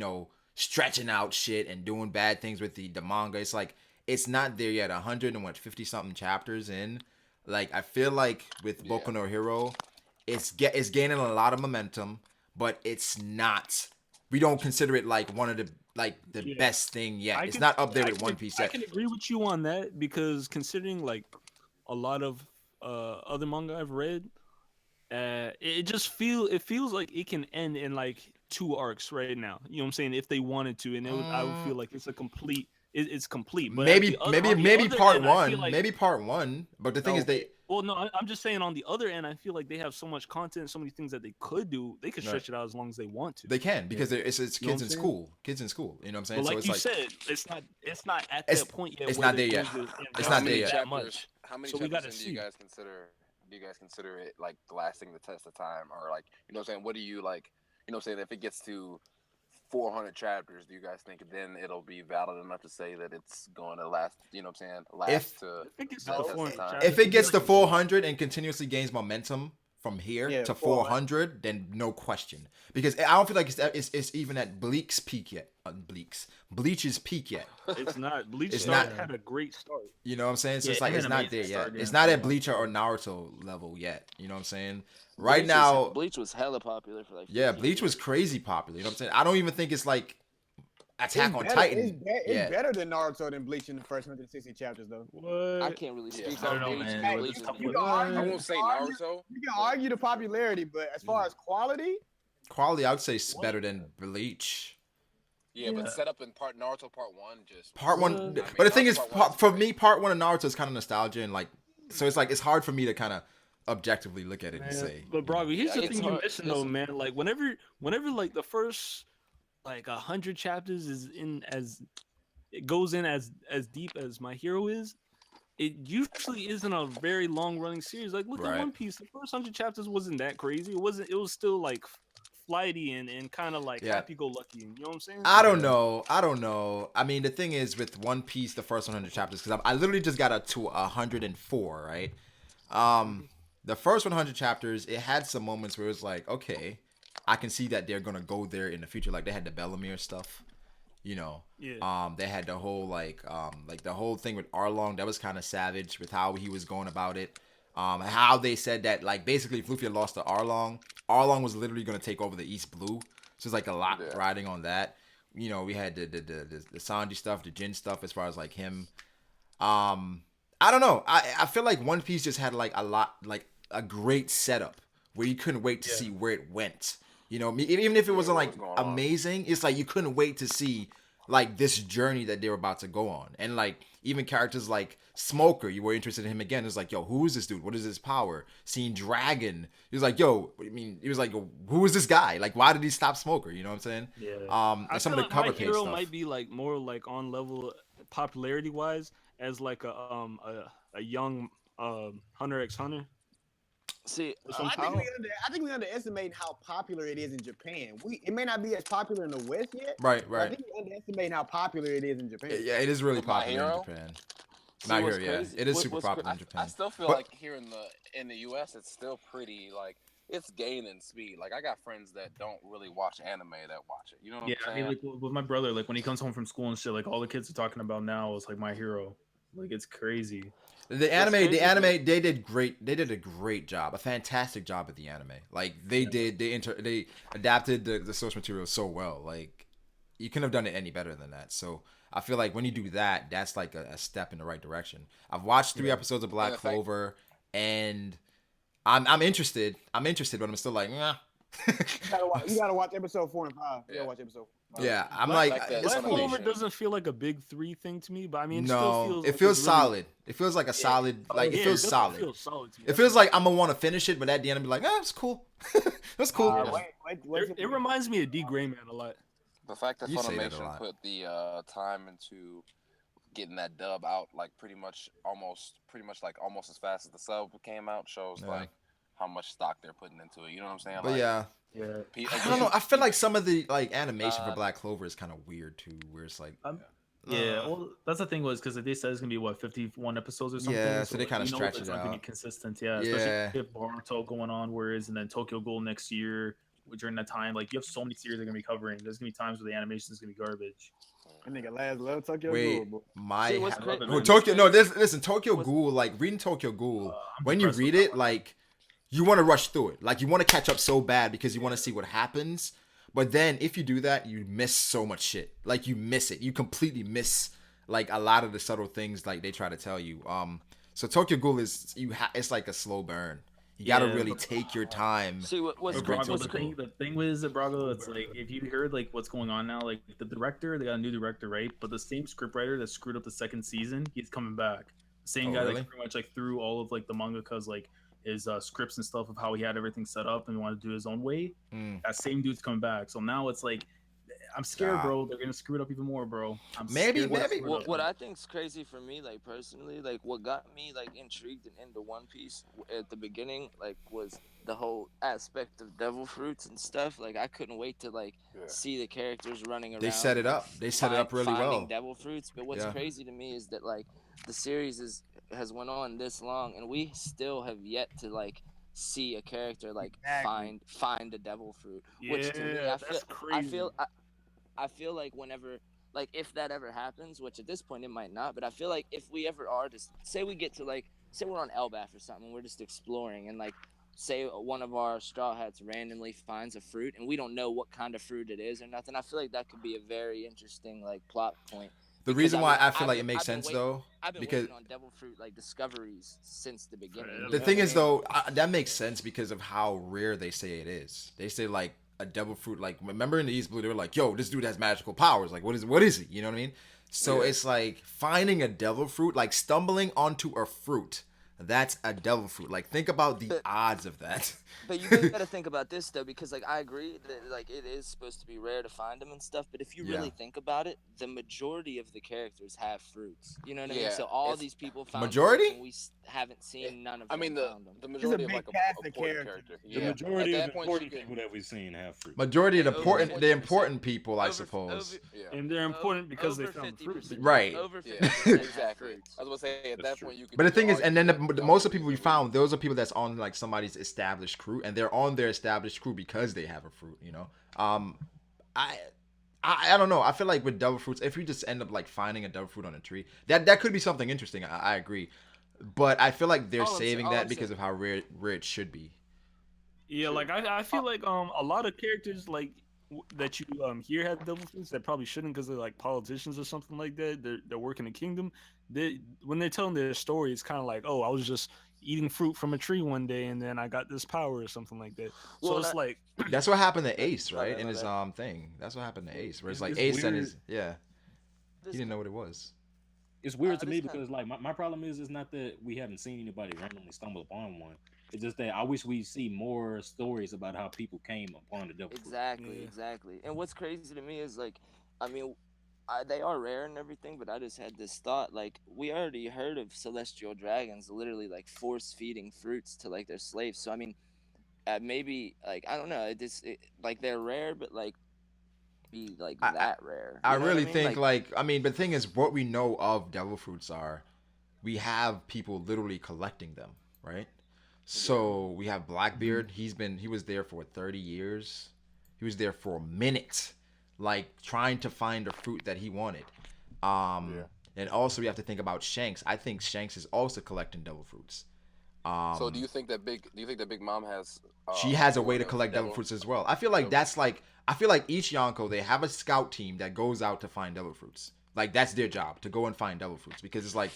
Speaker 1: stretching out shit and doing bad things with the manga. It's like it's not there yet. 150 something chapters in. Like I feel like with Boku no Hero, it's gaining a lot of momentum, but it's not. We don't consider it like one of the best thing yet. It's not up there with One Piece yet.
Speaker 10: I can agree with you on that because considering like a lot of other manga I've read, it feels like it can end in like 2 arcs right now. You know what I'm saying? If they wanted to, and I would feel like it's a complete. It's complete. But
Speaker 1: maybe part one. Maybe part one. But the thing is,
Speaker 10: Well, no, I'm just saying on the other end, I feel like they have so much content, so many things that they could do. They could stretch it out as long as they want to.
Speaker 1: They can because it's
Speaker 10: You know
Speaker 1: kids
Speaker 10: what
Speaker 1: in
Speaker 10: I'm saying?
Speaker 1: school. Kids in school. You know what I'm saying?
Speaker 10: But
Speaker 1: So
Speaker 10: like
Speaker 1: it's
Speaker 10: you
Speaker 1: like
Speaker 10: said, it's not at
Speaker 1: it's-
Speaker 10: that point yet.
Speaker 1: it's
Speaker 10: where
Speaker 1: not
Speaker 10: they're
Speaker 1: there
Speaker 10: going
Speaker 1: yet.
Speaker 10: to
Speaker 1: It's
Speaker 10: invest
Speaker 1: not there
Speaker 10: in
Speaker 1: yet.
Speaker 10: that much.
Speaker 2: How many
Speaker 10: So we
Speaker 2: chapters
Speaker 10: gotta
Speaker 2: in
Speaker 10: see.
Speaker 2: do you guys consider? Do you guys consider it like lasting the test of time, or like you know what I'm saying? What do you like? You know what I'm saying? If it gets to 400 chapters, do you guys think then it'll be valid enough to say that it's going to last? You know what I'm saying? Last to
Speaker 10: If it gets
Speaker 2: the
Speaker 10: to
Speaker 2: test of
Speaker 10: 400
Speaker 2: time.
Speaker 10: chapters,
Speaker 1: if it gets to 400 and continuously gains momentum from here
Speaker 7: Yeah,
Speaker 1: to
Speaker 7: 400.
Speaker 1: 400, then no question. Because I don't feel like it's even at Bleak's peak yet. Bleach's peak yet.
Speaker 10: It's not. Bleach
Speaker 1: It's
Speaker 10: started,
Speaker 1: not-
Speaker 10: had a great start.
Speaker 1: You know what I'm saying? So
Speaker 5: Yeah,
Speaker 1: it's like
Speaker 5: it
Speaker 1: it's
Speaker 5: had an
Speaker 1: not there
Speaker 5: amazing
Speaker 1: yet.
Speaker 5: start,
Speaker 1: It's
Speaker 5: yeah.
Speaker 1: not at Bleach or Naruto level yet. You know what I'm saying? Right
Speaker 9: Bleach
Speaker 1: now,
Speaker 9: Bleach was hella popular for like.
Speaker 1: yeah,
Speaker 9: 15
Speaker 1: Bleach was
Speaker 9: years.
Speaker 1: crazy popular. You know what I'm saying? I don't even think it's like Attack on
Speaker 7: better,
Speaker 1: Titan.
Speaker 7: It's better than Naruto than Bleach in the first 160 chapters, though.
Speaker 10: What?
Speaker 9: I can't really speak
Speaker 5: I
Speaker 9: on
Speaker 5: don't know,
Speaker 9: Bleach.
Speaker 5: man.
Speaker 9: Bleach is
Speaker 7: You
Speaker 9: good.
Speaker 7: can argue,
Speaker 2: I won't say Naruto.
Speaker 7: You can argue the popularity, but as far as quality,
Speaker 1: Quality, I would say, is better than Bleach.
Speaker 2: Yeah, but set up in Naruto Part 1 just
Speaker 1: Part one,
Speaker 2: I mean,
Speaker 1: but the thing
Speaker 2: Naruto
Speaker 1: is,
Speaker 2: Part 1
Speaker 1: for
Speaker 2: great.
Speaker 1: me, part one of Naruto is kind of nostalgia and like, so it's like it's hard for me to kind of objectively look at it and
Speaker 10: Man,
Speaker 1: say.
Speaker 10: but Brago, here's
Speaker 9: Yeah,
Speaker 10: the
Speaker 9: it's
Speaker 10: thing you're
Speaker 9: hard.
Speaker 10: missing though, man. Like whenever like the first like 100 chapters is in as it goes in as deep as My Hero is, it usually isn't a very long running series. Like look
Speaker 1: Right.
Speaker 10: at One Piece. The first 100 chapters wasn't that crazy. It wasn't. It was still like flighty and kind of like
Speaker 1: Yeah.
Speaker 10: happy go lucky. You know what I'm saying?
Speaker 1: I don't know. I mean, the thing is with One Piece, the first 100 chapters, because I literally just got up to 104, right? The first 100 chapters, it had some moments where it was like, okay, I can see that they're gonna go there in the future. Like they had the Bellemere stuff, you know.
Speaker 10: Yeah.
Speaker 1: They had the whole like the whole thing with Arlong that was kind of savage with how he was going about it. How they said that like basically if Luffy had lost to Arlong was literally gonna take over the East Blue. So it's like a lot riding on that. You know, we had the Sanji stuff, the Jin stuff as far as like him. I don't know. I feel like One Piece just had like a great setup where you couldn't wait to see where it went. You know, even if it wasn't like amazing, it's like you couldn't wait to see like this journey that they were about to go on. And like even characters like Smoker, you were interested in him again. It's like, yo, who is this dude? What is his power? Seeing Dragon, he was like, yo, I mean, he was like, who is this guy? Like, why did he stop Smoker? You know what I'm saying?
Speaker 10: Yeah.
Speaker 1: And some of the
Speaker 10: like
Speaker 1: cover
Speaker 10: My
Speaker 1: page
Speaker 10: Hero
Speaker 1: stuff.
Speaker 10: might be like more like on level popularity wise as like a young Hunter x Hunter.
Speaker 9: See,
Speaker 7: I think we underestimate how popular it is in Japan. It may not be as popular in the West yet.
Speaker 1: Right,
Speaker 7: but I think we underestimate how popular it is in Japan.
Speaker 1: Yeah, it is really
Speaker 2: With My
Speaker 1: popular in
Speaker 2: Hero?
Speaker 1: Japan.
Speaker 2: See,
Speaker 1: My
Speaker 2: what's
Speaker 1: Hero, yeah,
Speaker 2: crazy-
Speaker 1: it is
Speaker 2: what-
Speaker 1: super
Speaker 2: what's
Speaker 1: popular
Speaker 2: cra-
Speaker 1: in Japan.
Speaker 2: I still feel
Speaker 1: But-
Speaker 2: like here in the US, it's still pretty like it's gaining speed. Like I got friends that don't really watch anime that watch it. You know what
Speaker 5: Yeah,
Speaker 2: I'm
Speaker 5: I
Speaker 2: saying?
Speaker 5: mean, like with my brother, like when he comes home from school and shit, like all the kids are talking about now is like My Hero. Like it's crazy.
Speaker 1: The anime, they did great. They did a great job, a fantastic job at the anime. Like they adapted the source material so well. Like you couldn't have done it any better than that. So I feel like when you do that, that's like a step in the right direction. I've watched 3 episodes of Black Clover, and I'm interested. I'm interested, but I'm still like, nah.
Speaker 7: You gotta watch episode 4 and 5. You gotta watch episode 5.
Speaker 1: Yeah, I'm like, it's
Speaker 10: Black
Speaker 1: cool.
Speaker 10: Clover doesn't feel like a big 3 thing to me, but I mean, it
Speaker 1: No,
Speaker 10: still feels
Speaker 1: it
Speaker 10: like
Speaker 1: feels
Speaker 10: it's really-
Speaker 1: solid. It feels like a solid, like it
Speaker 10: Yeah,
Speaker 1: feels
Speaker 10: definitely
Speaker 1: solid.
Speaker 10: feels solid to me.
Speaker 1: It feels like I'm gonna want to finish it, but at the end, I'll be like, it's cool. That's cool.
Speaker 10: It reminds me of D. Gray Man a lot.
Speaker 2: The fact that
Speaker 1: You say that a
Speaker 2: Funimation
Speaker 1: lot.
Speaker 2: put the time into getting that dub out like pretty much almost as fast as the sub came out shows
Speaker 1: Yeah.
Speaker 2: like how much stock they're putting into it. You know what I'm saying?
Speaker 1: But
Speaker 2: like,
Speaker 1: yeah, I don't know. I feel like some of the like animation for Black Clover is kind of weird too, where it's like,
Speaker 5: Yeah, well, that's the thing was because they said it's gonna be what 51 episodes or something.
Speaker 1: Yeah, so they
Speaker 5: like,
Speaker 1: kinda
Speaker 5: you know
Speaker 1: stretch
Speaker 5: it's
Speaker 1: it
Speaker 5: not gonna
Speaker 1: out.
Speaker 5: be consistent. Yeah,
Speaker 1: Yeah.
Speaker 5: especially if Boruto going on, whereas and then Tokyo Ghoul next year during that time. Like you have so many series they're gonna be covering. There's gonna be times where the animation is gonna be garbage.
Speaker 7: That nigga last love Tokyo
Speaker 1: wait,
Speaker 7: Ghoul,
Speaker 1: my
Speaker 5: crazy-
Speaker 1: oh, Tokyo. No, listen, Tokyo Ghoul. Like reading Tokyo Ghoul, when you
Speaker 5: depressed
Speaker 1: read
Speaker 5: with
Speaker 1: it, like you want to rush through it. Like you want to catch up so bad because you want to see what happens. But then if you do that, you miss so much shit. Like you miss it. You completely miss like a lot of the subtle things like they try to tell you. So Tokyo Ghoul is it's like a slow burn. You gotta
Speaker 5: Yeah,
Speaker 1: really
Speaker 5: but-
Speaker 1: take your time.
Speaker 9: See what's
Speaker 5: But
Speaker 9: great.
Speaker 5: Brago, the thing with Brago, it's like if you heard like what's going on now, like the director, they got a new director, right? But the same scriptwriter that screwed up the second season, he's coming back. Same
Speaker 1: Oh,
Speaker 5: guy
Speaker 1: really?
Speaker 5: that pretty much like threw all of like the mangakas like his scripts and stuff of how he had everything set up and wanted to do his own way. That same dude's coming back. So now it's like I'm scared, bro. They're gonna screw it up even more, bro. I'm
Speaker 1: Maybe,
Speaker 5: scared.
Speaker 1: maybe.
Speaker 9: What I think's crazy for me, like personally, like what got me like intrigued and into One Piece at the beginning, like was the whole aspect of devil fruits and stuff. Like I couldn't wait to like see the characters running around.
Speaker 1: They set it up. They set it up really
Speaker 9: finding
Speaker 1: well.
Speaker 9: devil fruits. But what's
Speaker 1: Yeah.
Speaker 9: crazy to me is that like the series has went on this long, and we still have yet to like see a character like find a devil fruit. Which to me, I feel like whenever, like if that ever happens, which at this point it might not, but I feel like if we ever are to say we get to like, say we're on Elbaf or something, we're just exploring, and like say one of our Straw Hats randomly finds a fruit and we don't know what kind of fruit it is or nothing, I feel like that could be a very interesting like plot point.
Speaker 1: The reason why I feel like it makes sense though,
Speaker 9: I've been
Speaker 1: because
Speaker 9: waiting on devil fruit like discoveries since the beginning.
Speaker 1: the thing is though, that makes sense because of how rare they say it is. They say like a devil fruit, like remember in the East Blue they were like, yo, this dude has magical powers, like what is he, you know what I mean? So it's like finding a devil fruit, like stumbling onto a fruit, that's a devil fruit. Like think about the odds of that.
Speaker 9: But you really got to think about this though, because like I agree that like it is supposed to be rare to find them and stuff, but if you really think about it, the majority of the characters have fruits. You know what I mean? So all these people found
Speaker 1: majority,
Speaker 9: fruits and we haven't seen none of them.
Speaker 2: I mean
Speaker 9: found them.
Speaker 2: the majority of like a character.
Speaker 4: The majority of the important people that we've seen have fruit.
Speaker 1: Majority of the important people, I suppose.
Speaker 5: And they're important because they found the fruit.
Speaker 1: Right.
Speaker 2: Exactly. I was gonna say at that point you could.
Speaker 1: But the thing is, and then most of the people we found, those are people that's on like somebody's established crew, and they're on their established crew because they have a fruit, you know. I don't know. I feel like with devil fruits, if you just end up like finding a devil fruit on a tree, that could be something interesting. I agree, but I feel like they're saving that because of how rare it should be.
Speaker 10: Yeah, like I feel like a lot of characters like that you here have devil fruits that probably shouldn't because they're like politicians or something like that. They're working the kingdom. When they're telling their story, it's kind of like, oh, I was just eating fruit from a tree one day and then I got this power or something like that. So it's like
Speaker 1: that's what happened to Ace, right? In his thing. That's what happened to Ace, where it's like Ace and his he didn't know what it was.
Speaker 4: It's weird to me because like my problem is not that we haven't seen anybody randomly stumble upon one. It's just that I wish we see more stories about how people came upon the devil fruit.
Speaker 9: Exactly. And what's crazy to me is like, I mean, they are rare and everything, but I just had this thought, like, we already heard of celestial dragons literally like force feeding fruits to like their slaves. So I mean, maybe like I don't know, like they're rare, but like be like that rare.
Speaker 1: I really think like I mean, the thing is, what we know of devil fruits are, we have people literally collecting them, right? So we have Blackbeard. He was there for 30 years. He was there for a minute, like trying to find a fruit that he wanted. And also we have to think about Shanks. I think Shanks is also collecting devil fruits.
Speaker 2: So do you think that Big Mom has?
Speaker 1: She has a way to collect devil fruits as well. I feel like each Yonko, they have a scout team that goes out to find devil fruits. Like that's their job, to go and find devil fruits, because it's like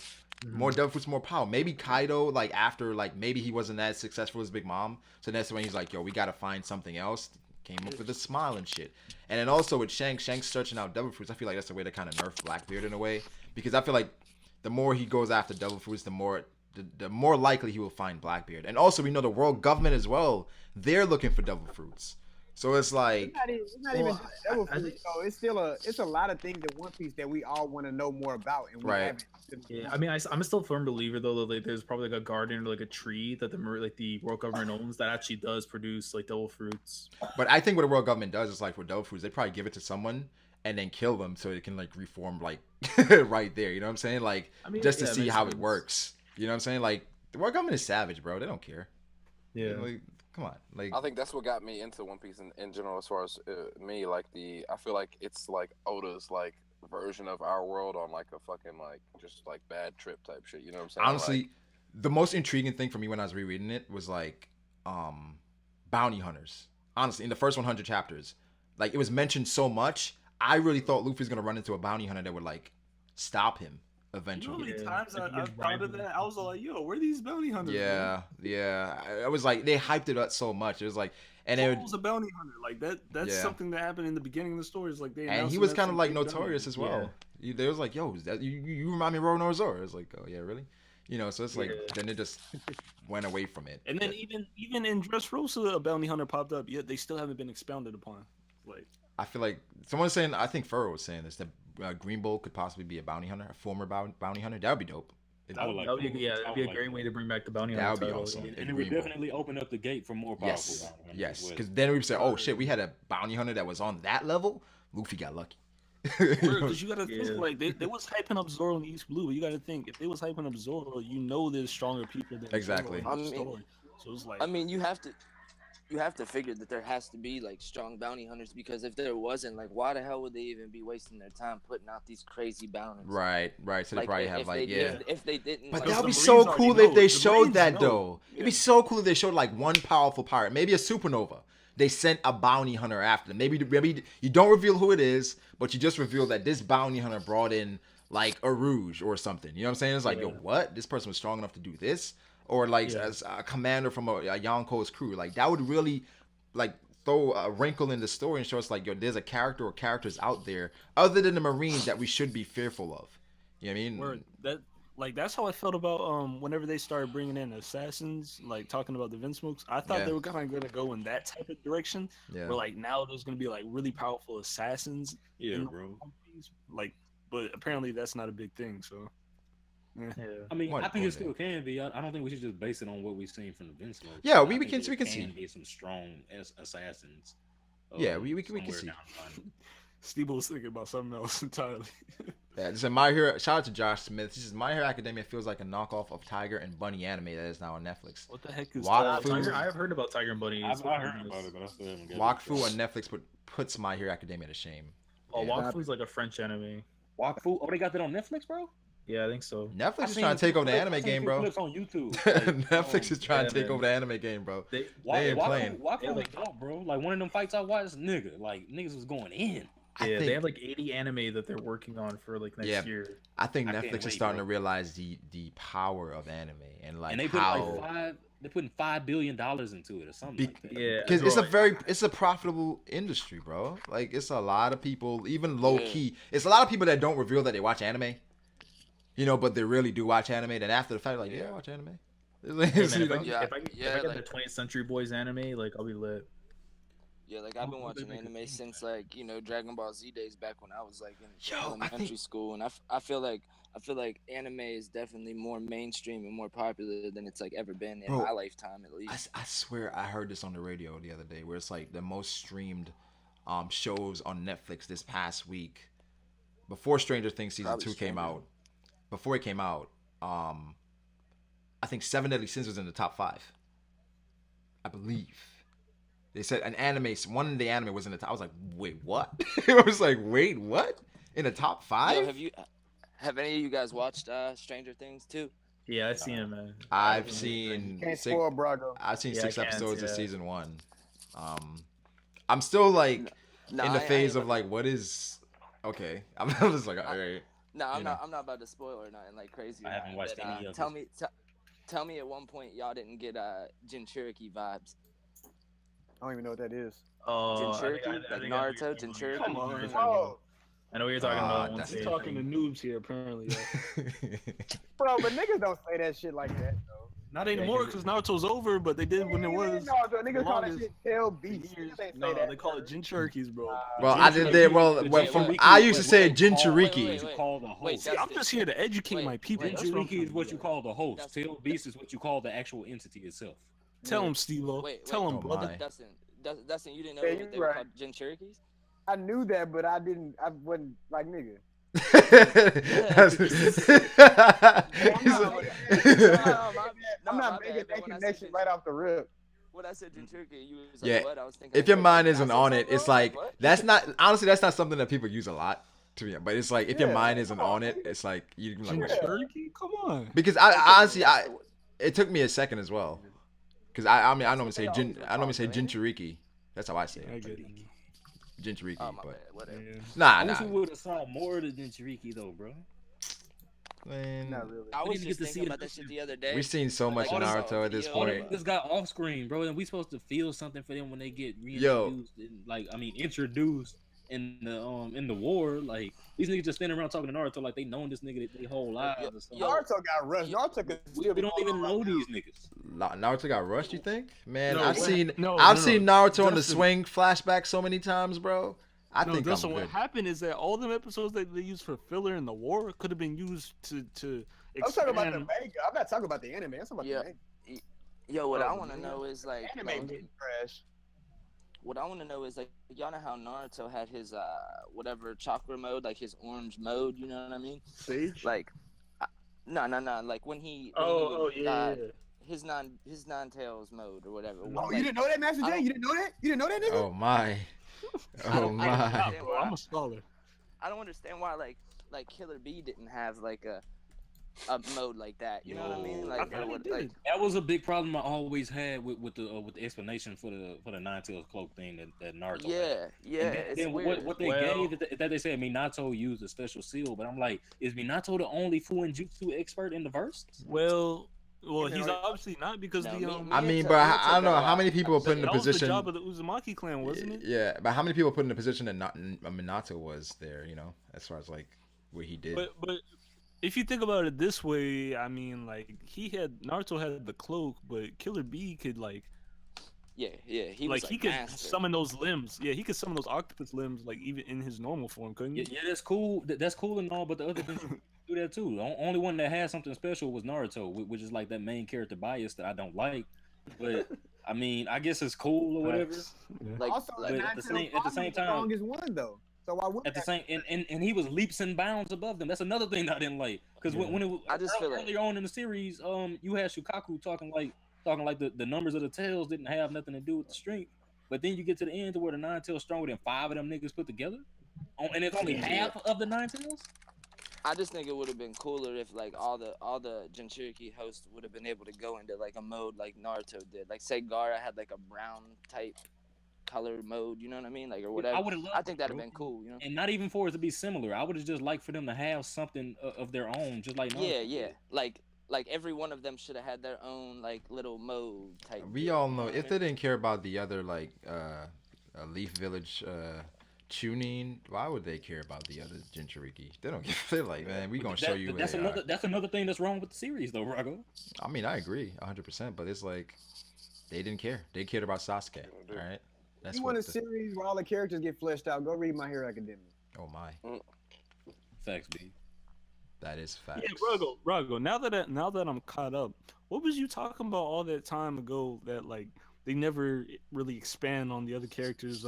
Speaker 1: more devil fruits, more power. Maybe Kaido, like after like maybe he wasn't as successful as Big Mom, so that's when he's like, yo, we gotta find something else. Came up with a smile and shit. And then also with Shanks searching out devil fruits, I feel like that's a way to kind of nerf Blackbeard in a way, because I feel like the more he goes after devil fruits, the more likely he will find Blackbeard. And also we know the world government as well, they're looking for devil fruits. So it's like
Speaker 7: it's not even just devil fruits. So it's a lot of things in One Piece that we all want to know more about, and we haven't.
Speaker 5: Yeah, I mean, I'm still a firm believer though that like, there's probably like a garden or like a tree that the world government owns that actually does produce like devil fruits.
Speaker 1: But I think what the world government does is like with devil fruits, they probably give it to someone and then kill them so it can like reform like right there. You know what I'm saying? Like just to see how it works. You know what I'm saying? Like the world government is savage, bro. They don't care.
Speaker 5: Yeah.
Speaker 1: Like, come on. Like
Speaker 2: I think that's what got me into One Piece in general. As far as me, like I feel like it's like Oda's like version of our world on like a fucking like just like bad trip type shit. You know what I'm saying?
Speaker 1: Honestly,
Speaker 2: like,
Speaker 1: the most intriguing thing for me when I was rereading it was like bounty hunters. Honestly, in the first 100 chapters, like it was mentioned so much. I really thought Luffy was gonna run into a bounty hunter that would like stop him eventually.
Speaker 10: You know how many times I've thought of that? I was like, yo, where are these bounty hunters?
Speaker 1: Yeah. I was like, they hyped it up so much. It was like, and it
Speaker 10: was a bounty hunter like that. That's something that happened in the beginning of the story. Is like they
Speaker 1: and he was kind of like notorious as well. They was like, yo, you remind me of Roro Zoro. I was like, oh yeah, really? You know, so it's like then it just went away from it.
Speaker 10: And then even in Dressrosa, a bounty hunter popped up. Yet they still haven't been expounded upon. Like
Speaker 1: I feel like someone's saying. I think Furrow was saying this that Green Bull could possibly be a bounty hunter, a former bounty hunter. That would be dope.
Speaker 5: That'd be a great way to bring back the bounty hunter.
Speaker 1: That would be awesome.
Speaker 4: And it would definitely open up the gate for more powerful bounty hunters.
Speaker 1: Yes, because then we would say, oh shit, we had a bounty hunter that was on that level. Luffy got lucky.
Speaker 10: Because you gotta think like they was hyping up Zoro in East Blue, but you gotta think if they was hyping up Zoro, you know there's stronger people than
Speaker 1: exactly.
Speaker 10: Zoro in the story. So it's like
Speaker 9: I mean, you have to figure that there has to be like strong bounty hunters, because if there wasn't, like, why the hell would they even be wasting their time putting out these crazy bounties?
Speaker 1: Right. So they probably have
Speaker 9: if they didn't.
Speaker 1: But
Speaker 9: like,
Speaker 1: that would be so cool if they showed that though. It'd be so cool if they showed like one powerful pirate, maybe a supernova. They sent a bounty hunter after them. Maybe you don't reveal who it is, but you just reveal that this bounty hunter brought in like a Rouge or something. You know what I'm saying? It's like, yo, what? This person was strong enough to do this? Or like as a commander from a Yonko's crew. Like that would really like throw a wrinkle in the story and show us like, yo, there's a character or characters out there other than the Marines that we should be fearful of. You know what I mean?
Speaker 10: Word. That's how I felt about whenever they started bringing in assassins, like talking about the Vinsmokes. I thought they were kind of gonna go in that type of direction. Yeah. Where like now there's gonna be like really powerful assassins.
Speaker 4: Yeah, bro.
Speaker 10: Like, but apparently that's not a big thing. So.
Speaker 4: Yeah. I mean, I think it still can be. I don't think we should just base it on what we've seen from the Vinsmokes.
Speaker 1: Yeah, we can see
Speaker 4: be some strong assassins.
Speaker 1: Yeah, we can see.
Speaker 10: Steve was thinking about something else entirely.
Speaker 1: Yeah, this is My Hero. Shout out to Josh Smith. This is My Hero Academia feels like a knockoff of Tiger and Bunny anime that is now on Netflix.
Speaker 10: What the heck is
Speaker 5: Tiger? I've heard about Tiger and Bunny.
Speaker 10: I've heard about it, but I still haven't got it.
Speaker 1: Wakfu on Netflix puts My Hero Academia to shame.
Speaker 5: Oh, Wakfu is like a French anime.
Speaker 4: Wakfu? Oh, they got that on Netflix, bro?
Speaker 5: Yeah, I think so.
Speaker 1: Netflix is trying to take over the anime game, bro.
Speaker 4: Clips on YouTube.
Speaker 1: Netflix is trying to take over the anime game, bro. They ain't playing.
Speaker 4: Wakfu was dope, bro. Like one of them fights I watched, niggas was going in.
Speaker 5: Yeah, they have like 80 anime that they're working on for like next year.
Speaker 1: I think Netflix is starting to realize the power of anime and like
Speaker 4: they
Speaker 1: how
Speaker 4: they're putting $5 billion into it or something. Like that.
Speaker 5: Yeah,
Speaker 1: because it's a profitable industry, bro. Like it's a lot of people, even low key. It's a lot of people that don't reveal that they watch anime. You know, but they really do watch anime. Then after the fact, like, I watch anime.
Speaker 5: If I get the 20th Century Boys anime, like I'll be lit.
Speaker 9: Yeah, like I've been watching anime since like Dragon Ball Z days back when I was like in elementary school, and I feel like anime is definitely more mainstream and more popular than it's like ever been in my lifetime at least.
Speaker 1: I swear I heard this on the radio the other day where it's like the most streamed shows on Netflix this past week before Stranger Things season 2 came out. Before it came out, I think Seven Deadly Sins was in the top 5. I believe. They said one of the anime was in the top. I was like, wait, what? I was like, wait, what? In the top 5?
Speaker 9: Yo, have any of you guys watched Stranger Things too?
Speaker 5: Yeah, I've seen it, man.
Speaker 1: I've seen
Speaker 7: Brago.
Speaker 1: I've seen 6 episodes of season 1. I'm still like in the phase of like, what is okay? I'm just like, all right.
Speaker 9: No, I'm not about to spoil or nothing like crazy.
Speaker 4: I haven't watched any of it.
Speaker 9: Tell me at one point y'all didn't get Jinchuriki vibes.
Speaker 7: I don't even know what that is.
Speaker 9: Jinchuriki, like Naruto, Jinchuriki.
Speaker 5: Come on. I know what you're talking about.
Speaker 10: We're talking to noobs here, apparently.
Speaker 7: Bro, but niggas don't say that shit like that, though.
Speaker 10: Not anymore, because Naruto's over, but they did when it was.
Speaker 7: No, niggas call that shit tail beats.
Speaker 10: No, they call it Jinchurikis, bro.
Speaker 1: Well, I did. I used to say Jinchuriki.
Speaker 10: I'm just here to educate my people.
Speaker 4: Jinchuriki is what you call the host. Tail beast is what you call the actual entity itself.
Speaker 10: Tell him, Steve-O. Tell him, brother.
Speaker 9: Dustin, you didn't know that they were called Jinchurikis?
Speaker 7: I knew that, but I wasn't like nigga. I'm not making that connection right off the rip.
Speaker 9: When I said Jinchuriki, you was like, what? I was thinking.
Speaker 1: If your mind isn't on it, it's like that's not honestly that's not something that people use a lot to me. But it's like if your mind isn't on it, it's like you can like
Speaker 10: Jinchuriki? Come on.
Speaker 1: Because I honestly it took me a second as well. Because I normally say Jinchuriki. That's how I say it. Jinchuriki, but
Speaker 4: I wish we would have saw more of the Jinchuriki though, bro.
Speaker 1: Man,
Speaker 7: not really.
Speaker 9: I was just thinking about that shit the other day.
Speaker 1: We've seen so much in Naruto at this point.
Speaker 4: This got off screen, bro, and we supposed to feel something for them when they get reintroduced. Introduced. in the war. Like these niggas just standing around talking to Naruto like they known this nigga their whole lives or something.
Speaker 7: Naruto got rushed. Naruto could still
Speaker 4: We don't even know these niggas.
Speaker 1: Naruto got rushed, you think? Man,
Speaker 10: No,
Speaker 1: I've seen
Speaker 10: no,
Speaker 1: Naruto on the
Speaker 10: Dustin.
Speaker 1: swing flashback so many times, bro. I think
Speaker 10: Dustin,
Speaker 1: I'm
Speaker 10: what
Speaker 1: good.
Speaker 10: happened is that all them episodes that they used for filler in the war could have been used to
Speaker 7: I'm talking about the
Speaker 10: expand.
Speaker 7: manga. I'm not talking about the anime. I'm talking about the manga.
Speaker 9: Yo, what I want to know is like,
Speaker 7: Anime getting trash.
Speaker 9: what I want to know is like, y'all know how Naruto had his whatever chakra mode, like his orange mode. You know what I mean?
Speaker 5: Sage.
Speaker 9: Like, no. Like when he
Speaker 5: yeah.
Speaker 9: his non tails mode or whatever.
Speaker 7: Oh,
Speaker 9: Like,
Speaker 7: you didn't know that, Master J? You didn't know that? You didn't know that, nigga?
Speaker 1: Oh my. Oh my.
Speaker 10: I'm a scholar.
Speaker 9: I don't understand why like Killer Bee didn't have like a mode like that. You know what I mean? Like,
Speaker 4: that was a big problem I always had with the explanation for the Nine Tails cloak thing that Naruto.
Speaker 9: Yeah. It's
Speaker 4: then
Speaker 9: weird.
Speaker 4: what they gave that they said Minato used a special seal, but I'm like, is Minato the only Fuinjutsu expert in the verse?
Speaker 10: Well, he's obviously not because
Speaker 1: I mean, bro, I don't know how many people are put in the position.
Speaker 10: That was the job of the Uzumaki clan, wasn't it?
Speaker 1: Yeah, but how many people put in the position that Minato was there? You know, as far as like what he did.
Speaker 10: But if you think about it this way, I mean, like Naruto had the cloak, but Killer Bee could like.
Speaker 9: Yeah, he
Speaker 10: like
Speaker 9: was
Speaker 10: he could summon those limbs. Yeah, he could summon those octopus limbs like even in his normal form, couldn't he?
Speaker 4: Yeah, that's cool. That's cool and all, but the other things do that too. The only one that had something special was Naruto, which is like that main character bias that I don't like. But I mean, I guess it's cool or whatever.
Speaker 7: Yeah.
Speaker 9: Like,
Speaker 7: also,
Speaker 4: but at the same time,
Speaker 7: strongest one though. So why would
Speaker 4: at the same and he was leaps and bounds above them. That's another thing that I didn't like because when it was
Speaker 9: I just feel
Speaker 4: earlier on in the series, you had Shukaku talking like the numbers of the tails didn't have nothing to do with the strength, but then you get to the end to where the Nine Tails stronger than 5 of them niggas put together, and it's only half of the Nine Tails.
Speaker 9: I just think it would have been cooler if like all the Jinchuriki hosts would have been able to go into like a mode like Naruto did. Like say Gaara had like a brown type color mode, you know what I mean? Like or whatever. I think that'd have been cool, you know.
Speaker 4: And not even for it to be similar. I would have just liked for them to have something of their own, just like Naruto.
Speaker 9: Yeah. Like every one of them should have had their own like little mode type.
Speaker 1: We all know if they didn't care about the other like Leaf Village tuning, why would they care about the other Jinchuriki? They don't give. They're like, man, we gonna show you.
Speaker 4: That's another thing that's wrong with the series, though, Brago.
Speaker 1: I mean, I agree 100%, but it's like they didn't care. They cared about Sasuke. All right.
Speaker 7: That's you want a series where all the characters get fleshed out? Go read My Hero Academia.
Speaker 1: Oh my.
Speaker 4: Facts, B.
Speaker 1: That is facts.
Speaker 10: Yeah, Brago. Now that I'm caught up, what was you talking about all that time ago that like they never really expand on the other characters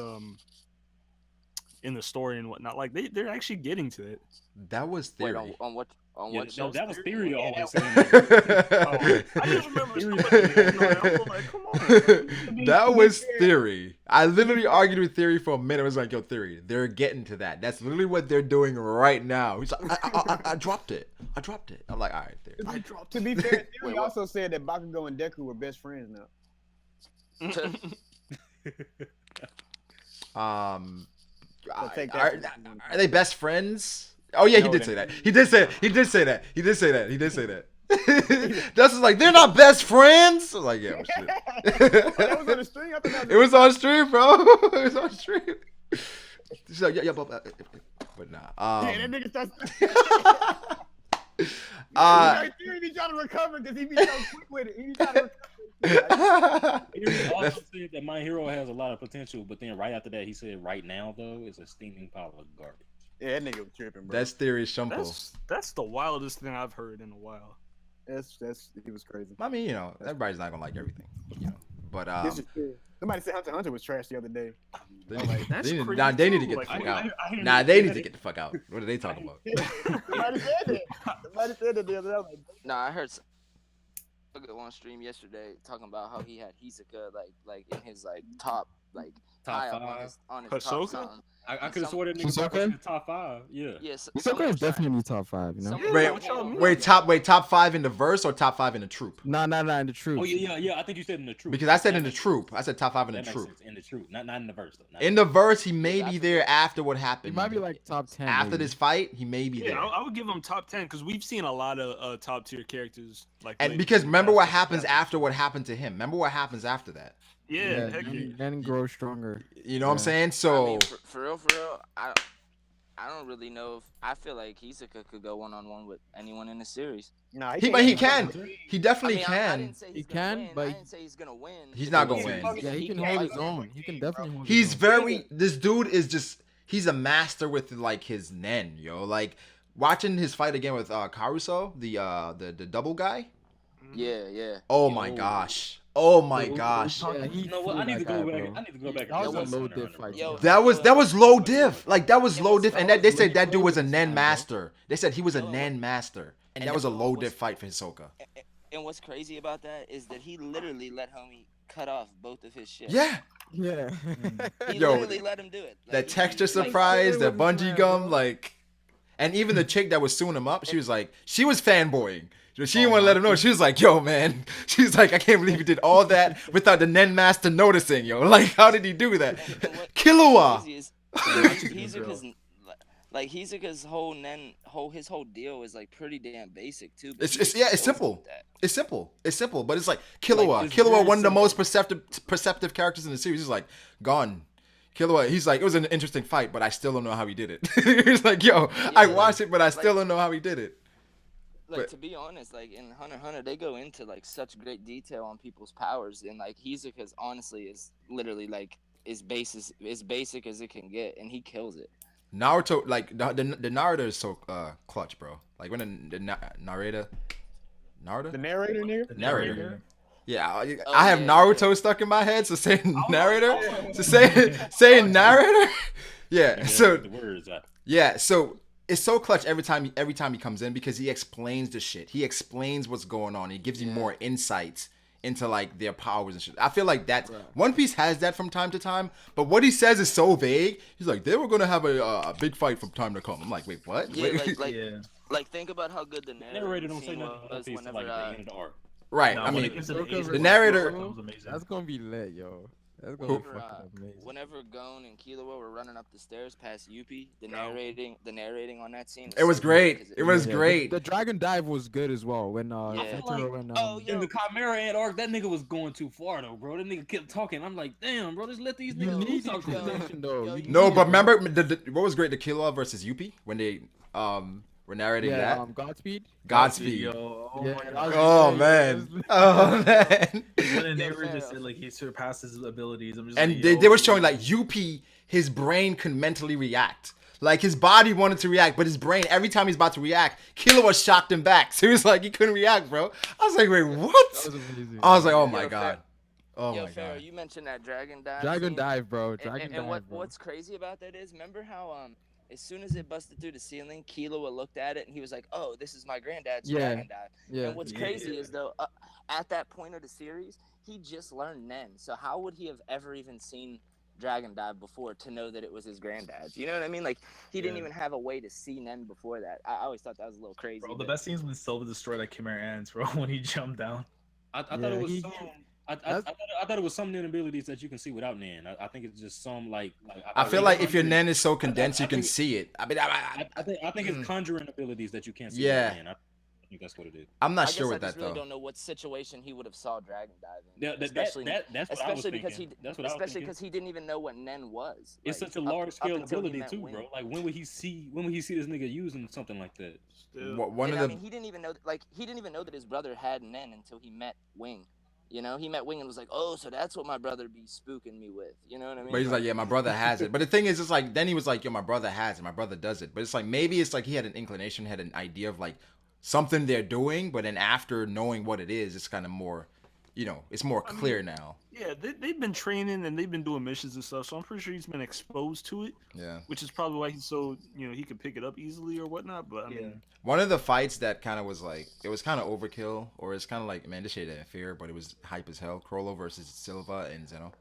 Speaker 10: in the story and whatnot? Like they're actually getting to it.
Speaker 1: That was theory.
Speaker 9: Wait, on what?
Speaker 4: That was theory always saying that.
Speaker 10: I just remember somebody like, come on.
Speaker 1: That was theory. I literally argued with theory for a minute. I was like, yo, theory, they're getting to that. That's literally what they're doing right now. He's like, I dropped it. I'm like, all right, theory.
Speaker 7: To be fair, theory also said that Bakugo and Deku were best friends now.
Speaker 1: Are they best friends? Oh yeah, he did say that. He did say that. That's just like they're not best friends. I'm like, yeah, shit.
Speaker 7: That was on the stream. I thought
Speaker 1: it was on stream, bro. It was on stream. She's like, yeah, but nah.
Speaker 7: Yeah, that nigga starts. He be trying to recover because he be so quick with it. He be trying to recover.
Speaker 4: He also said that My Hero has a lot of potential, but then right after that, he said, right now though, it's a steaming pile of garbage.
Speaker 7: Yeah, that nigga was tripping, bro.
Speaker 1: That's theory shumple.
Speaker 10: That's the wildest thing I've heard in a while.
Speaker 7: He was crazy.
Speaker 1: I mean, you know, everybody's not gonna like everything, you know. But
Speaker 7: this is true. Somebody said Hunter x Hunter was trash the other day.
Speaker 1: They need to get the fuck out. They need to get the fuck out. What are they talking about?
Speaker 7: Somebody said that the other day.
Speaker 9: Nah, I heard a good one stream yesterday talking about how he had Hisoka like in his like top
Speaker 4: top 5
Speaker 9: on his top something.
Speaker 4: I could have sworn that nigga in the top 5. Yeah.
Speaker 8: Hisoka is definitely top 5. You know.
Speaker 1: Wait, top 5 in the verse or top 5 in the troop?
Speaker 8: Nah, in the troop.
Speaker 4: Oh yeah. I think you said in the troop.
Speaker 1: Because I said in the troop. I said top 5 in the troop.
Speaker 4: In the troop, not in the verse though.
Speaker 1: In the verse, he may be there after what happened.
Speaker 8: He might be like top 10.
Speaker 1: After this fight, he may be there.
Speaker 10: Yeah, I would give him top 10 because we've seen a lot of top tier characters like.
Speaker 1: And because remember what happens after what happened to him. Remember what happens after that.
Speaker 10: Yeah, heck yeah.
Speaker 8: Then grow stronger.
Speaker 1: You know what I'm saying?
Speaker 9: I
Speaker 1: So
Speaker 9: mean, for real, I don't really know if I feel like Hisoka could go one-on-one with anyone in the series.
Speaker 7: Nah,
Speaker 1: he
Speaker 7: can't.
Speaker 1: can. He definitely
Speaker 9: I
Speaker 1: can.
Speaker 9: didn't say he's
Speaker 8: He
Speaker 9: gonna
Speaker 8: can,
Speaker 9: win.
Speaker 8: but
Speaker 9: I didn't say he's gonna win.
Speaker 1: He's not gonna win.
Speaker 8: Yeah, he can
Speaker 9: can
Speaker 8: hold
Speaker 9: fight
Speaker 8: his
Speaker 9: with
Speaker 8: own. He can definitely hold
Speaker 1: He's
Speaker 8: his own.
Speaker 1: very. This dude is just. He's a master with like his Nen, yo. Like watching his fight again with Caruso, the double guy.
Speaker 9: Yeah.
Speaker 1: Oh my gosh. Oh my gosh.
Speaker 8: Yeah,
Speaker 11: You know what? I need to go back. I need to go back.
Speaker 8: That
Speaker 11: and
Speaker 8: was a
Speaker 11: watch
Speaker 8: low
Speaker 11: Hunter
Speaker 8: diff
Speaker 11: x
Speaker 8: fight.
Speaker 11: Hunter,
Speaker 1: That was low diff. Like that was
Speaker 9: It
Speaker 1: low
Speaker 9: was-
Speaker 1: diff, and
Speaker 9: that
Speaker 1: they
Speaker 9: was
Speaker 1: said that dude was a
Speaker 8: close
Speaker 1: Nen
Speaker 8: time, bro.
Speaker 1: master. They said he was a Nen master, and that was a low diff fight for Hisoka.
Speaker 9: And what's crazy about that is that he literally let homie cut off both of his shit.
Speaker 1: Yeah.
Speaker 8: Yeah.
Speaker 9: He
Speaker 1: Yo,
Speaker 9: literally let him do it.
Speaker 1: That
Speaker 9: Like,
Speaker 1: texture
Speaker 9: he-
Speaker 1: surprise,
Speaker 8: play
Speaker 1: that
Speaker 8: with his
Speaker 1: bungee
Speaker 8: man,
Speaker 1: gum,
Speaker 8: bro.
Speaker 1: like, and even the chick that was suing him up, she was fanboying. She didn't want to let him know. She was like, yo, man. She's like, I can't believe he did all that without the Nen Master noticing, yo. Like, how did he do that?
Speaker 9: And what-
Speaker 1: Killua.
Speaker 9: crazy is Hisoka's his whole deal is like pretty damn basic too. but he
Speaker 1: It's
Speaker 9: excels
Speaker 1: simple.
Speaker 9: with that.
Speaker 1: It's simple, but it's like Killua.
Speaker 11: Like, it's
Speaker 1: Killua,
Speaker 11: very
Speaker 1: one of the
Speaker 11: simple.
Speaker 1: most perceptive characters in the series. He's like, gone. Killua, he's like, it was an interesting fight, but I still don't know how he did it. He's like, yo, I watched it, but I still don't know how he did it.
Speaker 9: Like,
Speaker 1: But-
Speaker 9: to be honest, like in Hunter x Hunter, they go into like such great detail on people's powers, and like Hisoka's honestly is literally like as basic as it can get, and he kills it.
Speaker 1: Naruto, like the narrator is so clutch, bro. Like when the narrator,
Speaker 7: The narrator, nigga.
Speaker 1: narrator. Yeah,
Speaker 9: Oh,
Speaker 1: I have
Speaker 9: yeah,
Speaker 1: Naruto stuck in my head, so saying narrator, so saying narrator, yeah. So
Speaker 11: the words out.
Speaker 1: yeah, so it's so clutch every time he comes in because he explains the shit. He explains what's going on. He gives you more insights into like their powers and shit. I feel like that One Piece has that from time to time, but what he says is so vague. He's like, they were gonna have a big fight from time to come. I'm like, wait, what?
Speaker 9: Yeah,
Speaker 1: Wait.
Speaker 9: like think about how good the
Speaker 11: Narrator don't say
Speaker 9: scene
Speaker 11: nothing about
Speaker 9: was
Speaker 11: this
Speaker 9: whenever
Speaker 11: like the end of the arc.
Speaker 1: Right.
Speaker 5: No,
Speaker 1: I
Speaker 5: when
Speaker 1: mean,
Speaker 5: it gets to the
Speaker 8: the
Speaker 5: Ace
Speaker 1: narrator-
Speaker 5: that was amazing.
Speaker 8: That's gonna be lit, yo. That's gonna be
Speaker 9: Whenever,
Speaker 8: fucking amazing.
Speaker 9: whenever Gon and Killua were running up the stairs past Yuppie, the narrating on that scene.
Speaker 1: it was
Speaker 9: so
Speaker 1: great.
Speaker 9: good,
Speaker 1: It was
Speaker 8: Yeah,
Speaker 1: great.
Speaker 8: The Dragon Dive was good as well when
Speaker 9: Yeah.
Speaker 8: Netero and
Speaker 11: In the Chimera Ant arc, that nigga was going too far though, bro. That nigga kept talking. I'm like, damn, bro, just let these
Speaker 8: you
Speaker 11: niggas
Speaker 8: need
Speaker 11: talk.
Speaker 8: extension though.
Speaker 9: Yo,
Speaker 8: You
Speaker 9: you
Speaker 1: No,
Speaker 8: need
Speaker 1: but
Speaker 8: it,
Speaker 1: remember what was great? The Killua versus Yuppie when they were narrating
Speaker 8: yeah,
Speaker 1: that.
Speaker 8: Godspeed.
Speaker 1: Godspeed.
Speaker 5: Yo,
Speaker 8: Yeah,
Speaker 5: my
Speaker 8: that
Speaker 5: God.
Speaker 8: was
Speaker 1: Oh
Speaker 8: great.
Speaker 1: man. Oh man.
Speaker 5: When they
Speaker 9: Yo,
Speaker 5: were just
Speaker 9: fair.
Speaker 5: said like he surpassed his abilities. I'm just
Speaker 1: And
Speaker 5: like,
Speaker 1: they were showing like Yuppie, his brain could mentally react. Like his body wanted to react, but his brain, every time he's about to react, Killua shocked him back. So he was like, he couldn't react, bro. I was like, wait,
Speaker 8: That
Speaker 1: what?
Speaker 8: was amazing.
Speaker 1: I was like, oh my
Speaker 9: Yo,
Speaker 1: god. Oh
Speaker 9: Yo,
Speaker 1: my
Speaker 9: Pharaoh,
Speaker 1: god.
Speaker 9: you mentioned that Dragon Dive.
Speaker 8: Dragon
Speaker 9: scene.
Speaker 8: Dive, bro.
Speaker 9: And-
Speaker 8: Dragon
Speaker 9: and
Speaker 8: Dive, bro.
Speaker 9: what's crazy about that is, remember how as soon as it busted through the ceiling, Killua looked at it and he was like, "Oh, this is my granddad's
Speaker 8: Yeah.
Speaker 9: Dragon Dive."
Speaker 8: Yeah.
Speaker 9: And what's crazy is though, at that point of the series, he just learned Nen. So how would he have ever even seen Dragon Dive before to know that it was his granddad's? You know what I mean? Like he didn't even have a way to see Nen before that. I always thought that was a little crazy.
Speaker 5: bro, the
Speaker 9: but-
Speaker 5: best scenes when Silva destroyed like Chimera Ants, bro, when he jumped down.
Speaker 11: I thought
Speaker 8: Yeah,
Speaker 11: it was
Speaker 8: he-
Speaker 11: some. I thought it was some Nen abilities that you can see without Nen. I think it's just some like.
Speaker 1: I feel like if your
Speaker 11: Nen.
Speaker 1: Nen is so condensed,
Speaker 11: I
Speaker 1: you can
Speaker 11: think-
Speaker 1: see it. I mean,
Speaker 11: I think it's conjuring abilities that you can't see.
Speaker 1: Yeah.
Speaker 11: Without Nen. I think that's what it is.
Speaker 1: I'm not
Speaker 9: I
Speaker 1: sure
Speaker 9: guess
Speaker 1: with
Speaker 9: I just
Speaker 1: that
Speaker 9: really
Speaker 1: though.
Speaker 9: don't know what situation he would have saw Dragon Dive in.
Speaker 11: Yeah,
Speaker 9: Especially
Speaker 11: that's what I was
Speaker 9: especially because
Speaker 11: thinking.
Speaker 9: he
Speaker 11: That's what I was
Speaker 9: especially
Speaker 11: thinking.
Speaker 9: because he didn't even know what Nen was.
Speaker 11: It's
Speaker 9: like,
Speaker 11: such a
Speaker 9: up-
Speaker 11: large
Speaker 9: up
Speaker 11: scale
Speaker 9: until he
Speaker 11: ability
Speaker 9: met
Speaker 11: too,
Speaker 9: Wing.
Speaker 11: bro. Like when would he see this nigga using something like that?
Speaker 1: One
Speaker 9: And
Speaker 1: of
Speaker 9: I
Speaker 1: the
Speaker 9: mean, he didn't even know that his brother had Nen until he met Wing. You know, he met Wing and was like, "Oh, so that's what my brother be spooking me with." You know what I mean?
Speaker 1: But he's like, yeah, my brother has it. But the thing is, it's like, then he was like, yo, my brother has it. My brother does it. But it's like, maybe it's like he had an inclination, had an idea of like something they're doing. But then after knowing what it is, it's kind of more, it's more clear now.
Speaker 10: Yeah, they've been training and they've been doing missions and stuff, so I'm pretty sure he's been exposed to it.
Speaker 1: Yeah.
Speaker 10: Which is probably why he's so, he could pick it up easily or whatnot. But I mean,
Speaker 1: One of the fights that kind of was like, it was kind of overkill, or it's kind of like, man, this shit ain't fair, but it was hype as hell. Chrollo versus Silva and Zeno.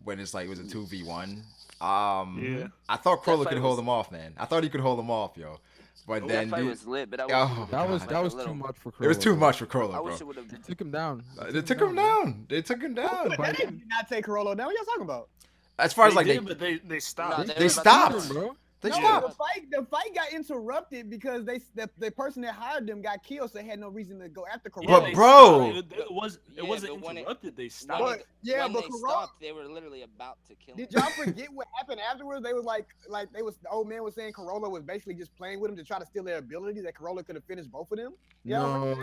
Speaker 1: When it's like, it was a 2v1.
Speaker 10: Yeah.
Speaker 1: I thought
Speaker 9: That
Speaker 1: Chrollo
Speaker 9: fight
Speaker 1: could hold
Speaker 9: was-
Speaker 1: him off, man. I thought he could hold him off, yo. But
Speaker 9: that
Speaker 1: then,
Speaker 9: fight
Speaker 1: dude,
Speaker 9: was lit, but I
Speaker 1: Oh,
Speaker 9: wish
Speaker 8: That was
Speaker 1: God.
Speaker 8: that was
Speaker 9: like a
Speaker 8: too
Speaker 9: little-
Speaker 8: much for Chrollo.
Speaker 1: it was too
Speaker 8: bro.
Speaker 1: much for Chrollo,
Speaker 9: I
Speaker 1: bro.
Speaker 9: wish it would have.
Speaker 8: They took him down.
Speaker 1: They took him down. They took him down.
Speaker 7: But they did not take Chrollo down. What y'all talking about?
Speaker 1: As far as
Speaker 10: they
Speaker 1: like
Speaker 10: did, but they stopped.
Speaker 9: Nah,
Speaker 1: they
Speaker 9: were about to-
Speaker 1: stopped.
Speaker 8: Bro.
Speaker 1: They
Speaker 7: No,
Speaker 1: stopped.
Speaker 7: the fight got interrupted because the person that hired them got killed, so they had no reason to go after Chrollo.
Speaker 1: But bro,
Speaker 10: it wasn't interrupted. They stopped.
Speaker 7: But yeah,
Speaker 9: when
Speaker 7: but
Speaker 9: they
Speaker 7: Chrollo,
Speaker 9: stopped, they were literally about to kill him.
Speaker 7: did y'all forget what happened afterwards? They was like the old man was saying Chrollo was basically just playing with him to try to steal their abilities. That Chrollo could have finished both of them.
Speaker 8: No.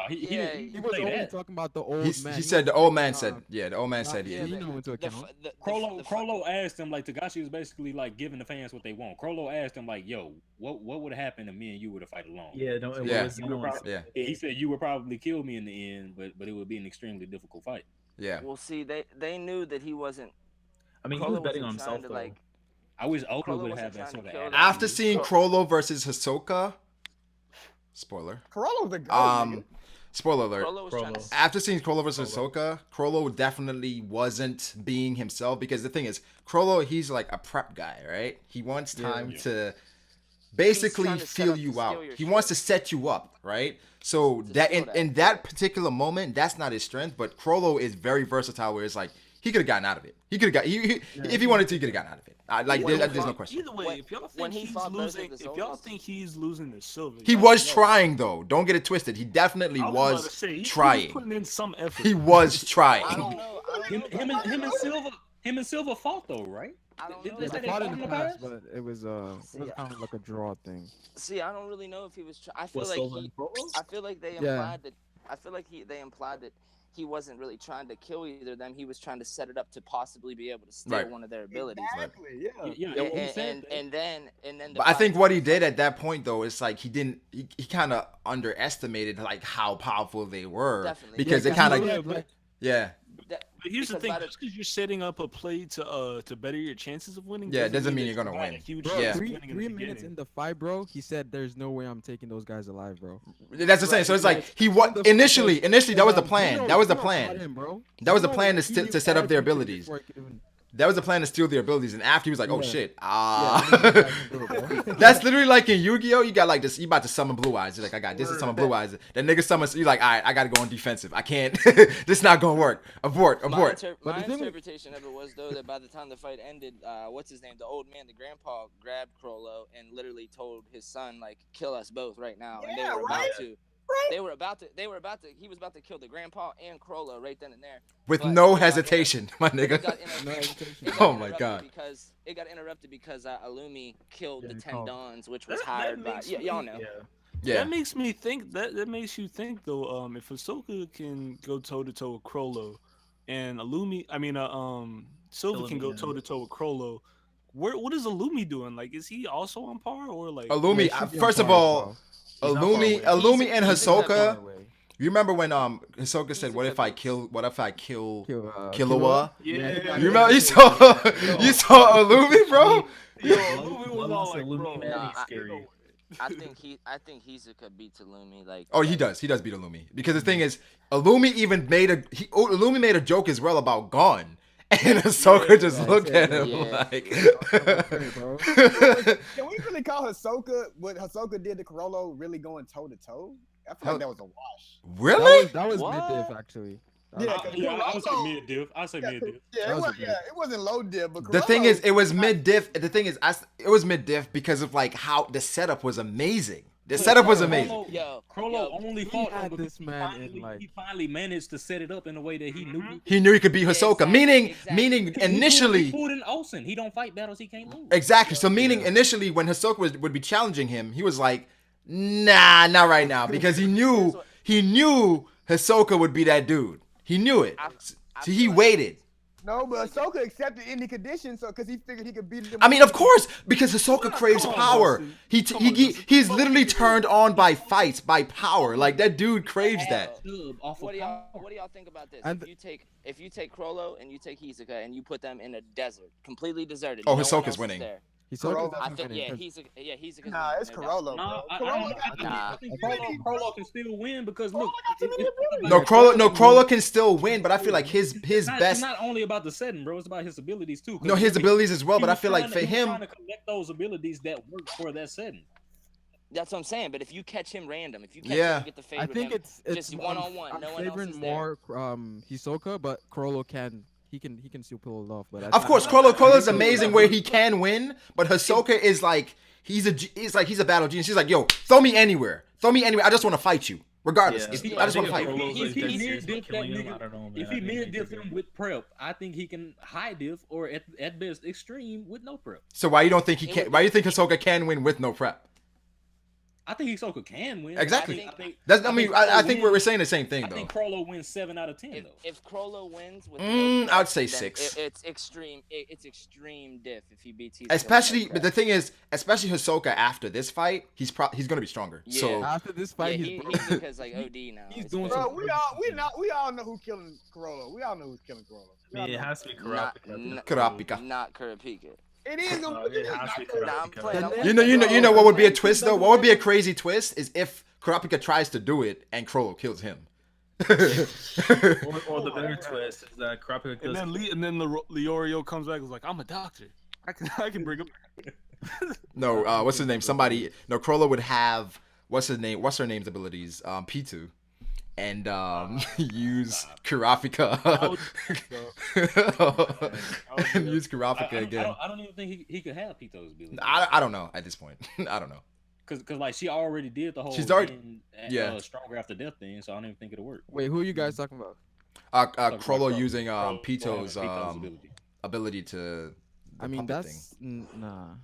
Speaker 9: He
Speaker 8: was only talking about the old man.
Speaker 1: He said the old man said, the old man said
Speaker 8: he knew into account.
Speaker 4: Chrollo asked him, like, Togashi was basically like giving the fans what they want. Chrollo asked him, like, yo, what would have happened if me and you were to fight alone? He said you would probably kill me in the end, but it would be an extremely difficult fight.
Speaker 1: Yeah.
Speaker 9: Well, see, they knew that he wasn't.
Speaker 5: I mean, he was betting on himself though.
Speaker 9: Like,
Speaker 4: I wish Oda would have that sort of attitude.
Speaker 1: After seeing Chrollo versus Hisoka, spoiler.
Speaker 7: Chrollo's a god.
Speaker 1: Spoiler alert. After seeing Chrollo versus Hisoka, Chrollo definitely wasn't being himself, because the thing is, Chrollo, he's like a prep guy, right? He wants time to basically feel you out. He wants to set you up, right? So that in that particular moment, that's not his strength, but Chrollo is very versatile, where it's like he could have gotten out of it. He could have got if he wanted to, he could have gotten out of it. There's no question.
Speaker 10: Either way, if y'all think he's losing to Silver,
Speaker 1: he was trying though. Don't get it twisted. He definitely was trying.
Speaker 10: He was putting in some effort.
Speaker 1: He was trying.
Speaker 4: Him and Silver fought though, right?
Speaker 8: They fought in the past, but it was kind of like a draw thing.
Speaker 9: See, I don't really know if he was. I feel like they implied that. I feel like they implied that he wasn't really trying to kill either of them. He was trying to set it up to possibly be able to steal one of their abilities.
Speaker 7: Exactly.
Speaker 9: And then.
Speaker 1: But I think what he did at that point though is like he kind of underestimated like how powerful they were.
Speaker 9: Definitely.
Speaker 1: Because it kind of
Speaker 10: But here's the thing: just because you're setting up a play to better your chances of winning,
Speaker 1: doesn't mean you're gonna win.
Speaker 8: Bro, 3 minutes in the fight, bro, he said, "There's no way I'm taking those guys alive, bro."
Speaker 1: That's the same. So it's like initially that was the plan. That was the plan. That was the plan to set up their abilities. That was the plan to steal their abilities, and after he was like, "Oh shit!" That's literally like in Yu-Gi-Oh. You got like this. You about to summon Blue Eyes. You're like, "I got this to summon Blue Eyes." That nigga summons. You're like, "All right, I gotta go on defensive. I can't. This not gonna work. Abort."
Speaker 9: My interpretation of it was though that by the time the fight ended, what's his name? The old man, the grandpa, grabbed Chrollo and literally told his son, like, "Kill us both right now," and they were about to. He was about to kill the grandpa and Chrollo right then and there.
Speaker 1: With no hesitation, my nigga. Oh my god.
Speaker 9: Because it got interrupted because Illumi killed the 10 Dons, which was hired by y'all know.
Speaker 1: Yeah.
Speaker 10: That makes me think that makes you think though, if Hisoka can go toe to toe with Chrollo and Silver can go toe to toe with Chrollo, what is Illumi doing? Like, is he also on par or like
Speaker 1: Illumi, first of all, Illumi and Hisoka. You remember when Hisoka said, "What if I kill Killua?"
Speaker 10: Yeah.
Speaker 1: You remember you saw Illumi, bro?
Speaker 10: Yo, Illumi was all like, bro,
Speaker 5: scary.
Speaker 9: I think Hisoka beats Illumi. Like,
Speaker 1: he does beat Illumi, because the thing is, Illumi even made a joke as well about Gon. And Hisoka just looked at him like.
Speaker 7: Can we really call Hisoka what Hisoka did to Chrollo really going toe to toe? I feel like that was a wash.
Speaker 1: Really?
Speaker 8: That was mid-diff actually.
Speaker 4: I would say mid-diff.
Speaker 7: It wasn't low diff. But
Speaker 1: the thing is, it was mid-diff. The thing is, it was mid-diff because of like how the setup was amazing. The setup was amazing.
Speaker 4: Chrollo only fought him because
Speaker 8: he
Speaker 4: finally managed to set it up in a way that he knew.
Speaker 1: He knew he could beat Hisoka. Meaning initially.
Speaker 4: He pulled in Olsen. He don't fight battles he can't lose.
Speaker 1: Exactly. So meaning initially when Hisoka would be challenging him, he was like, "Nah, not right now," because he knew Hisoka would be that dude. He knew it. So he waited.
Speaker 7: No, but Hisoka accepted any conditions, so because he figured he could beat him.
Speaker 1: I mean, of course, because Hisoka craves power. He's literally turned on by fights, by power. Like that dude craves that.
Speaker 9: What do y'all think about this? If you take Chrollo and you take Hisoka and you put them in a desert, completely deserted.
Speaker 1: Oh, Hisoka's winning.
Speaker 9: I think he's a
Speaker 7: Nah, it's Chrollo.
Speaker 4: I think Chrollo can still win because look.
Speaker 1: Chrollo can still win, but I feel like his best.
Speaker 4: It's not only about the setting, bro. It's about his abilities too.
Speaker 1: No, his abilities as well, but I feel like for him,
Speaker 4: trying to collect those abilities that work for that setting.
Speaker 9: That's what I'm saying. But if you catch him random, if you catch him and get the favor,
Speaker 8: I think it's
Speaker 9: just one-on-one.
Speaker 8: I'm
Speaker 9: no one else
Speaker 8: favoring
Speaker 9: is there.
Speaker 8: more Hisoka, but Chrollo can can still pull it off. But
Speaker 1: Of course, Chrollo is amazing where he can win, but Hisoka is like he's a battle genius. She's like, yo, throw me anywhere. I just want to fight you, regardless. I just want to fight you.
Speaker 11: If he mid diff him with prep, I think he can high diff or at best extreme with no prep.
Speaker 1: So why you don't think he can? Why do you think Hisoka can win with no prep?
Speaker 11: I think Hisoka can win.
Speaker 1: Exactly. I think we're saying the same thing though.
Speaker 11: I think Chrollo wins 7 out of 10 though.
Speaker 9: If Chrollo wins with
Speaker 1: I'd say 6.
Speaker 9: It's extreme. It's extreme diff if he beats.
Speaker 1: But the thing is, especially Hisoka after this fight, he's gonna be stronger. Yeah. So
Speaker 8: after this fight,
Speaker 9: he's because like OD now.
Speaker 8: He's doing.
Speaker 7: Bro, we all know who's killing Chrollo. We all know who's killing Chrollo.
Speaker 5: Yeah, it has to be
Speaker 1: Kurapika.
Speaker 9: Not Kurapika.
Speaker 7: It is.
Speaker 1: You know what would be a twist though? What would be a crazy twist is if Kurapika tries to do it and Chrollo kills him.
Speaker 5: or the better twist is that Kurapika kills
Speaker 10: and then Leorio comes back and is like, I'm a doctor. I can bring him.
Speaker 1: No, what's his name? Chrollo would have what's her name's abilities? P2. And use Kurapika and use Kurapika again.
Speaker 11: I don't even think he could have Pito's ability.
Speaker 1: I don't know at this point. I don't know.
Speaker 11: Cause like she already did the whole stronger after death thing, so I don't even think it'll work.
Speaker 8: Wait, who are you guys talking about?
Speaker 1: Chrollo using Pito's ability to.
Speaker 8: I mean that's nah.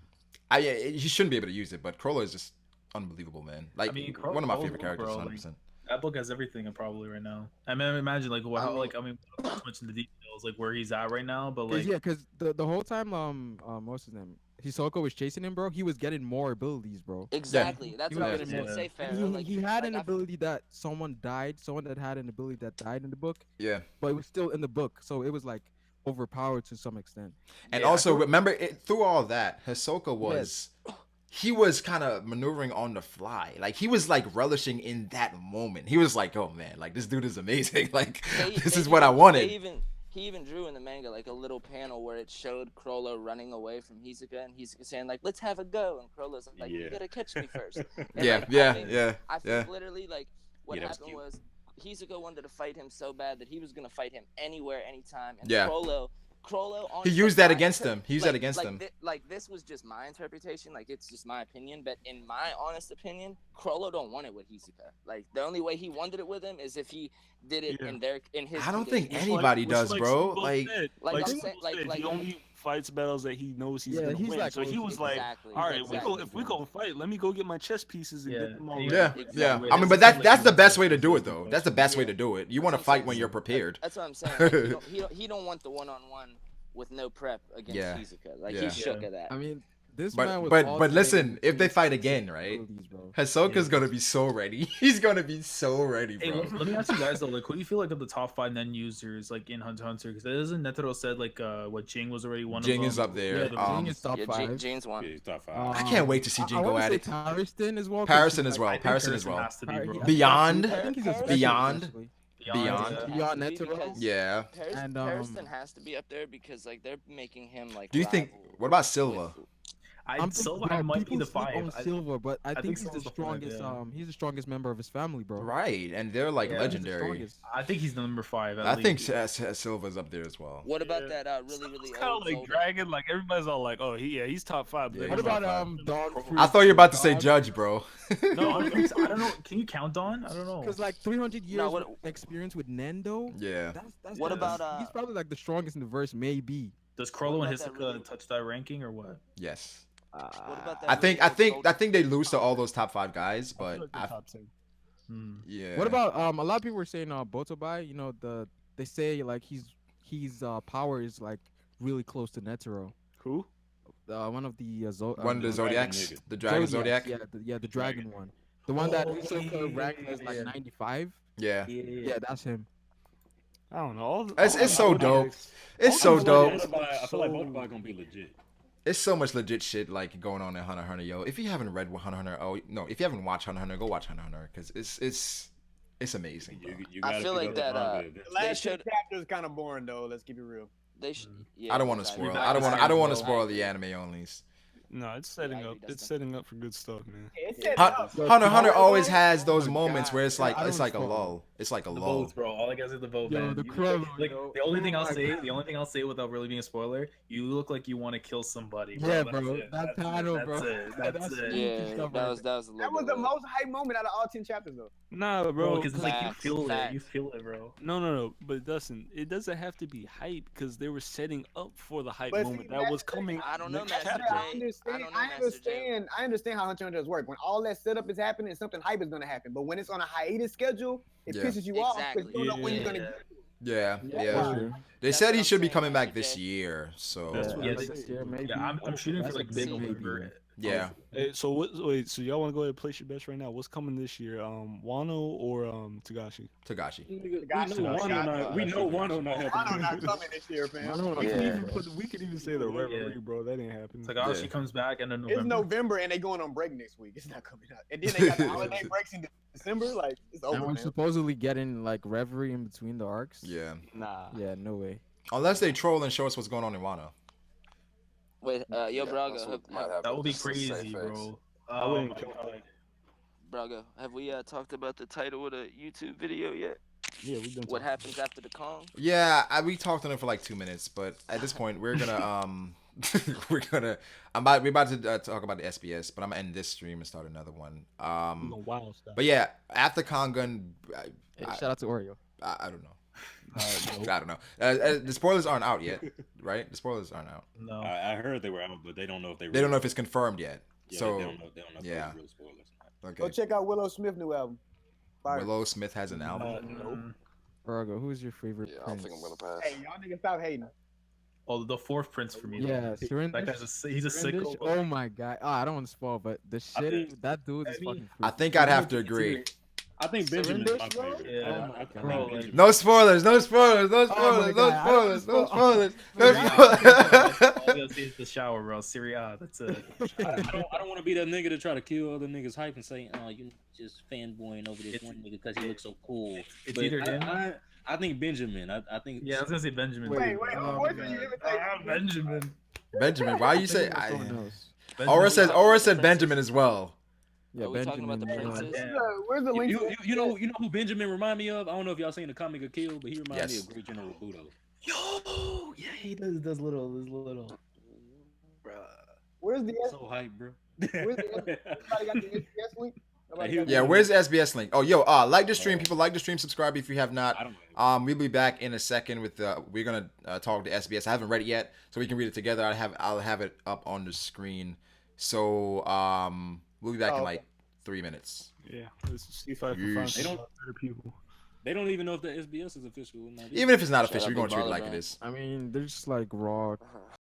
Speaker 1: He shouldn't be able to use it, but Chrollo is just unbelievable, man. Like one of my favorite characters, 100%.
Speaker 5: That book has everything probably right now. I mean, imagine like how like not much in the details like where he's at right now, but like
Speaker 8: because the whole time what's his name? Hisoka was chasing him, bro. He was getting more abilities, bro.
Speaker 9: Exactly. Yeah. That's what I was gonna say. Fair.
Speaker 8: He had an ability that someone that had an ability that died in the book.
Speaker 1: Yeah.
Speaker 8: But it was still in the book, so it was like overpowered to some extent.
Speaker 1: And also remember, through all that, Hisoka was. Yes. He was kind of maneuvering on the fly. Like, he was, like, relishing in that moment. He was like, oh, man, like, this dude is amazing. Like, this is what I wanted.
Speaker 9: He even drew in the manga, like, a little panel where it showed Chrollo running away from Hisoka, and Hisoka saying, like, let's have a go. And Chrollo's like, you gotta catch me first. And, I think literally, like, what happened was Hisoka wanted to fight him so bad that he was going to fight him anywhere, anytime. And Chrollo
Speaker 1: he used that against him. He used that against him.
Speaker 9: This was just my interpretation. Like, it's just my opinion. But in my honest opinion, Chrollo don't want it with Hisoka. Like, the only way he wanted it with him is if he did it in his.
Speaker 1: I don't think anybody does, bro. Like
Speaker 10: he only fights battles that he knows he's gonna win. Like, so he was like, all right, if we go fight, let me go get my chess pieces and get them all.
Speaker 1: Yeah. I mean, but that's the best way to do it, though. That's the best way to do it. You want to fight when you're prepared.
Speaker 9: That's what I'm saying. Like, he don't want the one-on-one with no prep against Hisoka. Like, he's shook at that.
Speaker 8: I mean, this
Speaker 1: man was but listen, if they fight again, right? Hisoka's gonna be so ready. He's gonna be so ready, bro.
Speaker 5: Hey, let me ask you guys though, like, who do you feel like of the top 5 Nen users like in Hunter x Hunter? Because isn't Netero said like what Jing was already one of them?
Speaker 1: Jing is up there.
Speaker 8: Jing is top 5.
Speaker 9: Jing's one.
Speaker 11: Yeah, top 5.
Speaker 1: I can't wait to see Jing go at it.
Speaker 8: Parison as well.
Speaker 1: Parison as well. Beyond
Speaker 8: Netero.
Speaker 1: Yeah.
Speaker 9: And Parison has to be up there because like they're making him like.
Speaker 1: Do you think? What about Silva?
Speaker 5: Silva might be the 5.
Speaker 8: Silva, but I think he's the strongest. He's the strongest member of his family, bro.
Speaker 1: Right, and they're like legendary.
Speaker 5: I think he's the number 5.
Speaker 1: I think Silva's up there as well.
Speaker 9: What about that really
Speaker 10: kind of like Dragon? Like everybody's all like, oh, he's top 5.
Speaker 8: What about Dawn?
Speaker 1: I thought you were about to say Judge, bro.
Speaker 5: No, I don't know. Can you count Dawn? I don't know.
Speaker 8: Because like 300 years of experience with Nendo.
Speaker 1: Yeah.
Speaker 8: That's what about? He's probably like the strongest in the verse, maybe.
Speaker 5: Does Chrollo and Hisoka touch that ranking or what?
Speaker 1: Yes.
Speaker 9: What about that
Speaker 1: I think they lose to all those top 5 guys, but yeah.
Speaker 8: What about a lot of people were saying Botobai, you know, they say like he's power is like really close to Netero.
Speaker 10: Who?
Speaker 8: One of the
Speaker 1: Zodiacs, the Dragon Zodiac.
Speaker 8: Yeah, the Dragon one. The one that Hisoka ranked as like 95.
Speaker 1: Yeah,
Speaker 8: that's him.
Speaker 10: I don't know.
Speaker 1: It's so dope. It's so dope.
Speaker 11: I feel like Botobai gonna be legit.
Speaker 1: It's so much legit shit like going on in Hunter x Hunter, yo. If you haven't read Hunter x Hunter, if you haven't watched Hunter x Hunter, go watch Hunter x Hunter because it's amazing.
Speaker 9: I feel like that.
Speaker 7: The last chapter is kind of boring though. Let's keep it real.
Speaker 9: They should.
Speaker 1: I don't want to spoil. I don't want to spoil the anime onlys.
Speaker 10: No, it's setting up. It's setting up for good stuff, man.
Speaker 1: Hunter always has those moments where it's like a lull. It's like a
Speaker 12: the
Speaker 1: lull.
Speaker 12: votes, bro. All I gotta say is the vote,
Speaker 8: Yo,
Speaker 12: man.
Speaker 8: the Chrollo,
Speaker 12: Like
Speaker 8: yo.
Speaker 12: the only thing I'll say without really being a spoiler, you look like you want to kill somebody. Bro.
Speaker 8: Yeah,
Speaker 12: That's
Speaker 8: bro.
Speaker 12: it.
Speaker 8: That's
Speaker 12: That's
Speaker 8: Tano,
Speaker 12: it.
Speaker 8: bro.
Speaker 12: That's it.
Speaker 9: Yeah, that was a little.
Speaker 7: That was the most hype moment out of all 10 chapters, though.
Speaker 10: Nah, bro.
Speaker 12: Because like you feel it. You feel it, bro.
Speaker 10: No. But it doesn't have to be hype because they were setting up for the hype
Speaker 7: But
Speaker 10: moment
Speaker 7: see,
Speaker 10: that was coming.
Speaker 9: I don't know,
Speaker 10: next
Speaker 9: Master
Speaker 10: chapter.
Speaker 9: J.
Speaker 7: I understand how Hunter does work. When all that setup is happening, something hype is gonna happen. But when it's on a hiatus schedule, it pisses you off because you don't know when you're gonna get it.
Speaker 1: Yeah. They said he should be coming back this year, so.
Speaker 12: I'm shooting for like big November.
Speaker 1: Yeah.
Speaker 10: Hey, so wait, so y'all want to go ahead and place your bets right now? What's coming this year? Wano or Tagashi?
Speaker 1: Tagashi.
Speaker 11: We know Wano not happening.
Speaker 7: Wano not coming this year, fam.
Speaker 10: We could even say the referee, bro. That ain't happening.
Speaker 12: Tagashi comes back in November.
Speaker 7: It's November and they going on break next week. It's not coming out. And then they got the holiday breaks in December. Like it's over.
Speaker 8: And we're supposedly getting like reverie in between the arcs.
Speaker 1: Yeah.
Speaker 11: Nah.
Speaker 8: Yeah, no way.
Speaker 1: Unless they troll and show us what's going on in Wano.
Speaker 9: Wait, yo, Brago.
Speaker 12: That would be crazy, bro.
Speaker 9: Brago, have we talked about the title of the YouTube video yet?
Speaker 10: Yeah, we've been.
Speaker 9: What happens after the Kong?
Speaker 1: Yeah, we talked on it for like 2 minutes, but at this point we're gonna we're about to talk about the SBS, but I'm gonna end this stream and start another one. But yeah, after Kongun,
Speaker 8: shout out to Oreo.
Speaker 1: I don't know. I don't know. The spoilers aren't out yet, right? The spoilers aren't out.
Speaker 12: No,
Speaker 11: I heard they were out, but they don't know if they.
Speaker 1: They don't know if it's confirmed yet.
Speaker 11: Yeah,
Speaker 1: so
Speaker 11: they don't know if
Speaker 1: yeah.
Speaker 11: real spoilers.
Speaker 1: Okay.
Speaker 7: Go check out Willow Smith new album. Fire.
Speaker 1: Willow Smith has an album.
Speaker 12: Nope.
Speaker 8: Brago, who is your favorite
Speaker 2: I don't
Speaker 8: prince?
Speaker 2: think I'm gonna pass.
Speaker 7: Hey, y'all niggas stop hating.
Speaker 12: Oh, the fourth prince for me.
Speaker 8: Yeah,
Speaker 12: though. That guy's he's a sicko.
Speaker 8: Oh my god. I don't want to spoil, but the shit that dude is fucking
Speaker 1: I think I'd have to agree.
Speaker 11: I think Benjamin is my favorite.
Speaker 12: Yeah.
Speaker 11: I think Benjamin.
Speaker 1: No spoilers, no spoilers, no spoilers, no spoilers, no spoilers, no spoilers.
Speaker 12: All I gotta see is the shower, bro. Syria, that's it.
Speaker 11: I don't want to be that nigga to try to kill other niggas' hype and say, oh, you just fanboying over this one nigga because he looks so cool.
Speaker 12: It's
Speaker 11: But
Speaker 12: either him.
Speaker 11: I think Benjamin. I think.
Speaker 12: Yeah, I was gonna say Benjamin.
Speaker 7: Wait, what did you even say?
Speaker 12: Benjamin.
Speaker 1: Benjamin, why you say?
Speaker 8: Benjamin.
Speaker 1: Aura said Benjamin as well.
Speaker 8: Yeah,
Speaker 9: Are we talking about the princess?
Speaker 7: Where's the link?
Speaker 11: You know who Benjamin remind me of? I don't know if y'all seen the comic of Kill, but he reminds me of Great General Budo.
Speaker 12: Yo, yeah, he does little. Bruh.
Speaker 7: Where's the
Speaker 11: So hype, bro.
Speaker 7: Where's the Everybody got the SBS link?
Speaker 1: Yeah, where's the SBS link? Oh, yo, like the stream. People like the stream. Subscribe if you have not. We'll be back in a second with we're gonna talk to SBS. I haven't read it yet, so we can read it together. I'll have it up on the screen. So we'll be back in like 3 minutes.
Speaker 10: Yeah, let's see if I can find some better people.
Speaker 11: They don't even know if the SBS is official or not.
Speaker 1: Even if it's not official, we're gonna treat it like it is.
Speaker 8: I mean, they're just like raw